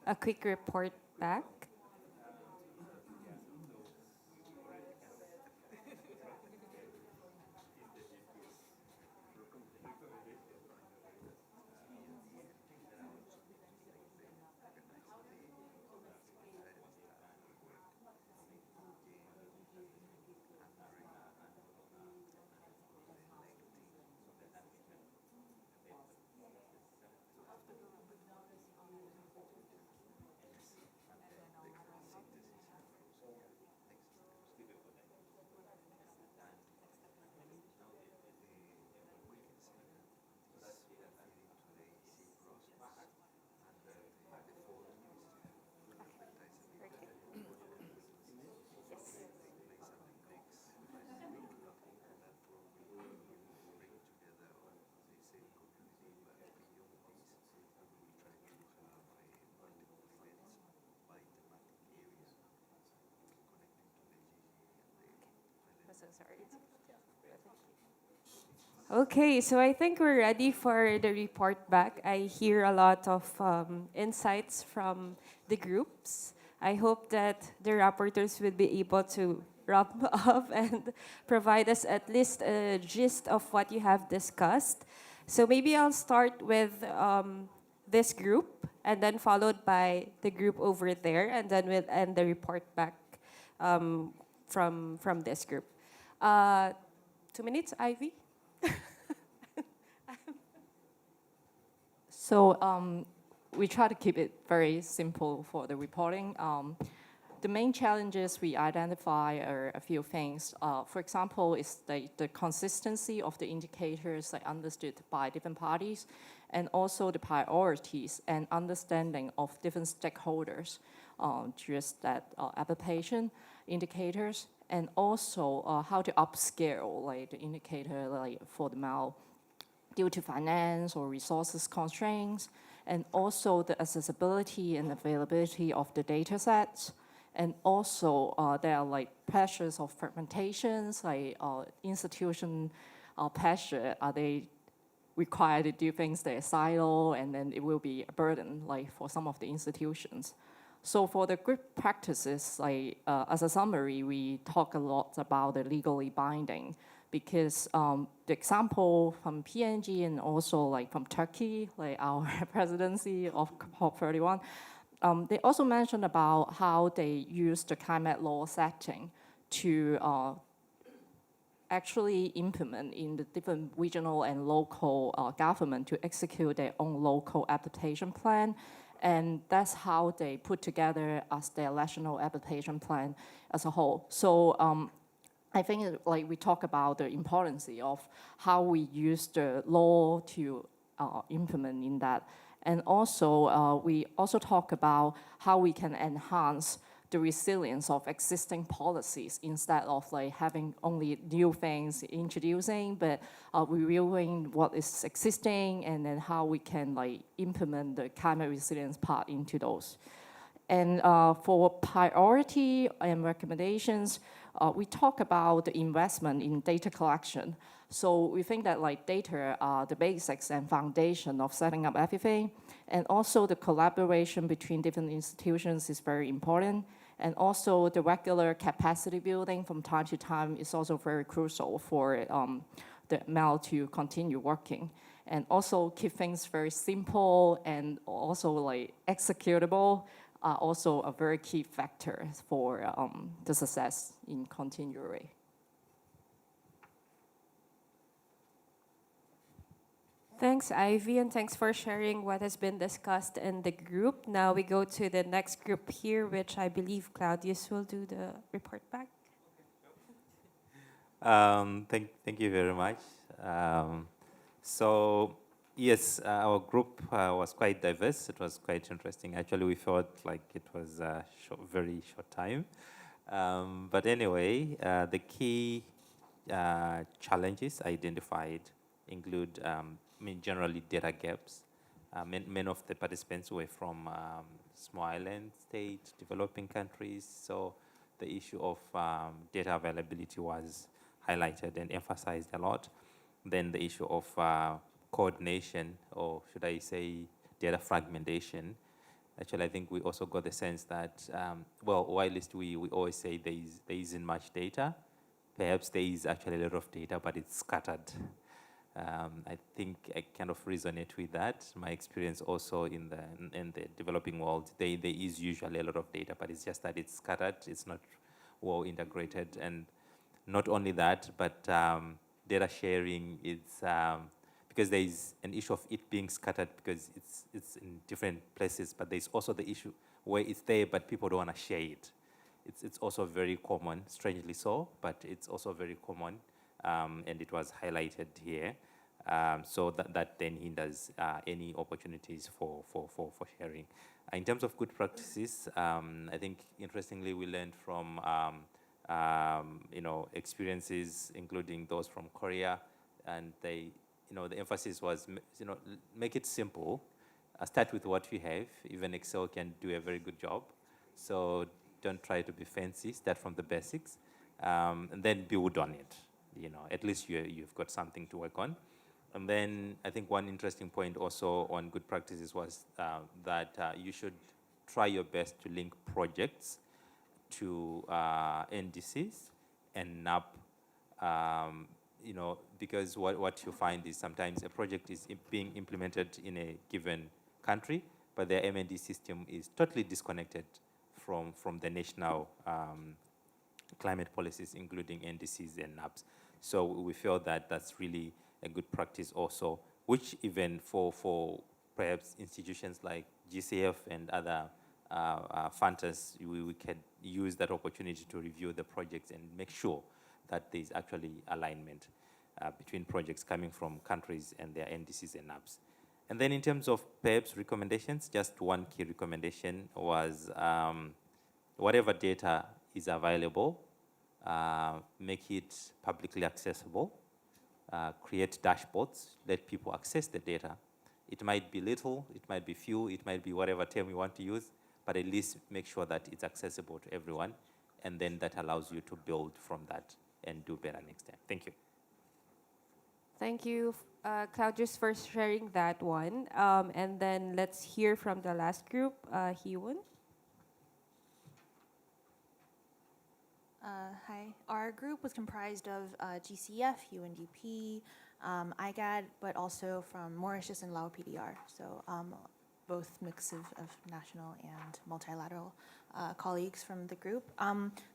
a quick report back. Okay, so I think we're ready for the report back. I hear a lot of insights from the groups. I hope that the rapporteurs will be able to wrap up and provide us at least a gist of what you have discussed. So maybe I'll start with this group and then followed by the group over there, and then we'll end the report back from this group. 2 minutes, Ivy? So we try to keep it very simple for the reporting. The main challenges we identify are a few things. For example, is the consistency of the indicators understood by different parties, and also the priorities and understanding of different stakeholders, just that application indicators, and also how to upscale the indicator for the MEL due to finance or resources constraints, and also the accessibility and availability of the data sets. And also there are pressures of fragmentations, institution pressure, are they required to do things that are silo, and then it will be a burden for some of the institutions. So for the good practices, as a summary, we talk a lot about the legally binding, because the example from PNG and also from Turkey, our presidency of COP31, they also mentioned about how they use the climate law setting to actually implement in the different regional and local government to execute their own local adaptation plan. And that's how they put together as their national adaptation plan as a whole. So I think like we talk about the importance of how we use the law to implement in that. And also, we also talk about how we can enhance the resilience of existing policies instead of like having only new things introducing, but reviewing what is existing and then how we can like implement the climate resilience part into those. And for priority and recommendations, we talk about the investment in data collection. So we think that like data are the basics and foundation of setting up everything. And also the collaboration between different institutions is very important. And also the regular capacity building from time to time is also very crucial for the MEL to continue working. And also keep things very simple and also like executable are also a very key factor for the success in continuing. Thanks, Ivy, and thanks for sharing what has been discussed in the group. Now we go to the next group here, which I believe Claudius will do the report back. Thank you very much. So, yes, our group was quite diverse. It was quite interesting. Actually, we felt like it was a very short time. But anyway, the key challenges identified include, generally data gaps. Many of the participants were from small island states, developing countries, so the issue of data availability was highlighted and emphasized a lot. Then the issue of coordination, or should I say data fragmentation. Actually, I think we also got the sense that, well, while at least we always say there isn't much data, perhaps there is actually a lot of data, but it's scattered. I think I kind of resonate with that. My experience also in the developing world, there is usually a lot of data, but it's just that it's scattered, it's not well integrated. And not only that, but data sharing is, because there is an issue of it being scattered because it's in different places, but there's also the issue where it's there, but people don't want to share it. It's also very common, strangely so, but it's also very common. And it was highlighted here, so that then hinders any opportunities for sharing. In terms of good practices, I think interestingly we learned from experiences, including those from Korea, and they, the emphasis was, make it simple. Start with what you have. Even Excel can do a very good job, so don't try to be fancy. Start from the basics, and then build on it. At least you've got something to work on. And then I think one interesting point also on good practices was that you should try your best to link projects to NDCs and NAP, because what you find is sometimes a project is being implemented in a given country, but their MND system is totally disconnected from the national climate policies, including NDCs and NAPs. So we feel that that's really a good practice also, which even for perhaps institutions like GCF and other funders, we can use that opportunity to review the projects and make sure that there's actually alignment between projects coming from countries and their NDCs and NAPs. And then in terms of perhaps recommendations, just one key recommendation was whatever data is available, make it publicly accessible, create dashboards, let people access the data. It might be little, it might be few, it might be whatever term you want to use, but at least make sure that it's accessible to everyone, and then that allows you to build from that and do better next time. Thank you. Thank you, Claudius, for sharing that one. And then let's hear from the last group, Hyewon. Hi. Our group was comprised of GCF, UNDP, IGAD, but also from Mauritius and Lao PDR. So both mix of national and multilateral colleagues from the group.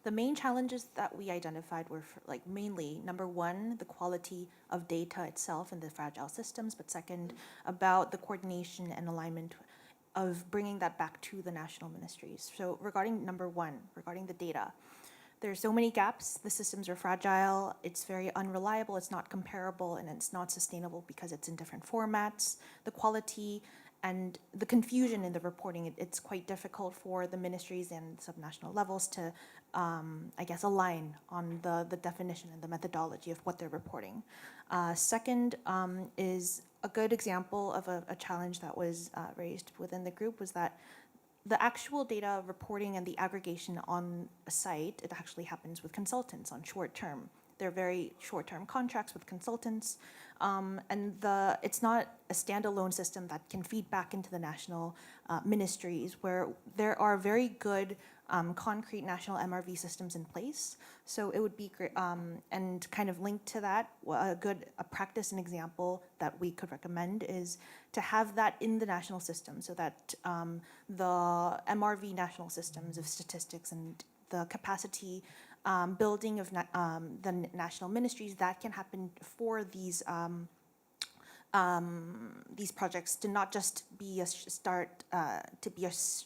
The main challenges that we identified were mainly, number one, the quality of data itself in the fragile systems, but second, about the coordination and alignment of bringing that back to the national ministries. So regarding number one, regarding the data, there's so many gaps. The systems are fragile. It's very unreliable. It's not comparable, and it's not sustainable because it's in different formats. The quality and the confusion in the reporting, it's quite difficult for the ministries and subnational levels to, I guess, align on the definition and the methodology of what they're reporting. Second is a good example of a challenge that was raised within the group was that the actual data reporting and the aggregation on a site, it actually happens with consultants on short term. They're very short-term contracts with consultants, and it's not a standalone system that can feed back into the national ministries where there are very good concrete national MRV systems in place. So it would be great, and kind of linked to that, a practice and example that we could recommend is to have that in the national system so that the MRV national systems of statistics and the capacity building of the national ministries, that can happen for these projects to not just be a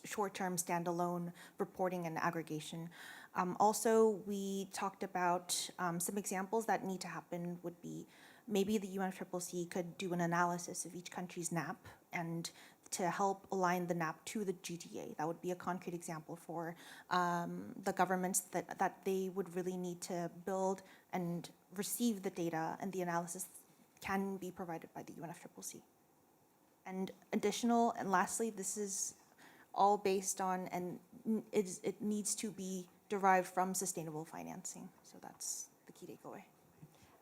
short-term standalone reporting and aggregation. Also, we talked about some examples that need to happen would be maybe the UNFCCC could do an analysis of each country's NAP and to help align the NAP to the GTA. That would be a concrete example for the governments that they would really need to build and receive the data, and the analysis can be provided by the UNFCCC. And lastly, this is all based on, and it needs to be derived from sustainable financing. So that's the key takeaway.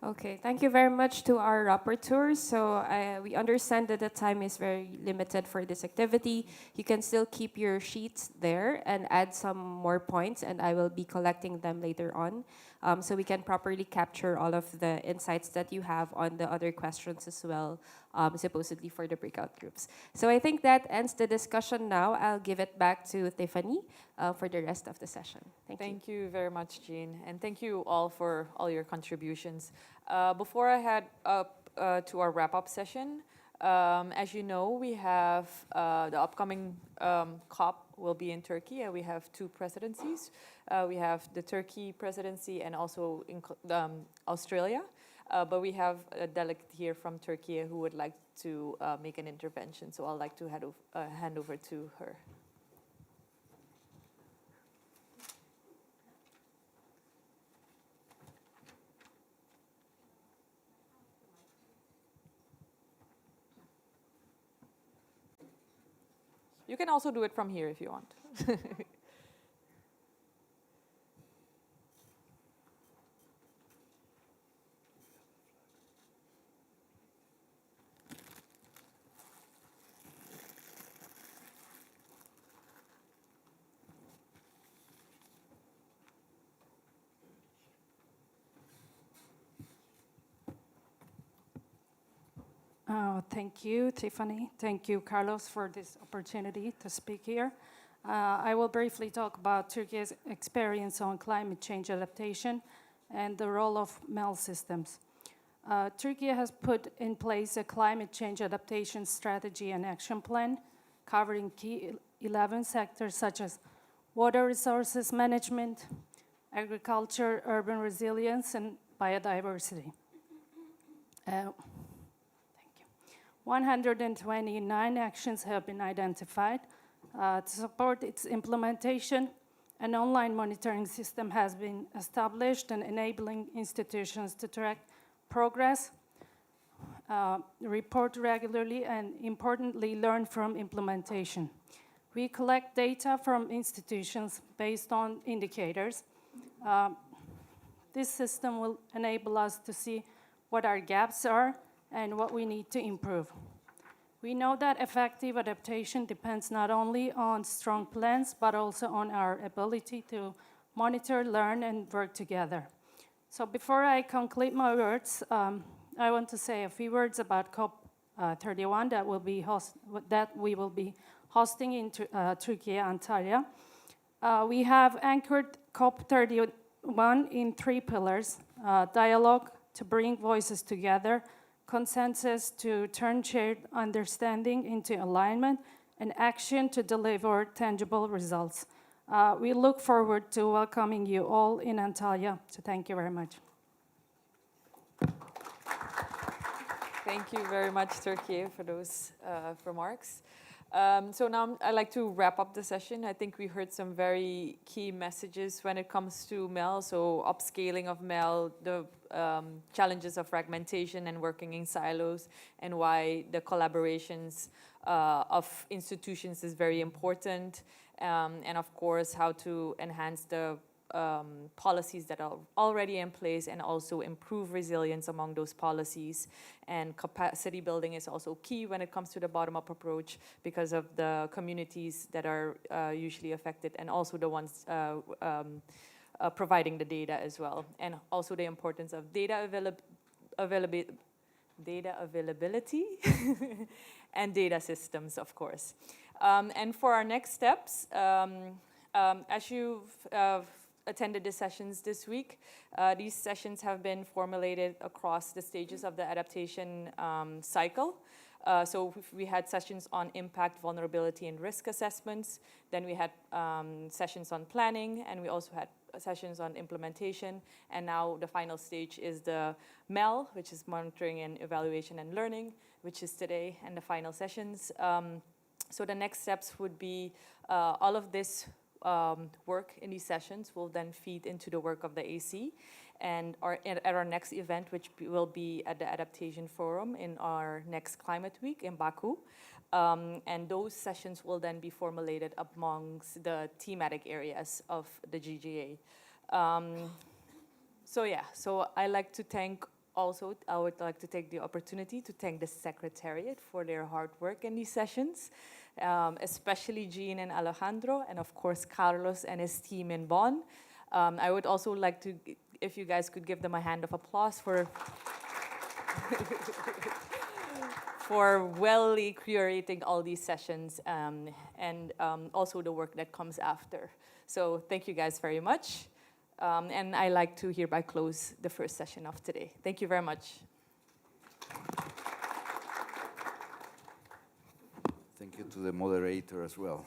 Okay, thank you very much to our rapporteurs. So we understand that the time is very limited for this activity. You can still keep your sheets there and add some more points, and I will be collecting them later on. So we can properly capture all of the insights that you have on the other questions as well, supposedly for the breakout groups. So I think that ends the discussion now. I'll give it back to Tiffany for the rest of the session. Thank you very much, Jean. And thank you all for all your contributions. Before I head up to our wrap-up session, as you know, we have the upcoming COP will be in Turkey, and we have two presidencies. We have the Turkey presidency and also Australia. But we have a delegate here from Turkey who would like to make an intervention. So I'd like to hand over to her. You can also do it from here if you want. Thank you, Tiffany. Thank you, Carlos, for this opportunity to speak here. I will briefly talk about Turkey's experience on climate change adaptation and the role of MEL systems. Turkey has put in place a climate change adaptation strategy and action plan covering key 11 sectors such as water resources management, agriculture, urban resilience, and biodiversity. 129 actions have been identified. To support its implementation, an online monitoring system has been established and enabling institutions to track progress, report regularly, and importantly, learn from implementation. We collect data from institutions based on indicators. This system will enable us to see what our gaps are and what we need to improve. We know that effective adaptation depends not only on strong plans, but also on our ability to monitor, learn, and work together. So before I conclude my words, I want to say a few words about COP31 that we will be hosting in Turkey, Antalya. We have anchored COP31 in 3 pillars: dialogue to bring voices together, consensus to turn shared understanding into alignment, and action to deliver tangible results. We look forward to welcoming you all in Antalya. So thank you very much. Thank you very much, Turkey, for those remarks. So now I'd like to wrap up the session. I think we heard some very key messages when it comes to MEL, so upscaling of MEL, the challenges of fragmentation and working in silos, and why the collaborations of institutions is very important, and of course how to enhance the policies that are already in place and also improve resilience among those policies. And capacity building is also key when it comes to the bottom-up approach because of the communities that are usually affected and also the ones providing the data as well. And also the importance of data availability and data systems, of course. And for our next steps, as you've attended the sessions this week, these sessions have been formulated across the stages of the adaptation cycle. So we had sessions on impact, vulnerability, and risk assessments. Then we had sessions on planning, and we also had sessions on implementation. And now the final stage is the MEL, which is monitoring and evaluation and learning, which is today, and the final sessions. So the next steps would be all of this work in these sessions will then feed into the work of the AC, and at our next event, which will be at the Adaptation Forum in our next Climate Week in Baku. And those sessions will then be formulated amongst the thematic areas of the GGA. So I like to thank also, I would like to take the opportunity to thank the Secretariat for their hard work in these sessions, especially Jean and Alejandro, and of course Carlos and his team in Bonn. I would also like to, if you guys could give them a hand of applause for for wellly curating all these sessions, and also the work that comes after. So thank you guys very much. And I like to hereby close the first session of today. Thank you very much. Thank you to the moderator as well.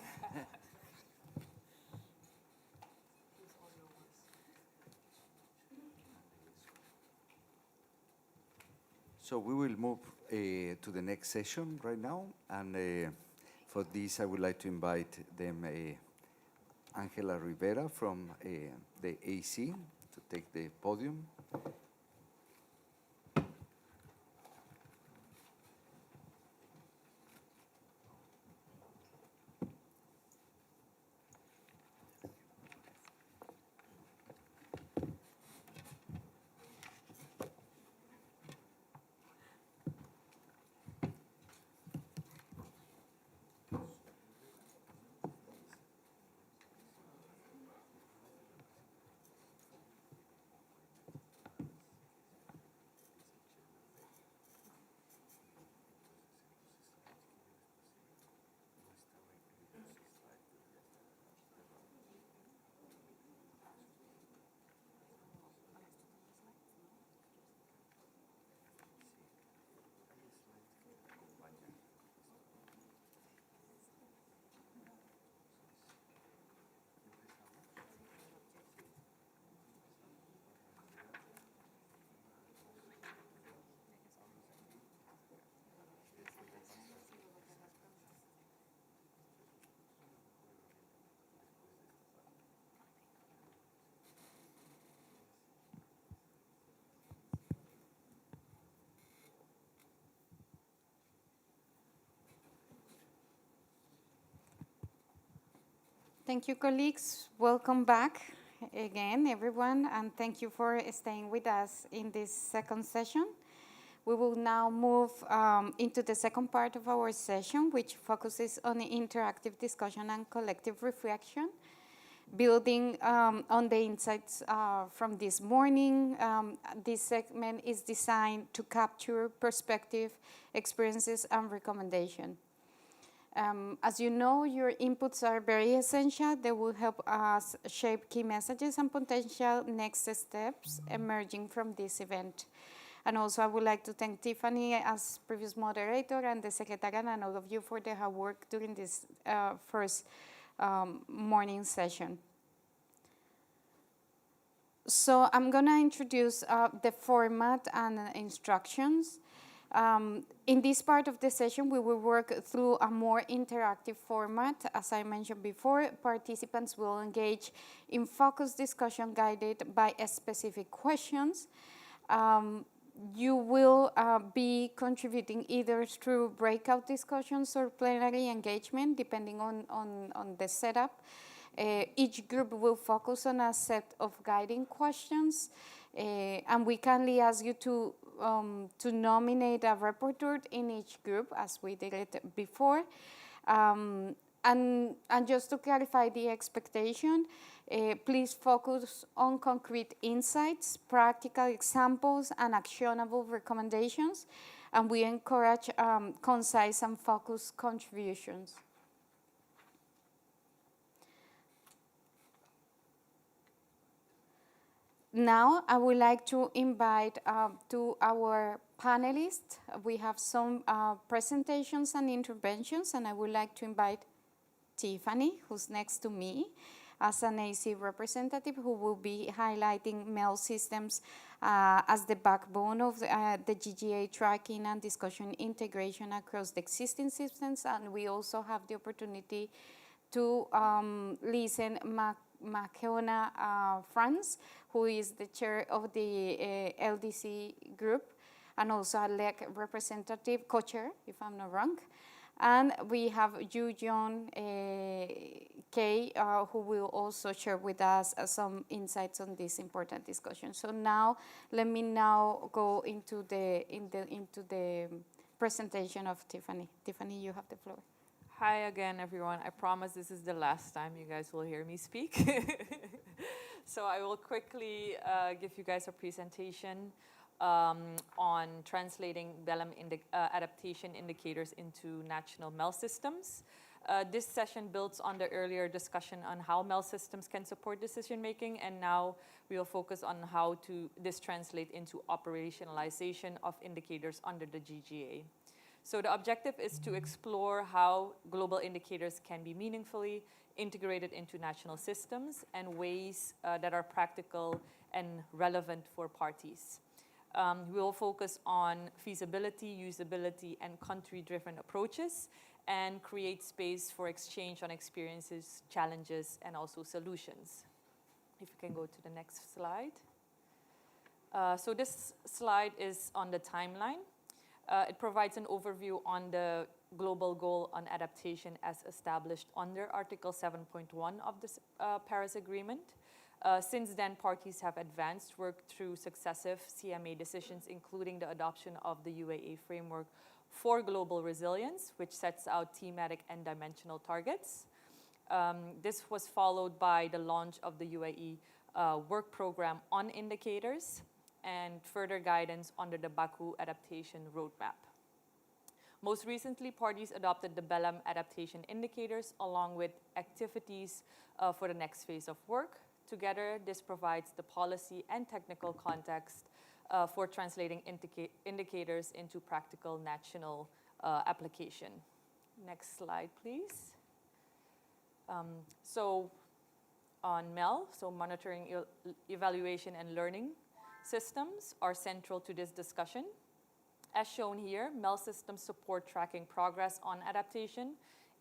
So we will move to the next session right now, and for this I would like to invite them, Angela Rivera from the AC, to take the podium. Thank you, colleagues. Welcome back again, everyone, and thank you for staying with us in this second session. We will now move into the second part of our session, which focuses on the interactive discussion and collective reflection. Building on the insights from this morning, this segment is designed to capture perspective, experiences, and recommendation. As you know, your inputs are very essential. They will help us shape key messages and potential next steps emerging from this event. And also, I would like to thank Tiffany as previous moderator and the secretariat and all of you for their hard work during this first morning session. So I'm going to introduce the format and instructions. In this part of the session, we will work through a more interactive format. As I mentioned before, participants will engage in focused discussion guided by specific questions. You will be contributing either through breakout discussions or plenary engagement, depending on the setup. Each group will focus on a set of guiding questions, and we kindly ask you to nominate a rapporteur in each group, as we did it before. And just to clarify the expectation, please focus on concrete insights, practical examples, and actionable recommendations. And we encourage concise and focused contributions. Now, I would like to invite to our panelists. We have some presentations and interventions, and I would like to invite Tiffany, who's next to me, as an AC representative who will be highlighting MEL systems as the backbone of the GGA tracking and discussion integration across the existing systems. And we also have the opportunity to listen McKenna France, who is the chair of the LDC group, and also a LEC representative, co-chair, if I'm not wrong. And we have Yu John Kay, who will also share with us some insights on this important discussion. So now, let me now go into the presentation of Tiffany. Tiffany, you have the floor. Hi again, everyone. I promise this is the last time you guys will hear me speak. So I will quickly give you guys a presentation on translating BELM adaptation indicators into national MEL systems. This session builds on the earlier discussion on how MEL systems can support decision making, and now we will focus on how this translate into operationalization of indicators under the GGA. So the objective is to explore how global indicators can be meaningfully integrated into national systems and ways that are practical and relevant for parties. We will focus on feasibility, usability, and country-driven approaches, and create space for exchange on experiences, challenges, and also solutions. If you can go to the next slide. So this slide is on the timeline. It provides an overview on the global goal on adaptation as established under Article 7.1 of the Paris Agreement. Since then, parties have advanced work through successive CMA decisions, including the adoption of the UAE framework for global resilience, which sets out thematic and dimensional targets. This was followed by the launch of the UAE work program on indicators and further guidance under the Baku Adaptation Roadmap. Most recently, parties adopted the BELM adaptation indicators along with activities for the next phase of work. Together, this provides the policy and technical context for translating indicators into practical national application. Next slide, please. So on MEL, so monitoring, evaluation, and learning systems are central to this discussion. As shown here, MEL systems support tracking progress on adaptation,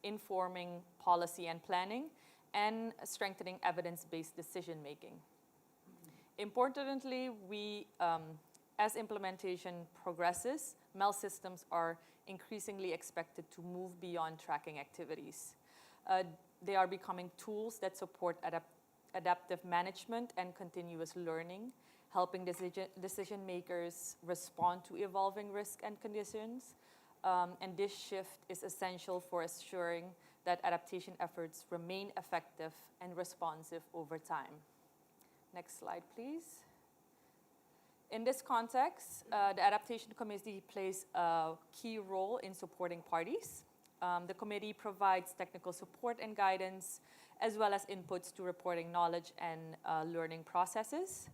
informing policy and planning, and strengthening evidence-based decision-making. Importantly, as implementation progresses, MEL systems are increasingly expected to move beyond tracking activities. They are becoming tools that support adaptive management and continuous learning, helping decision makers respond to evolving risk and conditions. And this shift is essential for assuring that adaptation efforts remain effective and responsive over time. Next slide, please. In this context, the Adaptation Committee plays a key role in supporting parties. The committee provides technical support and guidance, as well as inputs to reporting knowledge and learning processes.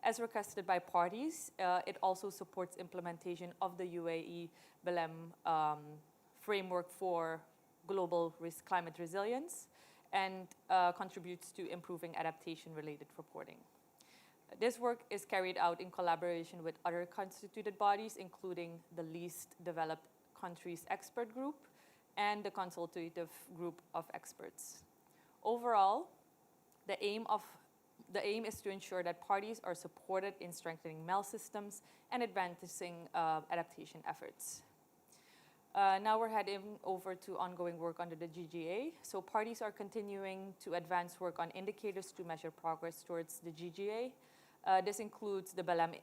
As requested by parties, it also supports implementation of the UAE BLM framework for global climate resilience and contributes to improving adaptation-related reporting. This work is carried out in collaboration with other constituted bodies, including the Least Developed Countries Expert Group and the Consultative Group of Experts. Overall, the aim is to ensure that parties are supported in strengthening MEL systems and advancing adaptation efforts. Now we're heading over to ongoing work under the GGA. So parties are continuing to advance work on indicators to measure progress towards the GGA. This includes the BLM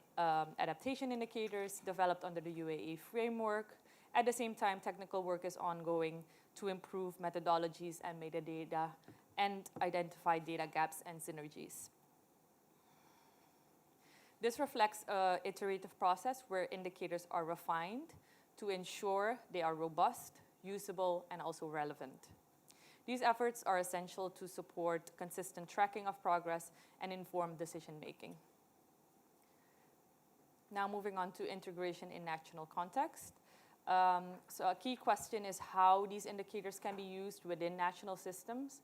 adaptation indicators developed under the UAE framework. At the same time, technical work is ongoing to improve methodologies and metadata and identify data gaps and synergies. This reflects an iterative process where indicators are refined to ensure they are robust, usable, and also relevant. These efforts are essential to support consistent tracking of progress and informed decision-making. Now moving on to integration in national context. So a key question is how these indicators can be used within national systems.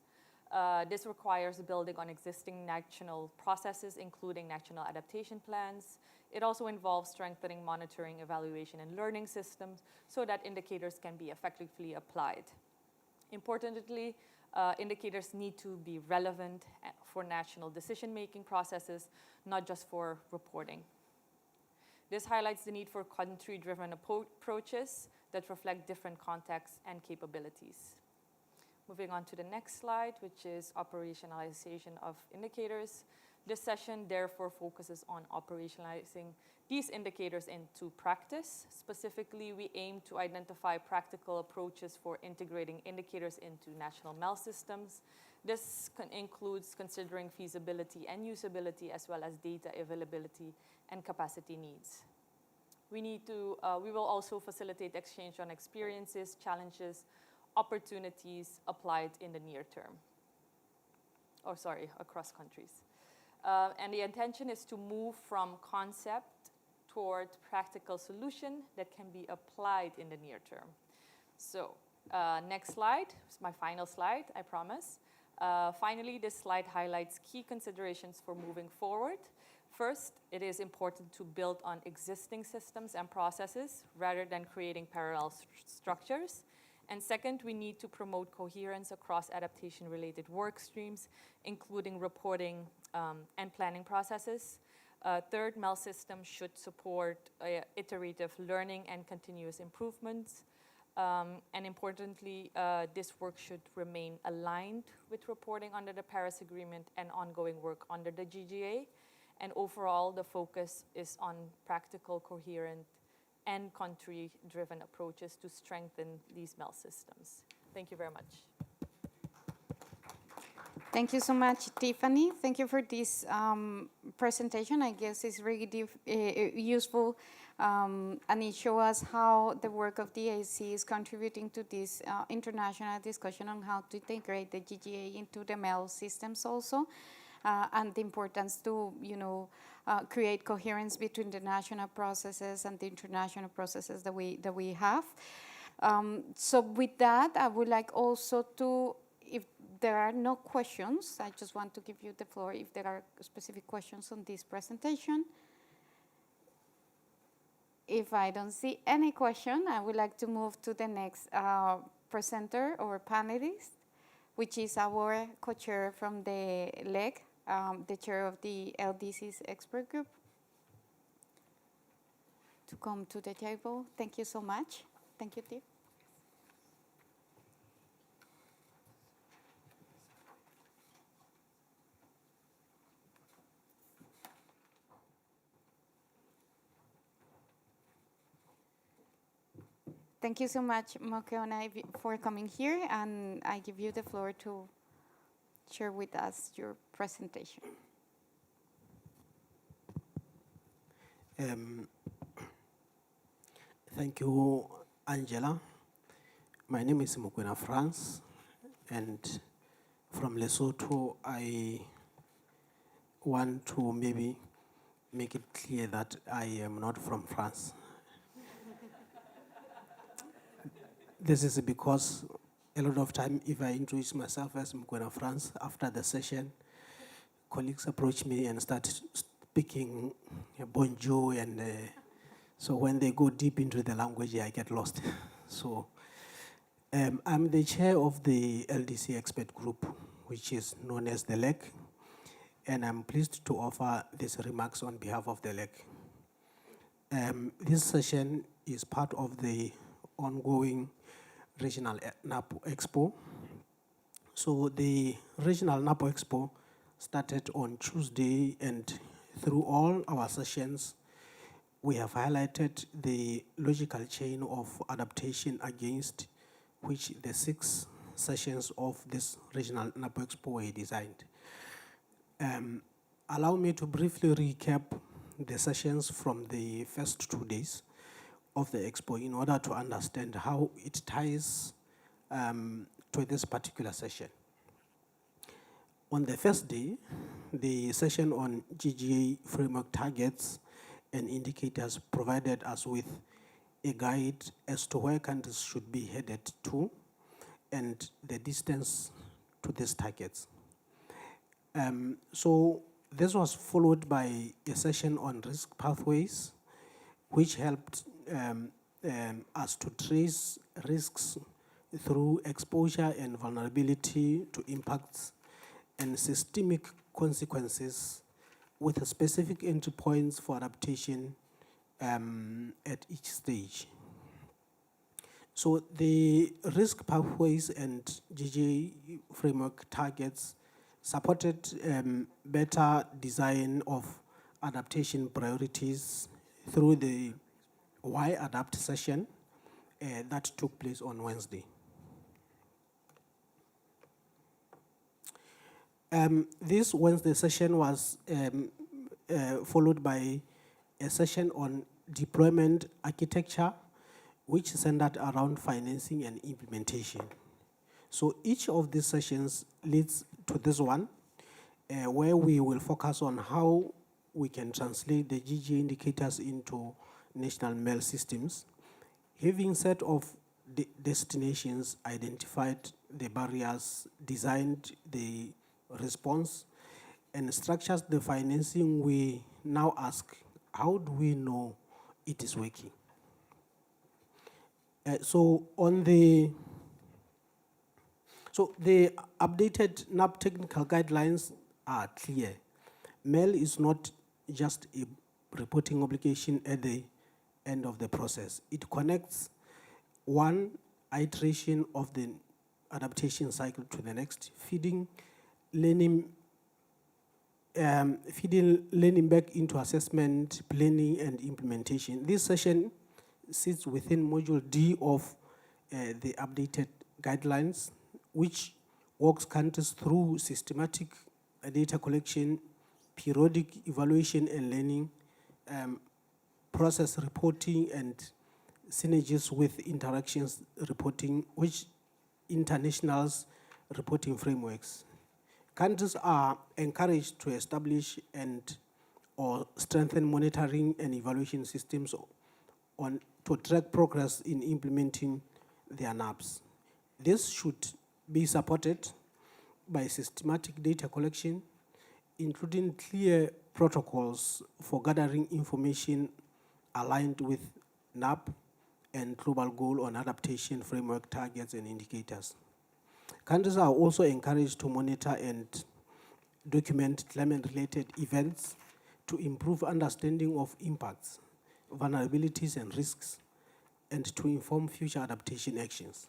This requires building on existing national processes, including national adaptation plans. It also involves strengthening monitoring, evaluation, and learning systems so that indicators can be effectively applied. Importantly, indicators need to be relevant for national decision-making processes, not just for reporting. This highlights the need for country-driven approaches that reflect different contexts and capabilities. Moving on to the next slide, which is operationalization of indicators. This session therefore focuses on operationalizing these indicators into practice. Specifically, we aim to identify practical approaches for integrating indicators into national MEL systems. This includes considering feasibility and usability, as well as data availability and capacity needs. We will also facilitate exchange on experiences, challenges, opportunities applied in the near term. Across countries. And the intention is to move from concept toward practical solution that can be applied in the near term. So next slide, it's my final slide, I promise. Finally, this slide highlights key considerations for moving forward. First, it is important to build on existing systems and processes rather than creating parallel structures. And second, we need to promote coherence across adaptation-related work streams, including reporting and planning processes. Third, MEL systems should support iterative learning and continuous improvements. And importantly, this work should remain aligned with reporting under the Paris Agreement and ongoing work under the GGA. And overall, the focus is on practical, coherent, and country-driven approaches to strengthen these MEL systems. Thank you very much. Thank you so much, Tiffany. Thank you for this presentation. I guess it's really useful, and it shows us how the work of the AC is contributing to this international discussion on how to integrate the GGA into the MEL systems also, and the importance to, create coherence between the national processes and the international processes that we have. So with that, I would like also to, if there are no questions, I just want to give you the floor if there are specific questions on this presentation. If I don't see any question, I would like to move to the next presenter or panelist, which is our co-chair from the LEG, the chair of the LDC's expert group, to come to the table. Thank you so much. Thank you, Tiff. Thank you so much, Mokeona, for coming here, and I give you the floor to share with us your presentation. Thank you, Angela. My name is Mokwena France, and from Lesotho, I want to maybe make it clear that I am not from France. This is because a lot of time, if I introduce myself as Mokwena France, after the session, colleagues approach me and start speaking bonjour, and so when they go deep into the language, I get lost. So I'm the chair of the LDC expert group, which is known as the LEC, and I'm pleased to offer these remarks on behalf of the LEC. This session is part of the ongoing Regional NAPO Expo. So the Regional NAPO Expo started on Tuesday, and through all our sessions, we have highlighted the logical chain of adaptation against which the 6 sessions of this Regional NAPO Expo were designed. Allow me to briefly recap the sessions from the first 2 days of the Expo in order to understand how it ties to this particular session. On the first day, the session on GGA framework targets and indicators provided us with a guide as to where countries should be headed to and the distance to these targets. So this was followed by a session on risk pathways, which helped us to trace risks through exposure and vulnerability to impacts and systemic consequences with specific entry points for adaptation at each stage. So the risk pathways and GGA framework targets supported better design of adaptation priorities through the Why Adapt session that took place on Wednesday. This Wednesday session was followed by a session on deployment architecture, which centered around financing and implementation. So each of these sessions leads to this one, where we will focus on how we can translate the GGA indicators into national MEL systems. Having set of destinations, identified the barriers, designed the response, and structures the financing, we now ask, how do we know it is working? So the updated NAP technical guidelines are clear. MEL is not just a reporting obligation at the end of the process. It connects one iteration of the adaptation cycle to the next, feeding learning back into assessment, planning, and implementation. This session sits within Module D of the updated guidelines, which walks countries through systematic data collection, periodic evaluation and learning, process reporting, and synergies with interactions reporting, which internationals reporting frameworks. Countries are encouraged to establish or strengthen monitoring and evaluation systems to track progress in implementing their NAPs. This should be supported by systematic data collection, including clear protocols for gathering information aligned with NAP and global goal on adaptation framework targets and indicators. Countries are also encouraged to monitor and document climate-related events to improve understanding of impacts, vulnerabilities, and risks, and to inform future adaptation actions.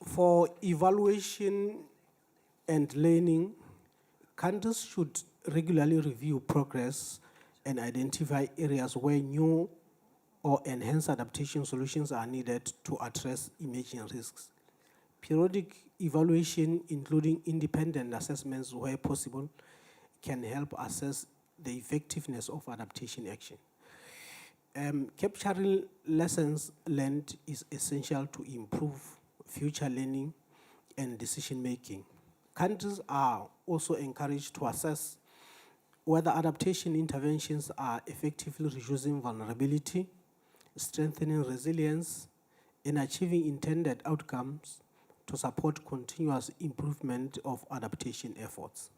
For evaluation and learning, countries should regularly review progress and identify areas where new or enhanced adaptation solutions are needed to address emerging risks. Periodic evaluation, including independent assessments where possible, can help assess the effectiveness of adaptation action. Capturing lessons learned is essential to improve future learning and decision making. Countries are also encouraged to assess whether adaptation interventions are effectively reducing vulnerability, strengthening resilience, and achieving intended outcomes to support continuous improvement of adaptation efforts.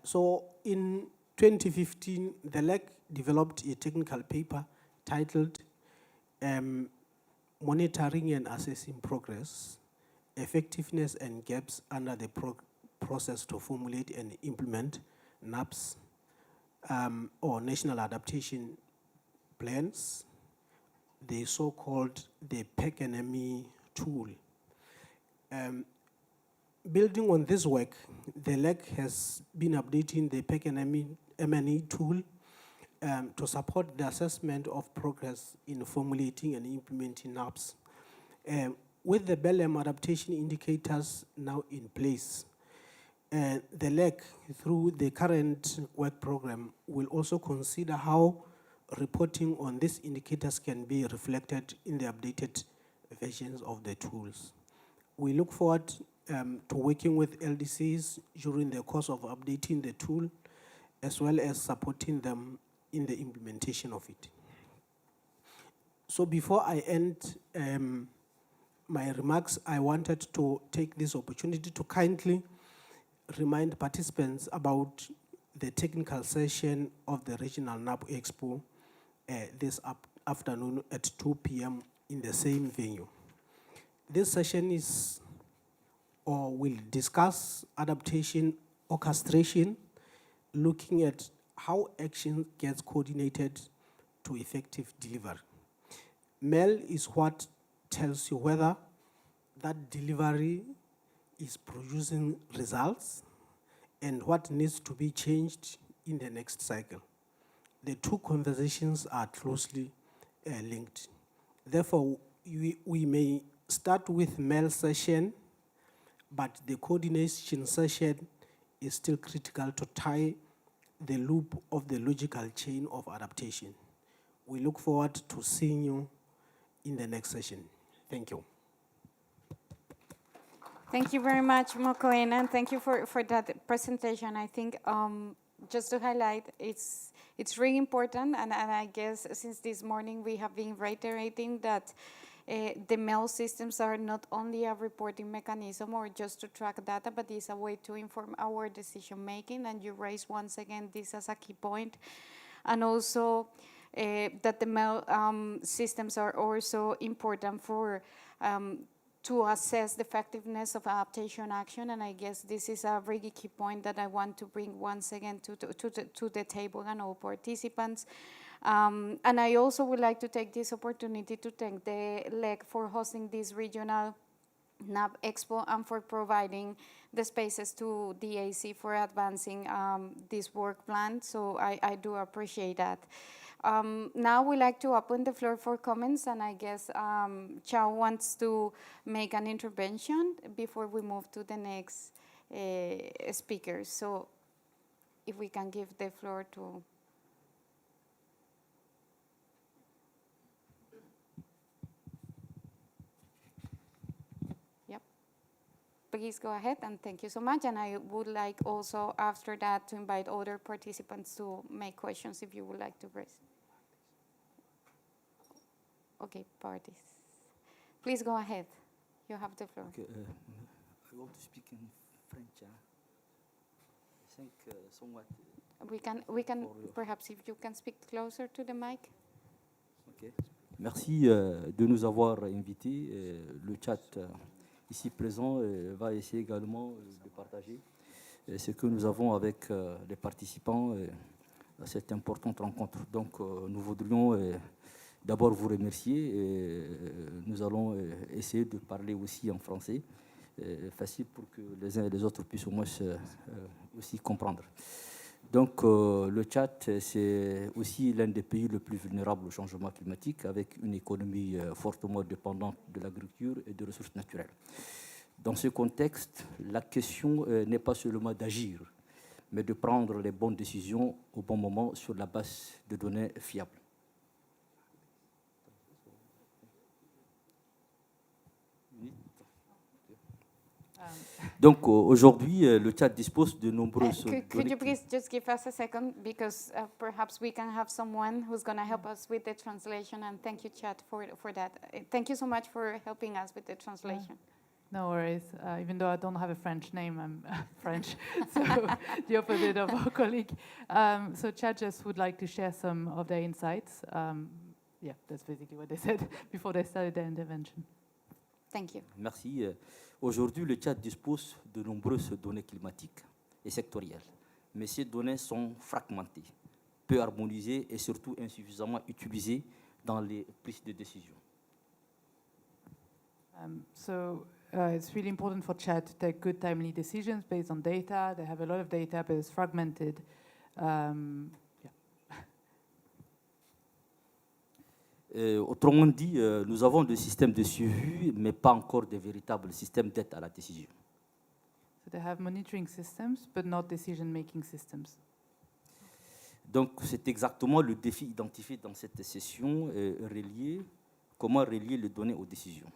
So in 2015, the LEC developed a technical paper titled Monitoring and Assessing Progress, Effectiveness and Gaps under the Process to Formulate and Implement NAPs or National Adaptation Plans, the so-called the MEL tool. Building on this work, the LEC has been updating the MEL tool to support the assessment of progress in formulating and implementing NAPs. With the BELEM adaptation indicators now in place, the LEC, through the current work program, will also consider how reporting on these indicators can be reflected in the updated versions of the tools. We look forward to working with LDCs during the course of updating the tool, as well as supporting them in the implementation of it. So before I end my remarks, I wanted to take this opportunity to kindly remind participants about the technical session of the Regional NAP Expo this afternoon at 2 p.m. in the same venue. This session is, or will discuss adaptation orchestration, looking at how action gets coordinated to effective delivery. MEL is what tells you whether that delivery is producing results and what needs to be changed in the next cycle. The two conversations are closely linked. Therefore, we may start with MEL session, but the coordination session is still critical to tie the loop of the logical chain of adaptation. We look forward to seeing you in the next session. Thank you. Thank you very much, Mokoena, and thank you for that presentation. I think just to highlight, it's really important, and I guess since this morning we have been reiterating that the MEL systems are not only a reporting mechanism or just to track data, but it's a way to inform our decision making, and you raise once again this as a key point. And also that the MEL systems are also important for to assess the effectiveness of adaptation action, and I guess this is a really key point that I want to bring once again to the table and all participants. And I also would like to take this opportunity to thank the LEC for hosting this regional NAP Expo and for providing the spaces to the AC for advancing this work plan, so I do appreciate that. Now we'd like to open the floor for comments, and I guess Chao wants to make an intervention before we move to the next speaker. So if we can give the floor to... Yep. Please go ahead, and thank you so much. And I would like also after that to invite other participants to make questions if you would like to raise. Okay, parties. Please go ahead. You have the floor. Okay, I want to speak in French. I think somewhat. We can perhaps if you can speak closer to the mic. Okay. Merci de nous avoir invités. Le chat ici présent va essayer également de partager ce que nous avons avec les participants à cette importante rencontre. Donc, nous voudrions d'abord vous remercier et nous allons essayer de parler aussi en français, facile pour que les uns et les autres puissent au moins aussi comprendre. Donc le Tchad, c'est aussi l'un des pays les plus vulnérables au changement climatique, avec une économie fortement dépendante de l'agriculture et des ressources naturelles. Dans ce contexte, la question n'est pas seulement d'agir, mais de prendre les bonnes décisions au bon moment sur la base de données fiables. Donc aujourd'hui, le Tchad dispose de nombreuses Could you please just give us a second, because perhaps we can have someone who's going to help us with the translation, and thank you, Chad, for that. Thank you so much for helping us with the translation. No worries. Even though I don't have a French name, I'm French, so the opposite of our colleague. So Chad just would like to share some of their insights. Yeah, that's basically what they said before they started their intervention. Thank you. Merci. Aujourd'hui, le Tchad dispose de nombreuses données climatiques et sectorielles, mais ces données sont fragmentées, peu harmonisées et surtout insuffisamment utilisées dans les prises de décision. It's really important for Chad to take good, timely decisions based on data. They have a lot of data, but it's fragmented. Autrement dit, nous avons des systèmes de suivi, mais pas encore de véritables systèmes d'aide à la décision. So they have monitoring systems, but not decision-making systems. Donc, c'est exactement le défi identifié dans cette session, comment relier les données aux décisions.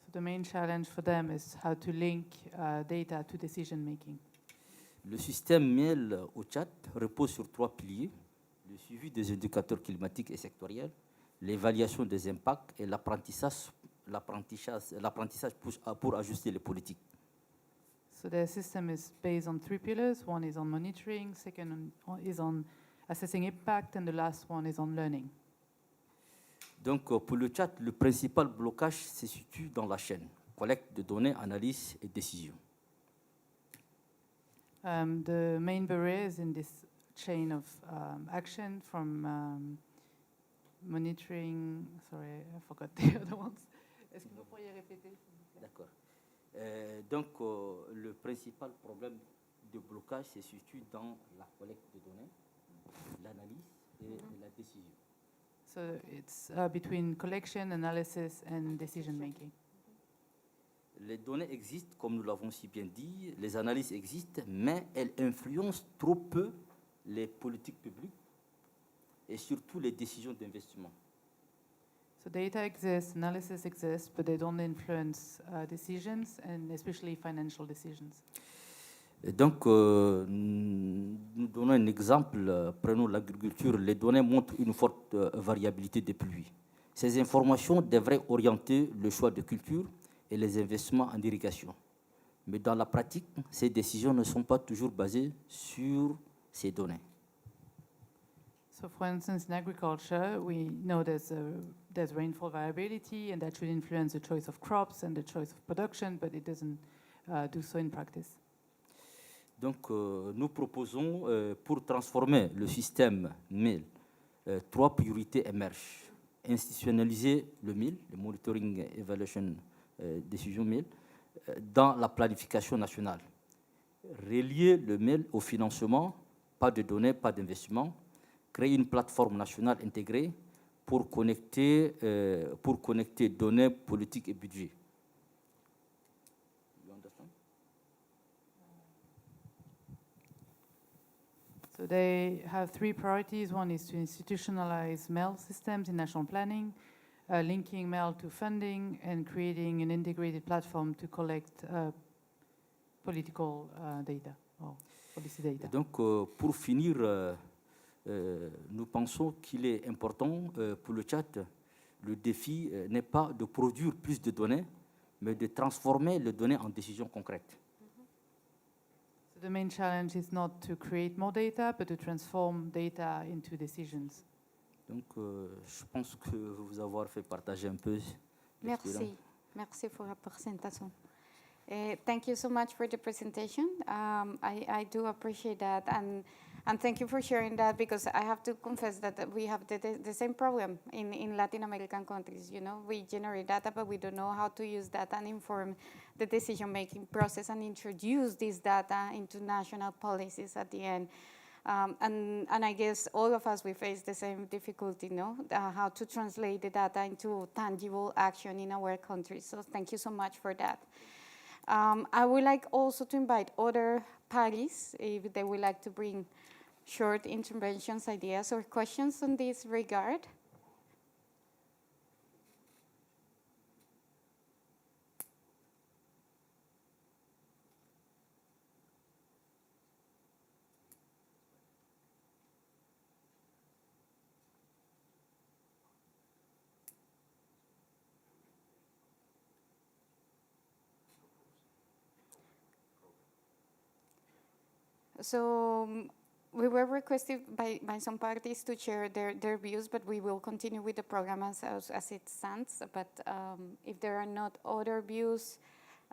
So the main challenge for them is how to link data to decision-making. Le système MEL au Tchad repose sur 3 piliers: le suivi des indicateurs climatiques et sectoriels, l'évaluation des impacts et l'apprentissage pour ajuster les politiques. So their system is based on 3 pillars. One is on monitoring, second is on assessing impact, and the last one is on learning. Donc, pour le Tchad, le principal blocage se situe dans la chaîne: collecte de données, analyse et décision. The main barrier is in this chain of action from monitoring. Sorry, I forgot the other ones. Est-ce que vous pourriez répéter? D'accord. Donc, le principal problème de blocage se situe dans la collecte de données, l'analyse et la décision. So it's between collection, analysis, and decision making. Les données existent, comme nous l'avons si bien dit, les analyses existent, mais elles influencent trop peu les politiques publiques et surtout les décisions d'investissement. So data exists, analysis exists, but they don't influence decisions, and especially financial decisions. Et donc, nous donnons un exemple. Prenons l'agriculture. Les données montrent une forte variabilité des pluies. Ces informations devraient orienter le choix de culture et les investissements en irrigation. Mais dans la pratique, ces décisions ne sont pas toujours basées sur ces données. So, for instance, in agriculture, we know there's rainfall variability, and that should influence the choice of crops and the choice of production, but it doesn't do so in practice. Donc, nous proposons, pour transformer le système MEL, 3 priorités émergent. Institutionnaliser le MEL, le Monitoring Evaluation Decision MEL, dans la planification nationale. Relier le MEL au financement, pas de données, pas d'investissement. Créer une plateforme nationale intégrée pour connecter données, politiques et budget. So they have 3 priorities. One is to institutionalize MEL systems in national planning, linking MEL to funding, and creating an integrated platform to collect political data, or policy data. Et donc, pour finir, nous pensons qu'il est important pour le Tchad, le défi n'est pas de produire plus de données, mais de transformer les données en décisions concrètes. So the main challenge is not to create more data, but to transform data into decisions. Donc, je pense que vous avoir fait partager un peu. Merci pour la présentation. Thank you so much for the presentation. I do appreciate that, and thank you for sharing that, because I have to confess that we have the same problem in Latin American countries. You know, we generate data, but we don't know how to use data and inform the decision-making process and introduce this data into national policies at the end. And I guess all of us, we face the same difficulty, no? How to translate the data into tangible action in our countries. So thank you so much for that. I would like also to invite other parties if they would like to bring short interventions, ideas, or questions on this regard. So we were requested by some parties to share their views, but we will continue with the program as it stands. But if there are not other views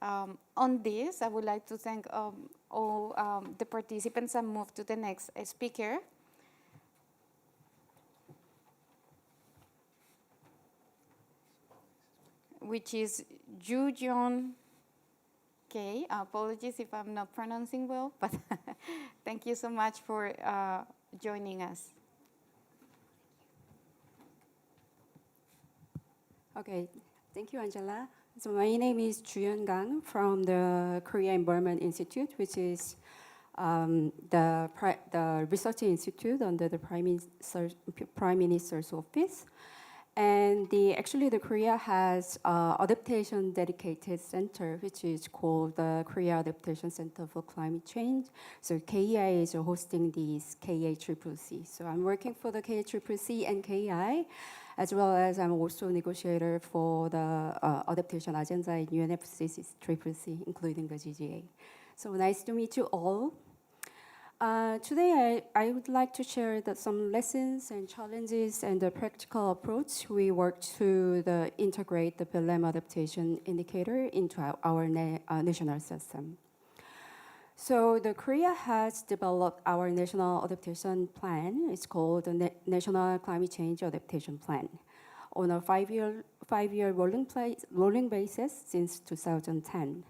on this, I would like to thank all the participants and move to the next speaker. Which is Ju Jeon K. Apologies if I'm not pronouncing well, but thank you so much for joining us. Okay, thank you, Angela. So my name is Juyeon Kang from the Korea Environment Institute, which is the research institute under the Prime Minister's office. And actually, the Korea has adaptation dedicated center, which is called the Korea Adaptation Center for Climate Change. So KEI is hosting these KACCC. So I'm working for the KACCC and KEI, as well as I'm also a negotiator for the adaptation agenda in UNFCCC, including the GGA. So nice to meet you all. Today, I would like to share some lessons and challenges and the practical approach we worked to integrate the BLM adaptation indicator into our national system. So the Korea has developed our national adaptation plan. It's called the National Climate Change Adaptation Plan on a five-year rolling basis since 2010.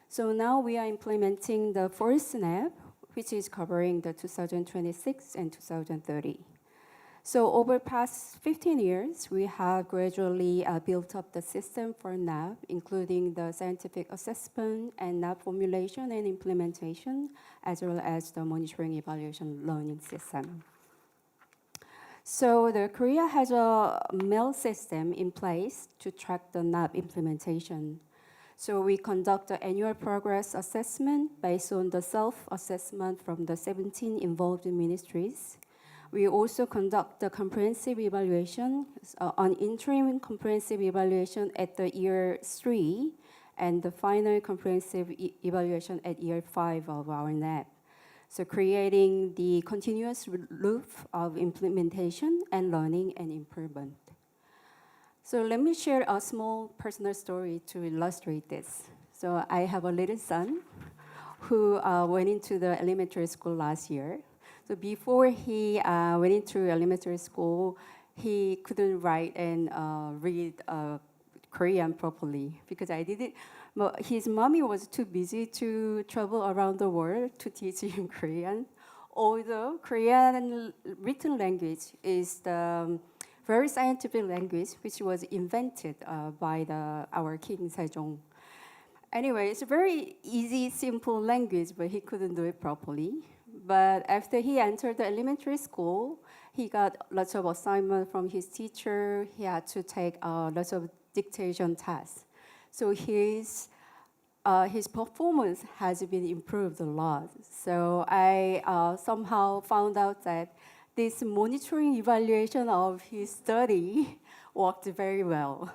So now we are implementing the first SNAP, which is covering the 2026 and 2030. So over past 15 years, we have gradually built up the system for NAP, including the scientific assessment and NAP formulation and implementation, as well as the monitoring evaluation learning system. So the Korea has a MEL system in place to track the NAP implementation. So we conduct the annual progress assessment based on the self-assessment from the 17 involved ministries. We also conduct the comprehensive evaluation, an interim comprehensive evaluation at the year 3, and the final comprehensive evaluation at year 5 of our NAP. So creating the continuous loop of implementation and learning and improvement. So let me share a small personal story to illustrate this. So I have a little son who went into the elementary school last year. So before he went into elementary school, he couldn't write and read Korean properly because I did it. But his mommy was too busy to travel around the world to teach him Korean. Although Korean written language is the very scientific language, which was invented by our King Sejong. Anyway, it's a very easy, simple language, but he couldn't do it properly. But after he entered the elementary school, he got lots of assignments from his teacher. He had to take lots of dictation tasks. So his performance has been improved a lot. So I somehow found out that this monitoring evaluation of his study worked very well.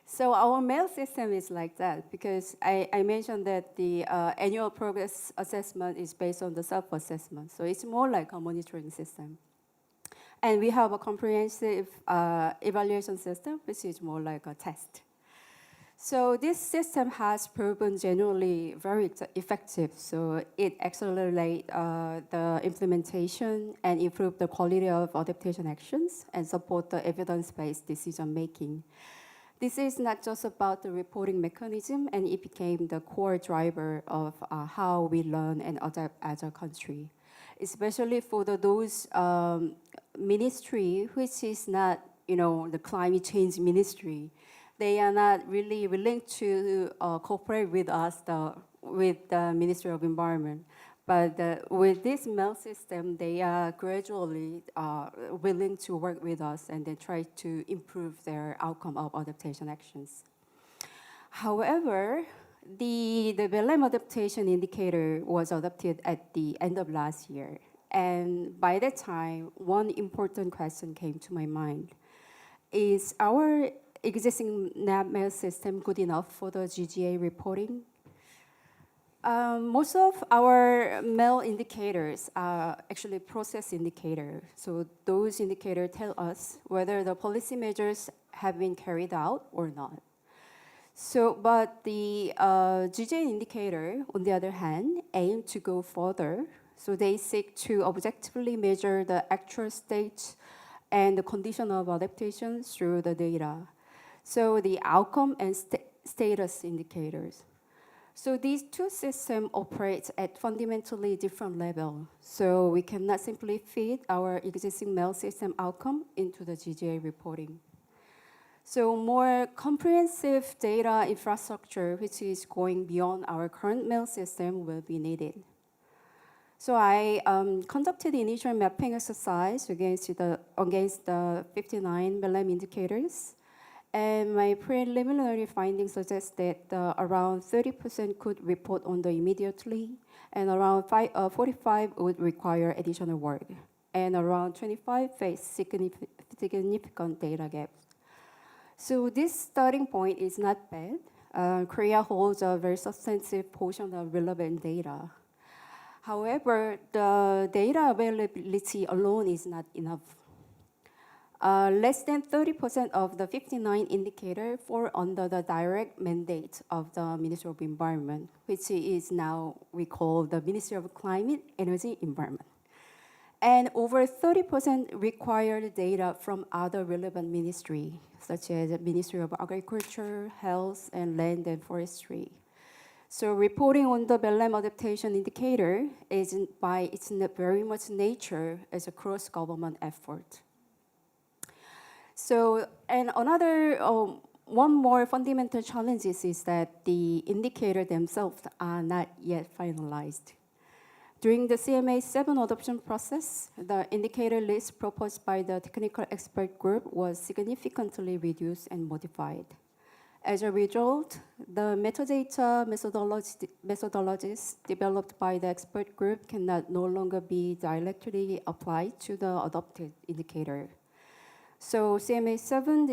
So our MEL system is like that because I mentioned that the annual progress assessment is based on the self-assessment. So it's more like a monitoring system. And we have a comprehensive evaluation system, which is more like a test. So this system has proven generally very effective. So it accelerates the implementation and improve the quality of adaptation actions and support the evidence-based decision making. This is not just about the reporting mechanism, and it became the core driver of how we learn and adapt as a country, especially for those ministry which is not, the climate change ministry. They are not really willing to cooperate with us, with the Ministry of Environment. But with this MEL system, they are gradually willing to work with us and they try to improve their outcome of adaptation actions. However, the BLM adaptation indicator was adopted at the end of last year. And by that time, one important question came to my mind. Is our existing NAP-MEL system good enough for the GGA reporting? Most of our MEL indicators are actually process indicators. So those indicators tell us whether the policy measures have been carried out or not. So, but the GGA indicator, on the other hand, aim to go further. So they seek to objectively measure the actual state and the condition of adaptation through the data. So the outcome and status indicators. So these two systems operate at fundamentally different level. So we cannot simply feed our existing MEL system outcome into the GGA reporting. So more comprehensive data infrastructure, which is going beyond our current MEL system, will be needed. So I conducted the initial mapping exercise against the 59 BLM indicators. And my preliminary findings suggest that around 30% could report on the immediately, and around 45 would require additional work, and around 25 face significant data gaps. So this starting point is not bad. Korea holds a very substantive portion of relevant data. However, the data availability alone is not enough. Less than 30% of the 59 indicators fall under the direct mandate of the Ministry of Environment, which is now we call the Ministry of Climate, Energy, Environment. And over 30% require data from other relevant ministries, such as the Ministry of Agriculture, Health, and Land and Forestry. So reporting on the BLM adaptation indicator is by its very much nature as a cross-government effort. So, and another, one more fundamental challenge is that the indicators themselves are not yet finalized. During the CMA 7 adoption process, the indicator list proposed by the technical expert group was significantly reduced and modified. As a result, the metadata methodologies developed by the expert group cannot no longer be directly applied to the adopted indicator. So CMA 7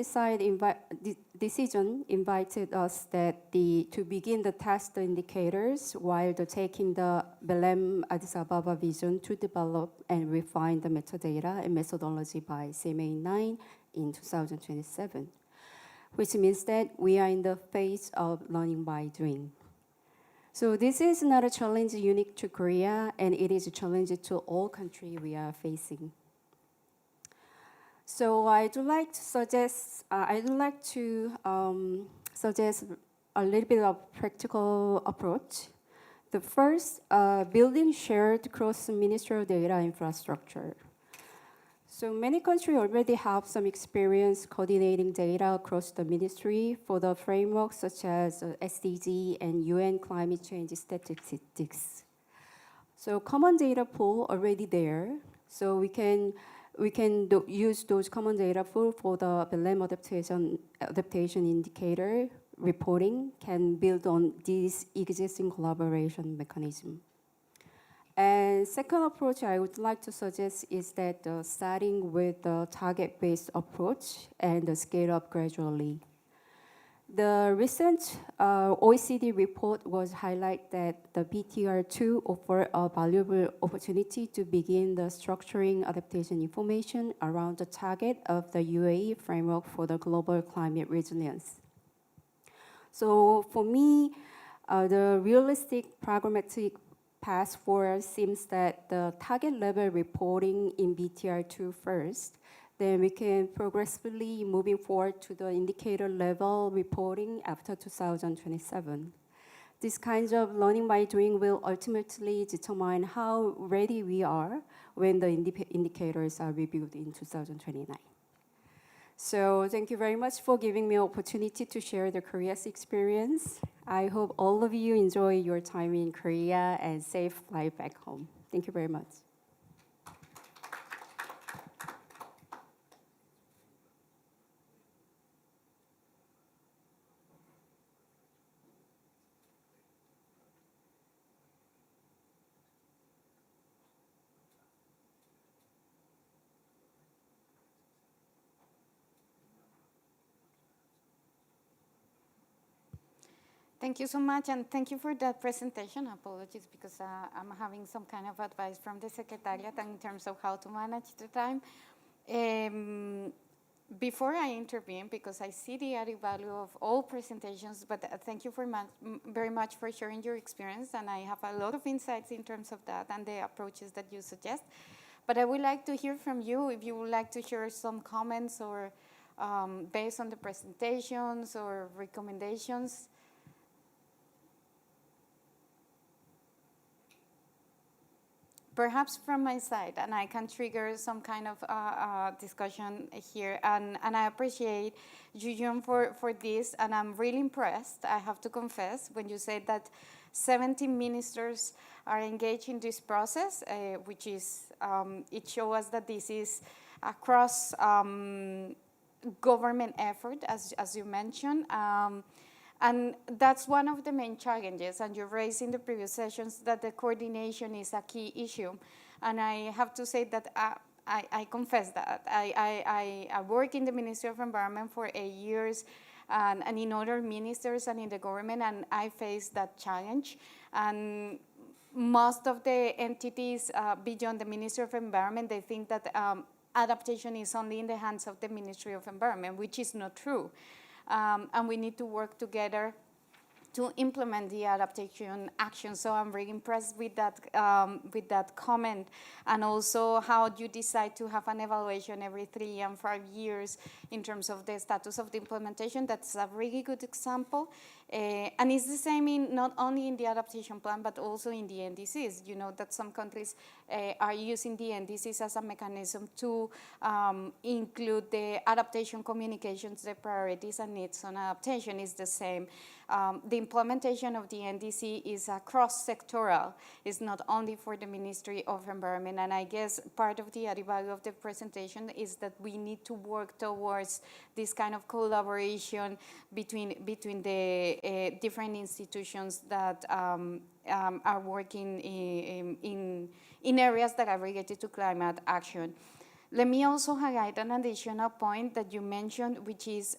decision invited us to begin the test indicators while taking the BLM Addis Ababa vision to develop and refine the metadata and methodology by CMA 9 in 2027, which means that we are in the phase of learning by doing. So this is not a challenge unique to Korea, and it is a challenge to all countries we are facing. So I'd like to suggest a little bit of practical approach. The first, building shared cross-ministerial data infrastructure. So many countries already have some experience coordinating data across the ministry for the frameworks such as SDG and UN climate change statistics. So common data pool already there. So we can use those common data pool for the BLM adaptation indicator reporting can build on this existing collaboration mechanism. And second approach I would like to suggest is that starting with the target-based approach and scale up gradually. The recent OECD report was highlight that the BTR2 offer a valuable opportunity to begin the structuring adaptation information around the target of the UAE framework for the global climate resilience. So for me, the realistic pragmatic path forward seems that the target level reporting in BTR2 first, then we can progressively moving forward to the indicator level reporting after 2027. These kinds of learning by doing will ultimately determine how ready we are when the indicators are reviewed in 2029. So thank you very much for giving me opportunity to share the Korea's experience. I hope all of you enjoy your time in Korea and safe flight back home. Thank you very much. Thank you so much, and thank you for that presentation. Apologies, because I'm having some kind of advice from the Secretariat in terms of how to manage the time. Before I intervene, because I see the added value of all presentations, but thank you very much for sharing your experience, and I have a lot of insights in terms of that and the approaches that you suggest. But I would like to hear from you if you would like to share some comments or based on the presentations or recommendations. Perhaps from my side, and I can trigger some kind of discussion here. And I appreciate you, Jun, for this, and I'm really impressed, I have to confess, when you said that 70 ministers are engaged in this process, which is, it shows us that this is a cross government effort, as you mentioned. And that's one of the main challenges, and you raised in the previous sessions that the coordination is a key issue. And I have to say that I confess that. I work in the Ministry of Environment for 8 years, and in other ministers and in the government, and I face that challenge. And most of the entities beyond the Ministry of Environment, they think that adaptation is only in the hands of the Ministry of Environment, which is not true. And we need to work together to implement the adaptation action. So I'm really impressed with that comment, and also how you decide to have an evaluation every 3 and 5 years in terms of the status of the implementation. That's a really good example. And it's the same in not only in the adaptation plan, but also in the NDCs. You know that some countries are using the NDCs as a mechanism to include the adaptation communications, the priorities and needs on adaptation is the same. The implementation of the NDC is cross-sectoral. It's not only for the Ministry of Environment. And I guess part of the added value of the presentation is that we need to work towards this kind of collaboration between the different institutions that are working in areas that are related to climate action. Let me also highlight an additional point that you mentioned, which is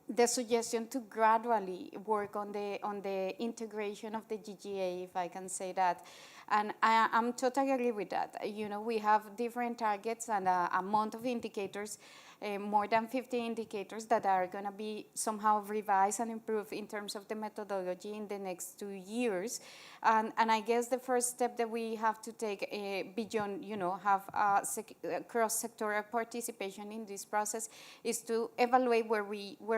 the suggestion to gradually work on the integration of the GGA, if I can say that. And I'm totally agree with that. You know, we have different targets and a amount of indicators, more than 50 indicators that are going to be somehow revised and improved in terms of the methodology in the next 2 years. And I guess the first step that we have to take beyond, you know, have cross-sectoral participation in this process is to evaluate where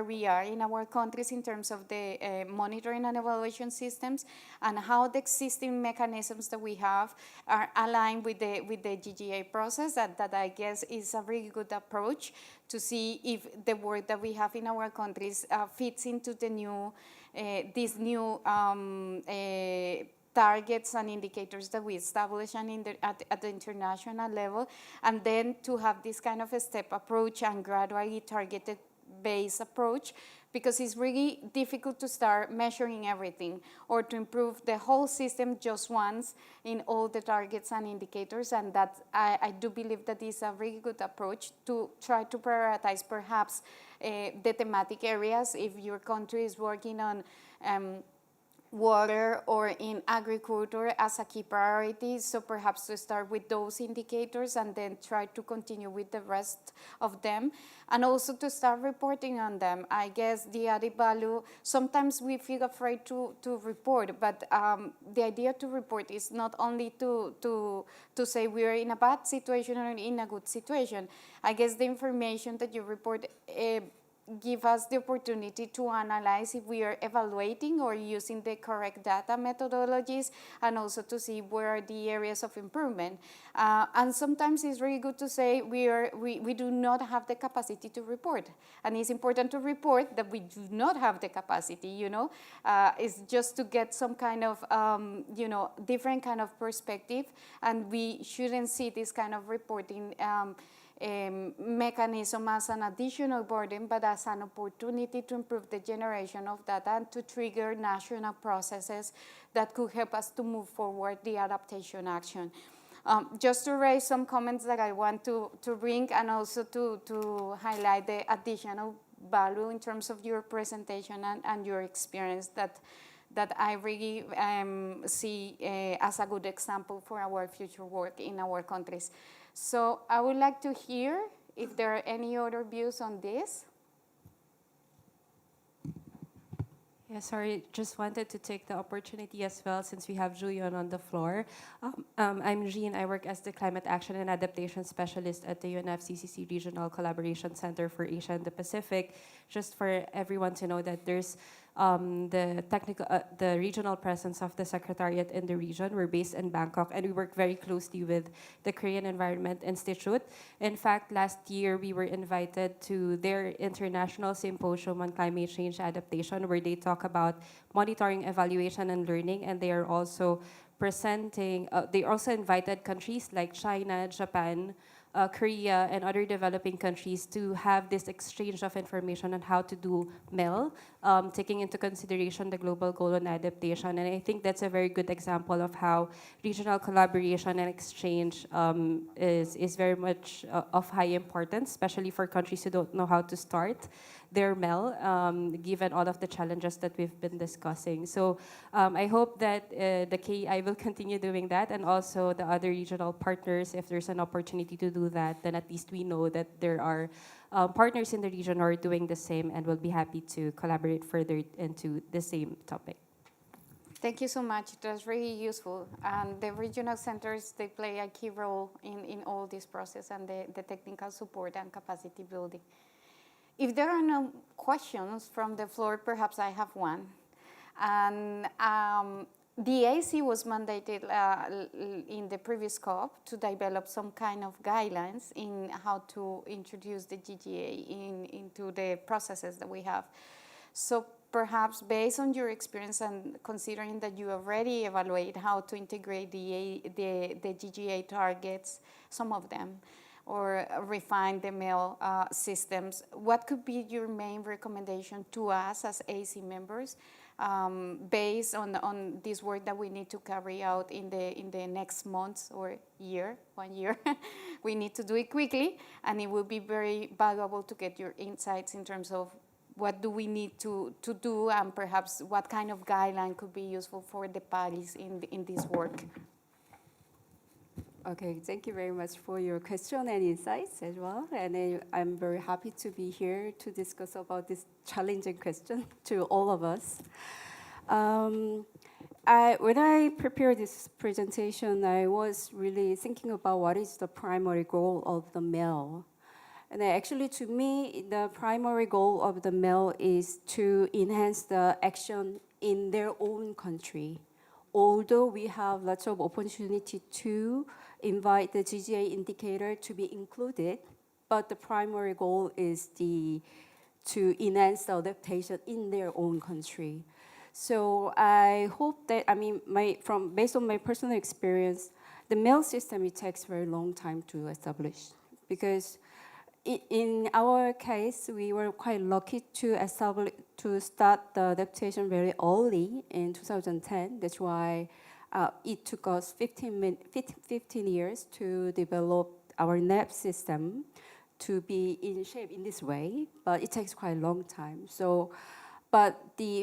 we are in our countries in terms of the monitoring and evaluation systems, and how the existing mechanisms that we have are aligned with the GGA process. That I guess is a really good approach to see if the work that we have in our countries fits into the new, these new targets and indicators that we establish and at the international level, and then to have this kind of a step approach and gradually targeted based approach, because it's really difficult to start measuring everything or to improve the whole system just once in all the targets and indicators. And that I do believe that is a really good approach to try to prioritize perhaps the thematic areas. If your country is working on water or in agriculture as a key priority, so perhaps to start with those indicators and then try to continue with the rest of them, and also to start reporting on them. I guess the added value, sometimes we feel afraid to report, but the idea to report is not only to say we are in a bad situation or in a good situation. I guess the information that you report give us the opportunity to analyze if we are evaluating or using the correct data methodologies, and also to see where are the areas of improvement. And sometimes it's really good to say we do not have the capacity to report. And it's important to report that we do not have the capacity, you know. It's just to get some kind of, you know, different kind of perspective, and we shouldn't see this kind of reporting mechanism as an additional burden, but as an opportunity to improve the generation of data and to trigger national processes that could help us to move forward the adaptation action. Just to raise some comments that I want to bring, and also to highlight the additional value in terms of your presentation and your experience that I really see as a good example for our future work in our countries. So I would like to hear if there are any other views on this. Yeah, sorry, just wanted to take the opportunity as well, since we have Julian on the floor. I'm Jean. I work as the Climate Action and Adaptation Specialist at the UNFCCC Regional Collaboration Center for Asia and the Pacific. Just for everyone to know that there's the regional presence of the Secretariat in the region. We're based in Bangkok, and we work very closely with the Korean Environment Institute. In fact, last year we were invited to their international symposium on climate change adaptation, where they talk about monitoring, evaluation, and learning, and they are also presenting, they also invited countries like China, Japan, Korea, and other developing countries to have this exchange of information on how to do MEL, taking into consideration the global goal on adaptation. And I think that's a very good example of how regional collaboration and exchange is very much of high importance, especially for countries who don't know how to start their MEL, given all of the challenges that we've been discussing. So I hope that the KEI will continue doing that, and also the other regional partners, if there's an opportunity to do that, then at least we know that there are partners in the region who are doing the same, and will be happy to collaborate further into the same topic. Thank you so much. It was really useful. And the regional centers, they play a key role in all this process, and the technical support and capacity building. If there are no questions from the floor, perhaps I have one. And the AC was mandated in the previous COP to develop some kind of guidelines in how to introduce the GGA into the processes that we have. So perhaps based on your experience, and considering that you already evaluate how to integrate the GGA targets, some of them, or refine the MEL systems, what could be your main recommendation to us as AC members based on this work that we need to carry out in the next months or year, 1 year? We need to do it quickly, and it will be very valuable to get your insights in terms of what do we need to do, and perhaps what kind of guideline could be useful for the parties in this work. Okay, thank you very much for your question and insights as well. And I'm very happy to be here to discuss about this challenging question to all of us. When I prepared this presentation, I was really thinking about what is the primary goal of the MEL. And actually, to me, the primary goal of the MEL is to enhance the action in their own country. Although we have lots of opportunity to invite the GGA indicator to be included, but the primary goal is to enhance the adaptation in their own country. So I hope that, based on my personal experience, the MEL system, it takes a very long time to establish, because in our case, we were quite lucky to start the adaptation very early in 2010. That's why it took us 15 years to develop our NAP system to be in shape in this way, but it takes quite a long time. So, but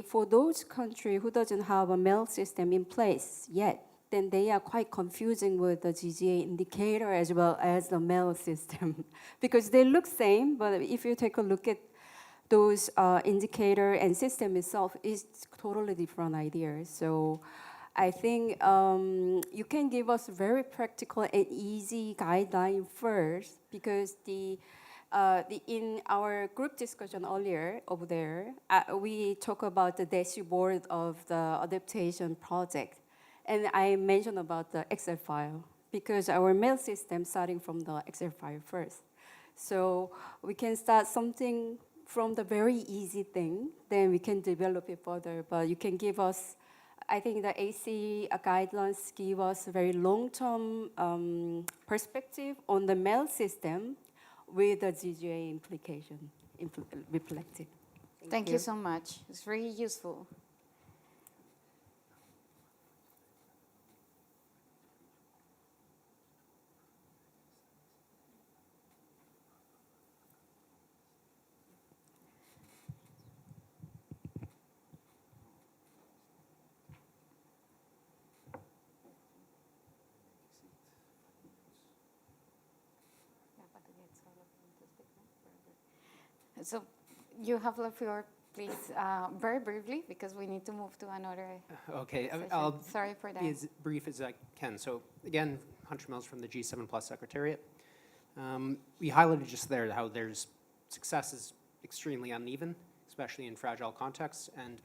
for those countries who doesn't have a MEL system in place yet, then they are quite confusing with the GGA indicator as well as the MEL system, because they look same, but if you take a look at those indicator and system itself, it's totally different ideas. So I think you can give us very practical and easy guideline first, because In our group discussion earlier over there, we talk about the dashboard of the adaptation project. And I mentioned about the Excel file because our mail system starting from the Excel file first. So we can start something from the very easy thing, then we can develop it further. But you can give us, I think the AC guidelines give us a very long-term perspective on the mail system with the GGA implication reflected. Thank you so much. It's very useful. So you have the floor, please, very briefly, because we need to move to another Okay, session. I'll Sorry for that. be as brief as I can. So again, Hunter Mills from the G7 Plus Secretariat. We highlighted just there how there's success is extremely uneven, especially in fragile contexts. And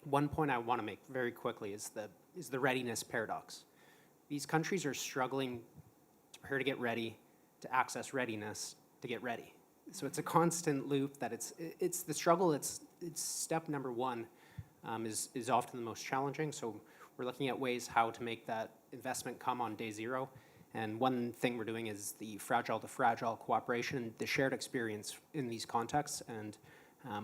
one point I want to make very quickly is the readiness paradox. These countries are struggling to prepare to get ready, to access readiness, to get ready. So it's a constant loop that it's the struggle. It's step number one is often the most challenging. So we're looking at ways how to make that investment come on day zero. And one thing we're doing is the fragile to fragile cooperation, the shared experience in these contexts. And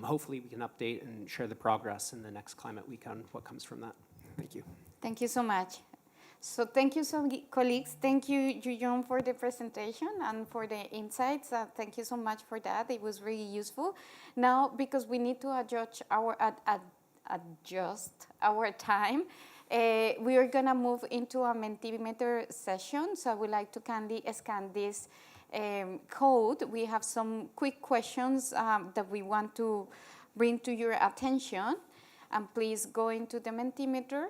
hopefully we can update and share the progress in the next Climate Week on what comes from that. Thank you. Thank you so much. So thank you, colleagues. Thank you, Jujon, for the presentation and for the insights. Thank you so much for that. It was really useful. Now, because we need to adjust our time, we are going to move into a Mentimeter session. So I would like to kindly scan this code. We have some quick questions that we want to bring to your attention. And please go into the Mentimeter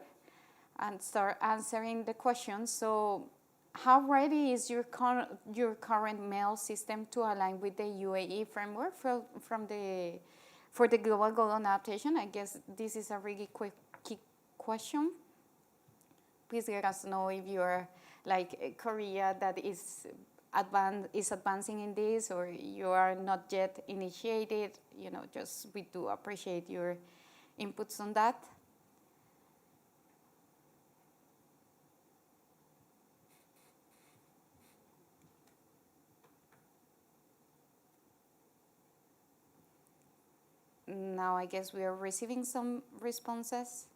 and start answering the questions. So how ready is your current mail system to align with the UAE framework for the global goal on adaptation? I guess this is a really quick key question. Please let us know if you're like Korea that is advancing in this, or you are not yet initiated. You know, just we do appreciate your inputs on that. Now I guess we are receiving some responses.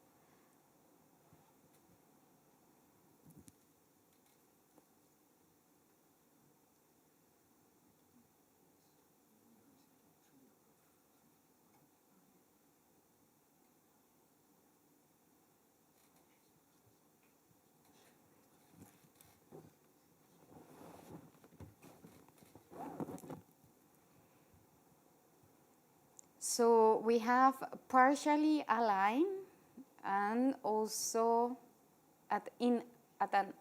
So we have partially aligned and also at an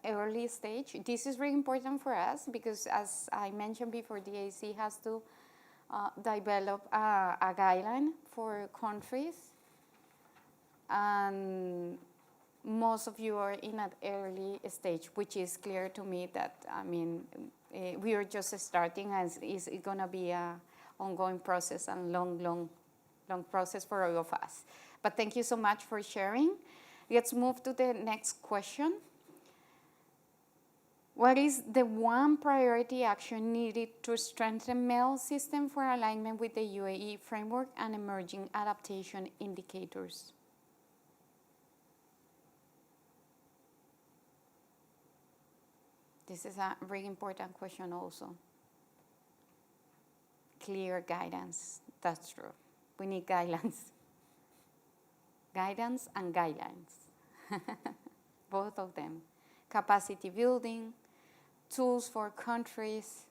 early stage. This is really important for us because, as I mentioned before, the AC has to develop a guideline for countries. And most of you are in an early stage, which is clear to me that, I mean, we are just starting, and it's going to be an ongoing process and long process for all of us. But thank you so much for sharing. Let's move to the next question. What is the one priority action needed to strengthen MEL system for alignment with the UAE framework and emerging adaptation indicators? This is a very important question also. Clear guidance, that's true. We need guidelines. Guidance and guidelines, both of them. Capacity building, tools for countries,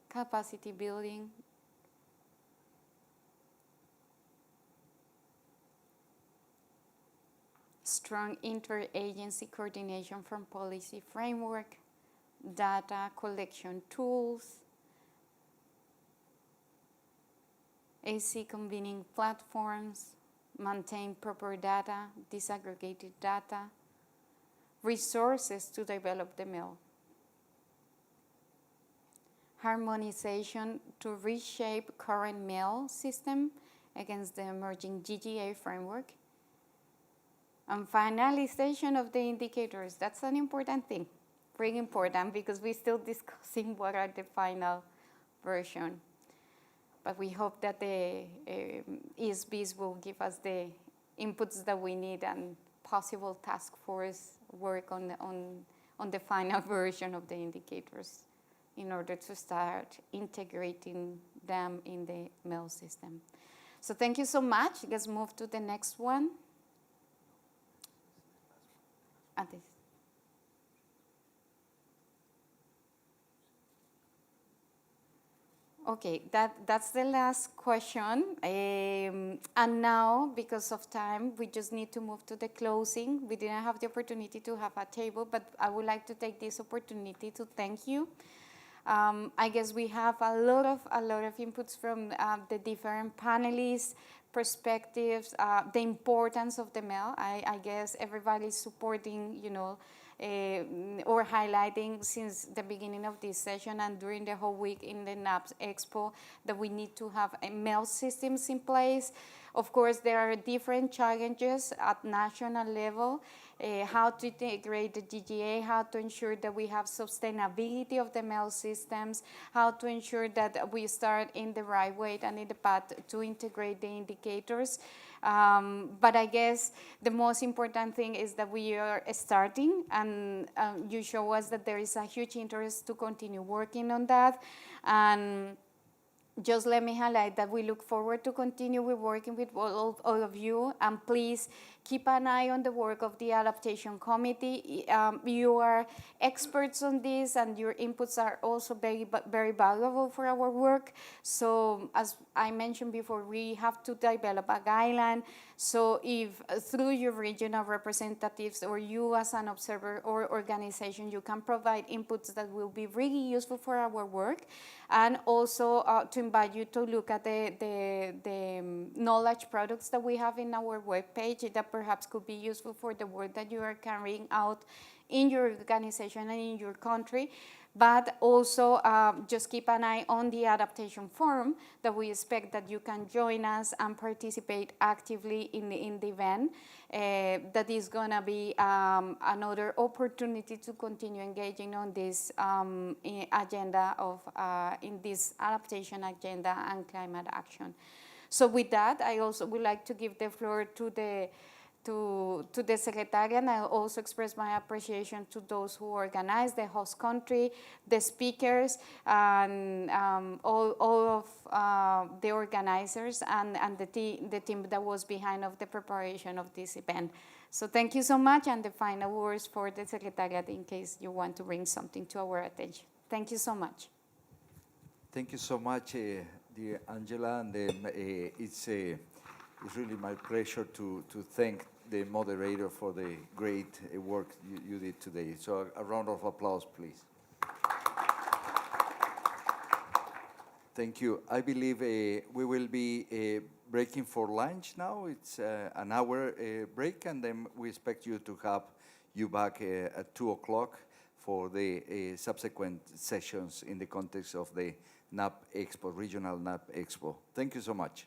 capacity building. Strong interagency coordination from policy framework, data collection tools, AC convening platforms, maintain proper data, disaggregated data, resources to develop the MEL, harmonization to reshape current MEL system against the emerging GGA framework, and finalization of the indicators. That's an important thing, very important, because we're still discussing what are the final version. But we hope that the ESBs will give us the inputs that we need and possible task force work on the final version of the indicators in order to start integrating them in the MEL system. So thank you so much. Let's move to the next one. Okay, that's the last question. And now, because of time, we just need to move to the closing. We didn't have the opportunity to have a table, but I would like to take this opportunity to thank you. I guess we have a lot of inputs from the different panelists, perspectives, the importance of the MEL. I guess everybody's supporting, or highlighting since the beginning of this session and during the whole week in the NAPS Expo that we need to have MEL systems in place. Of course, there are different challenges at national level, how to integrate the GGA, how to ensure that we have sustainability of the MEL systems, how to ensure that we start in the right way and in the path to integrate the indicators. But I guess the most important thing is that we are starting, and you show us that there is a huge interest to continue working on that. And just let me highlight that we look forward to continue working with all of you, and please keep an eye on the work of the Adaptation Committee. You are experts on this, and your inputs are also very valuable for our work. So as I mentioned before, we have to develop a guideline. So if through your regional representatives or you as an observer or organization, you can provide inputs that will be really useful for our work, and also to invite you to look at the knowledge products that we have in our webpage that perhaps could be useful for the work that you are carrying out in your organization and in your country. But also just keep an eye on the adaptation forum that we expect that you can join us and participate actively in the event. That is going to be another opportunity to continue engaging on this agenda of, in this adaptation agenda and climate action. So with that, I also would like to give the floor to the Secretariat, and I also express my appreciation to those who organized, the host country, the speakers, and all of the organizers and the team that was behind of the preparation of this event. So thank you so much, and the final words for the Secretariat in case you want to bring something to our attention. Thank you so much. Thank you so much, dear Angela, and it's really my pleasure to thank the moderator for the great work you did today. So a round of applause, please. Thank you. I believe we will be breaking for lunch now. It's an hour break, and then we expect you to have you back at 2 o'clock for the subsequent sessions in the context of the NAP Expo, Regional NAP Expo. Thank you so much.